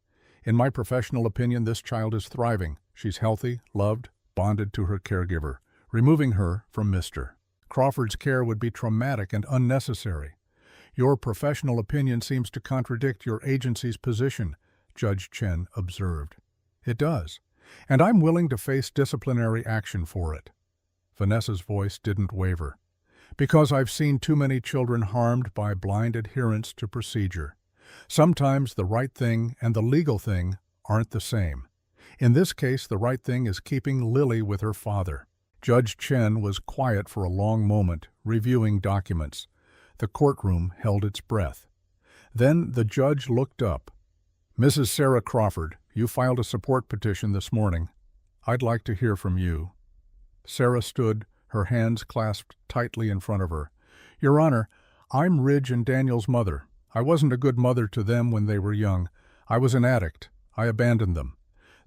Speaker 1: In my professional opinion, this child is thriving. She's healthy, loved, bonded to her caregiver. Removing her from Mr. Crawford's care would be traumatic and unnecessary. Your professional opinion seems to contradict your agency's position," Judge Chen observed. "It does, and I'm willing to face disciplinary action for it." Vanessa's voice didn't waver. "Because I've seen too many children harmed by blind adherence to procedure. Sometimes the right thing and the legal thing aren't the same. In this case, the right thing is keeping Lily with her father." Judge Chen was quiet for a long moment, reviewing documents. The courtroom held its breath. Then the judge looked up. "Mrs. Sarah Crawford, you filed a support petition this morning. I'd like to hear from you." Sarah stood, her hands clasped tightly in front of her. "Your Honor, I'm Ridge and Daniel's mother. I wasn't a good mother to them when they were young. I was an addict. I abandoned them.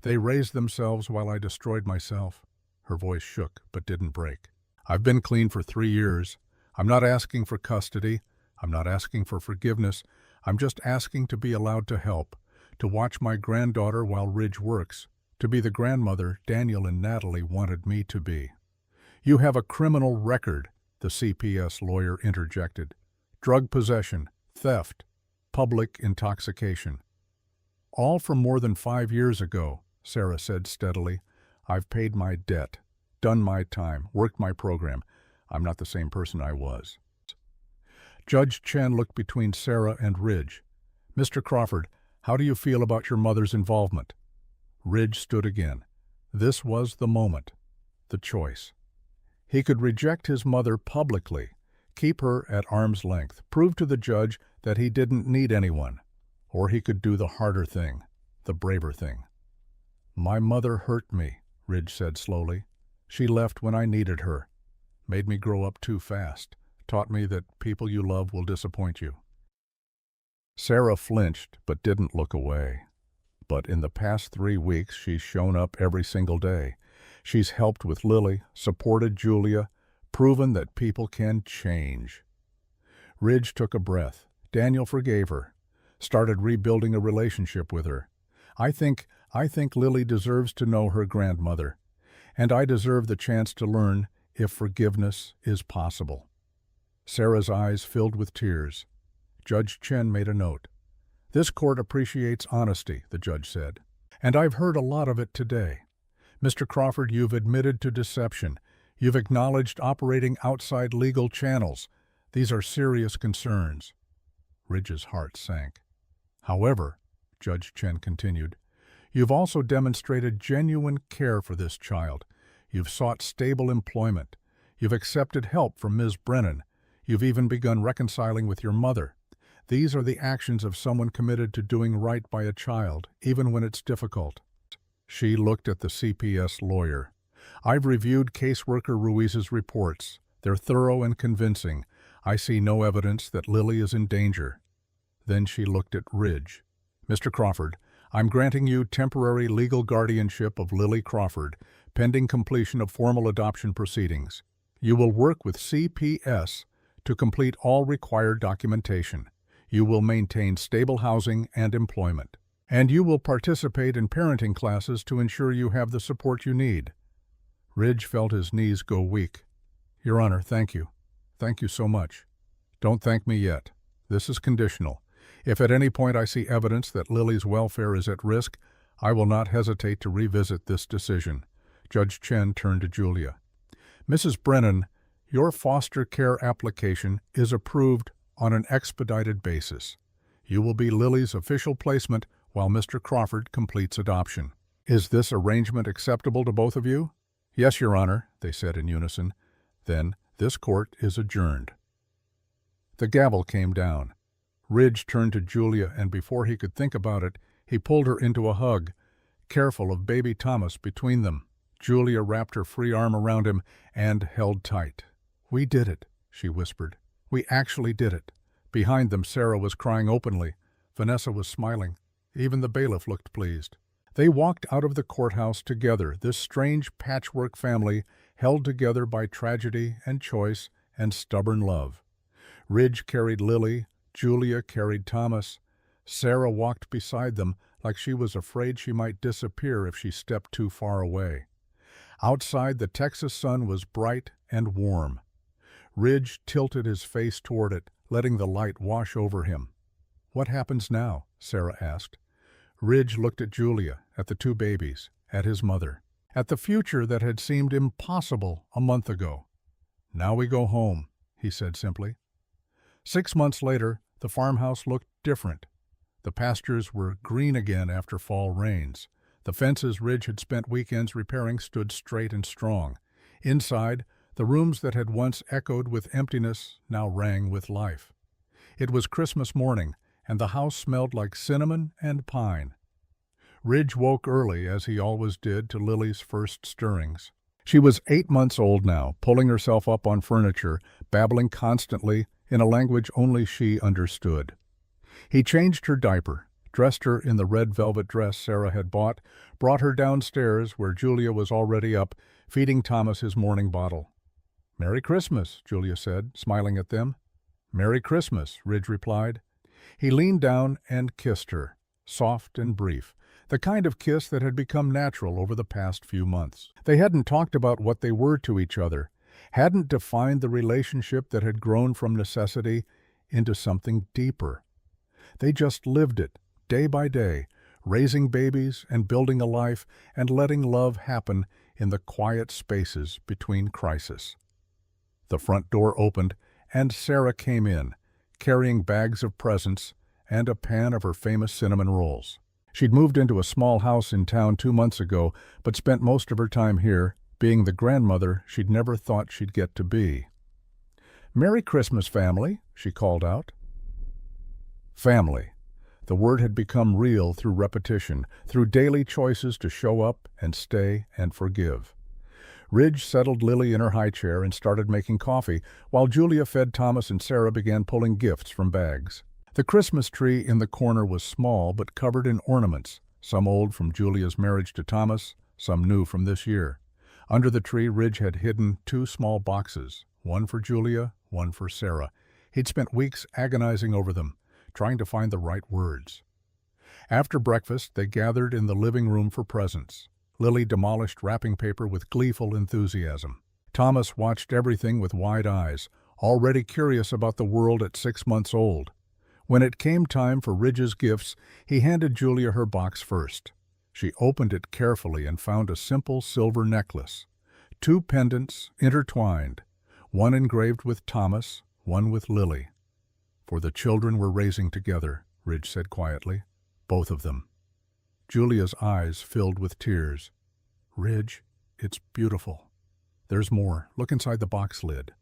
Speaker 1: They raised themselves while I destroyed myself." Her voice shook, but didn't break. "I've been clean for 3 years. I'm not asking for custody. I'm not asking for forgiveness. I'm just asking to be allowed to help, to watch my granddaughter while Ridge works, to be the grandmother Daniel and Natalie wanted me to be." "You have a criminal record," the CPS lawyer interjected. "Drug possession, theft, public intoxication." All from more than 5 years ago, Sarah said steadily. I've paid my debt, done my time, worked my program. I'm not the same person I was. Judge Chen looked between Sarah and Ridge. Mr. Crawford, how do you feel about your mother's involvement? Ridge stood again. This was the moment, the choice. He could reject his mother publicly, keep her at arm's length, prove to the judge that he didn't need anyone. Or he could do the harder thing, the braver thing. My mother hurt me, Ridge said slowly. She left when I needed her, made me grow up too fast, taught me that people you love will disappoint you. Sarah flinched but didn't look away. But in the past 3 weeks, she's shown up every single day. She's helped with Lily, supported Julia, proven that people can change. Ridge took a breath. Daniel forgave her, started rebuilding a relationship with her. I think Lily deserves to know her grandmother, and I deserve the chance to learn if forgiveness is possible. Sarah's eyes filled with tears. Judge Chen made a note. This court appreciates honesty, the judge said, and I've heard a lot of it today. Mr. Crawford, you've admitted to deception. You've acknowledged operating outside legal channels. These are serious concerns. Ridge's heart sank. However, Judge Chen continued, you've also demonstrated genuine care for this child. You've sought stable employment. You've accepted help from Ms. Brennan. You've even begun reconciling with your mother. These are the actions of someone committed to doing right by a child, even when it's difficult. She looked at the CPS lawyer. I've reviewed caseworker Ruiz's reports. They're thorough and convincing. I see no evidence that Lily is in danger. Then she looked at Ridge. Mr. Crawford, I'm granting you temporary legal guardianship of Lily Crawford, pending completion of formal adoption proceedings. You will work with CPS to complete all required documentation. You will maintain stable housing and employment. And you will participate in parenting classes to ensure you have the support you need. Ridge felt his knees go weak. Your Honor, thank you. Thank you so much. Don't thank me yet. This is conditional. If at any point I see evidence that Lily's welfare is at risk, I will not hesitate to revisit this decision. Judge Chen turned to Julia. Mrs. Brennan, your foster care application is approved on an expedited basis. You will be Lily's official placement while Mr. Crawford completes adoption. Is this arrangement acceptable to both of you? Yes, Your Honor, they said in unison. Then this court is adjourned. The gavel came down. Ridge turned to Julia, and before he could think about it, he pulled her into a hug, careful of baby Thomas between them. Julia wrapped her free arm around him and held tight. We did it, she whispered. We actually did it. Behind them, Sarah was crying openly. Vanessa was smiling. Even the bailiff looked pleased. They walked out of the courthouse together, this strange patchwork family held together by tragedy and choice and stubborn love. Ridge carried Lily, Julia carried Thomas. Sarah walked beside them like she was afraid she might disappear if she stepped too far away. Outside, the Texas sun was bright and warm. Ridge tilted his face toward it, letting the light wash over him. What happens now? Sarah asked. Ridge looked at Julia, at the two babies, at his mother, at the future that had seemed impossible a month ago. Now we go home, he said simply. 6 months later, the farmhouse looked different. The pastures were green again after fall rains. The fences Ridge had spent weekends repairing stood straight and strong. Inside, the rooms that had once echoed with emptiness now rang with life. It was Christmas morning, and the house smelled like cinnamon and pine. Ridge woke early, as he always did, to Lily's first stirrings. She was 8 months old now, pulling herself up on furniture, babbling constantly in a language only she understood. He changed her diaper, dressed her in the red velvet dress Sarah had bought, brought her downstairs where Julia was already up, feeding Thomas his morning bottle. "Merry Christmas," Julia said, smiling at them. "Merry Christmas," Ridge replied. He leaned down and kissed her, soft and brief, the kind of kiss that had become natural over the past few months. They hadn't talked about what they were to each other, hadn't defined the relationship that had grown from necessity into something deeper. They just lived it, day by day, raising babies and building a life and letting love happen in the quiet spaces between crises. The front door opened, and Sarah came in, carrying bags of presents and a pan of her famous cinnamon rolls. She'd moved into a small house in town 2 months ago, but spent most of her time here, being the grandmother she'd never thought she'd get to be. "Merry Christmas, family," she called out. Family. The word had become real through repetition, through daily choices to show up and stay and forgive. Ridge settled Lily in her high chair and started making coffee, while Julia fed Thomas and Sarah began pulling gifts from bags. The Christmas tree in the corner was small but covered in ornaments, some old from Julia's marriage to Thomas, some new from this year. Under the tree, Ridge had hidden 2 small boxes, one for Julia, one for Sarah. He'd spent weeks agonizing over them, trying to find the right words. After breakfast, they gathered in the living room for presents. Lily demolished wrapping paper with gleeful enthusiasm. Thomas watched everything with wide eyes, already curious about the world at 6 months old. When it came time for Ridge's gifts, he handed Julia her box first. She opened it carefully and found a simple silver necklace. 2 pendants intertwined, one engraved with Thomas, one with Lily. "For the children we're raising together," Ridge said quietly. "Both of them." Julia's eyes filled with tears. "Ridge, it's beautiful." "There's more. Look inside the box lid."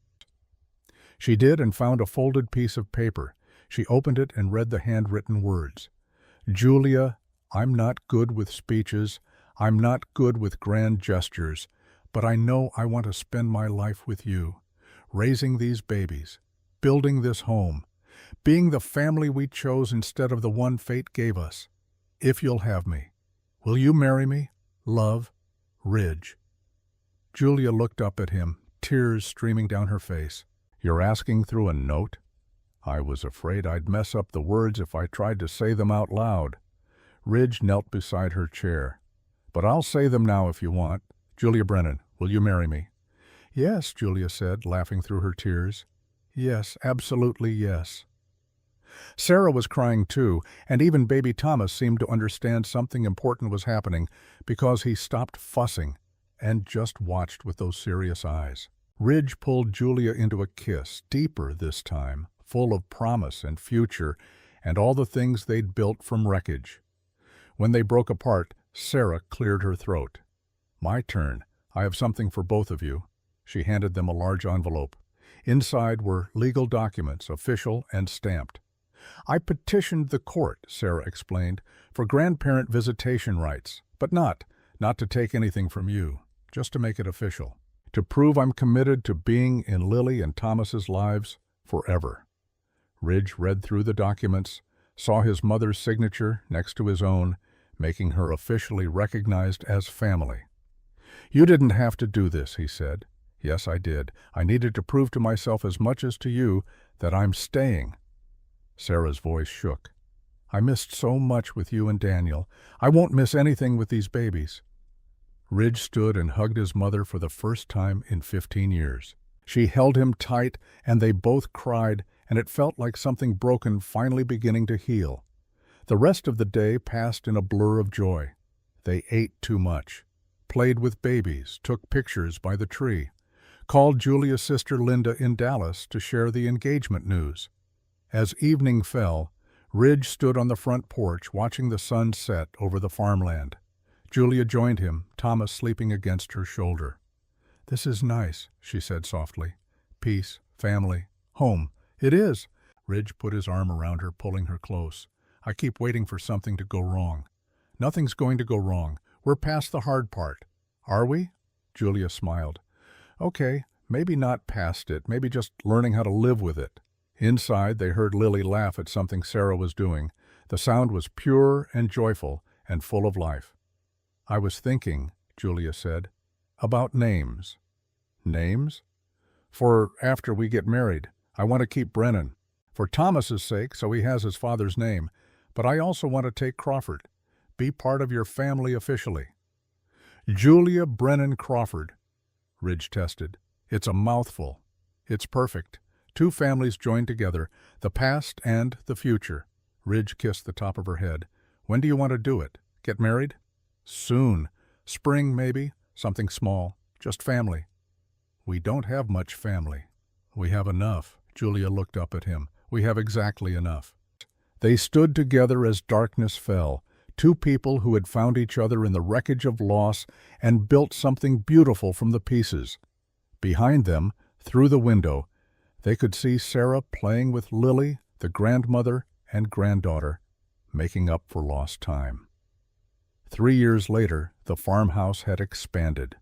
Speaker 1: She did and found a folded piece of paper. She opened it and read the handwritten words. "Julia, I'm not good with speeches. I'm not good with grand gestures, but I know I want to spend my life with you, raising these babies, building this home, being the family we chose instead of the one fate gave us. If you'll have me, will you marry me? Love, Ridge." Julia looked up at him, tears streaming down her face. "You're asking through a note? I was afraid I'd mess up the words if I tried to say them out loud." Ridge knelt beside her chair. "But I'll say them now if you want. Julia Brennan, will you marry me?" "Yes," Julia said, laughing through her tears. "Yes, absolutely yes." Sarah was crying too, and even baby Thomas seemed to understand something important was happening because he stopped fussing and just watched with those serious eyes. Ridge pulled Julia into a kiss, deeper this time, full of promise and future and all the things they'd built from wreckage. When they broke apart, Sarah cleared her throat. "My turn. I have something for both of you." She handed them a large envelope. Inside were legal documents, official and stamped. "I petitioned the court," Sarah explained, "for grandparent visitation rights, but not to take anything from you, just to make it official. To prove I'm committed to being in Lily and Thomas's lives forever." Ridge read through the documents, saw his mother's signature next to his own, making her officially recognized as family. "You didn't have to do this," he said. "Yes, I did. I needed to prove to myself as much as to you that I'm staying." Sarah's voice shook. "I missed so much with you and Daniel. I won't miss anything with these babies." Ridge stood and hugged his mother for the first time in 15 years. She held him tight, and they both cried, and it felt like something broken finally beginning to heal. The rest of the day passed in a blur of joy. They ate too much, played with babies, took pictures by the tree, called Julia's sister Linda in Dallas to share the engagement news. As evening fell, Ridge stood on the front porch watching the sun set over the farmland. Julia joined him, Thomas sleeping against her shoulder. "This is nice," she said softly. "Peace, family, home. It is." Ridge put his arm around her, pulling her close. "I keep waiting for something to go wrong." "Nothing's going to go wrong. We're past the hard part." "Are we?" Julia smiled. "Okay, maybe not past it, maybe just learning how to live with it." Inside, they heard Lily laugh at something Sarah was doing. The sound was pure and joyful and full of life. "I was thinking," Julia said, "about names." "Names?" "For after we get married. I want to keep Brennan. For Thomas's sake, so he has his father's name. But I also want to take Crawford. Be part of your family officially." "Julia Brennan Crawford," Ridge tested. "It's a mouthful. It's perfect. 2 families joined together, the past and the future." Ridge kissed the top of her head. When do you want to do it? Get married? Soon. Spring, maybe. Something small. Just family. We don't have much family. We have enough. Julia looked up at him. We have exactly enough. They stood together as darkness fell, two people who had found each other in the wreckage of loss and built something beautiful from the pieces. Behind them, through the window, they could see Sarah playing with Lily, the grandmother and granddaughter, making up for lost time. 3 years later, the farmhouse had expanded.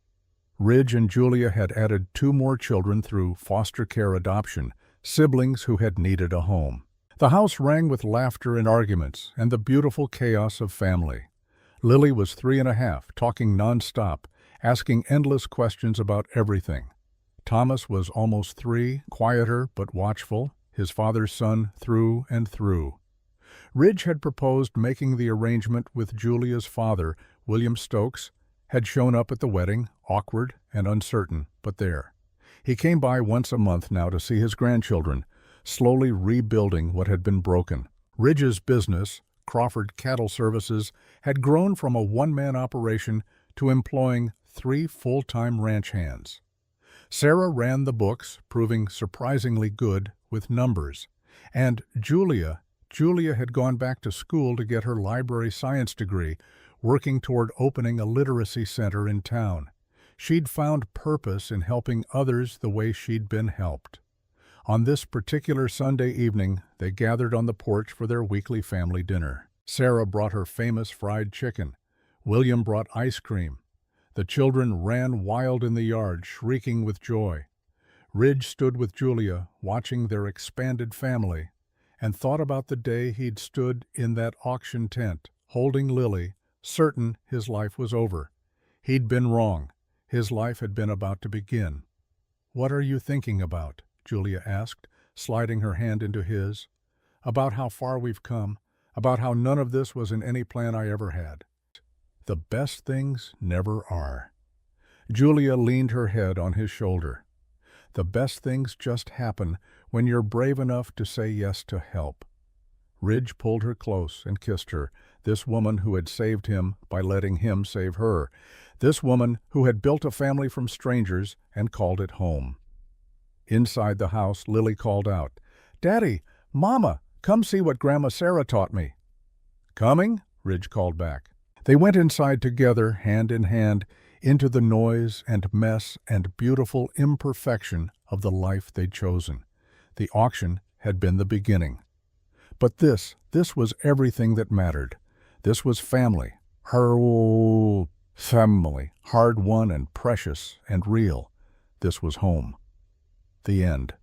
Speaker 1: Ridge and Julia had added 2 more children through foster care adoption, siblings who had needed a home. The house rang with laughter and arguments and the beautiful chaos of family. Lily was 3.5, talking nonstop, asking endless questions about everything. Thomas was almost 3, quieter but watchful, his father's son through and through. Ridge had proposed making the arrangement with Julia's father, William Stokes, had shown up at the wedding, awkward and uncertain, but there. He came by once a month now to see his grandchildren, slowly rebuilding what had been broken. Ridge's business, Crawford Cattle Services, had grown from a one-man operation to employing 3 full-time ranch hands. Sarah ran the books, proving surprisingly good with numbers. And Julia had gone back to school to get her library science degree, working toward opening a literacy center in town. She'd found purpose in helping others the way she'd been helped. On this particular Sunday evening, they gathered on the porch for their weekly family dinner. Sarah brought her famous fried chicken. William brought ice cream. The children ran wild in the yard, shrieking with joy. Ridge stood with Julia, watching their expanded family, and thought about the day he'd stood in that auction tent, holding Lily, certain his life was over. He'd been wrong. His life had been about to begin. "What are you thinking about?" Julia asked, sliding her hand into his. "About how far we've come, about how none of this was in any plan I ever had." The best things never are. Julia leaned her head on his shoulder. The best things just happen when you're brave enough to say yes to help. Ridge pulled her close and kissed her, this woman who had saved him by letting him save her, this woman who had built a family from strangers and called it home. Inside the house, Lily called out, "Daddy, Mama, come see what Grandma Sarah taught me." "Coming?" Ridge called back. They went inside together, hand in hand, into the noise and mess and beautiful imperfection of the life they'd chosen. The auction had been the beginning. But this was everything that mattered. This was family. Her family, hard-won and precious and real. This was home. The end.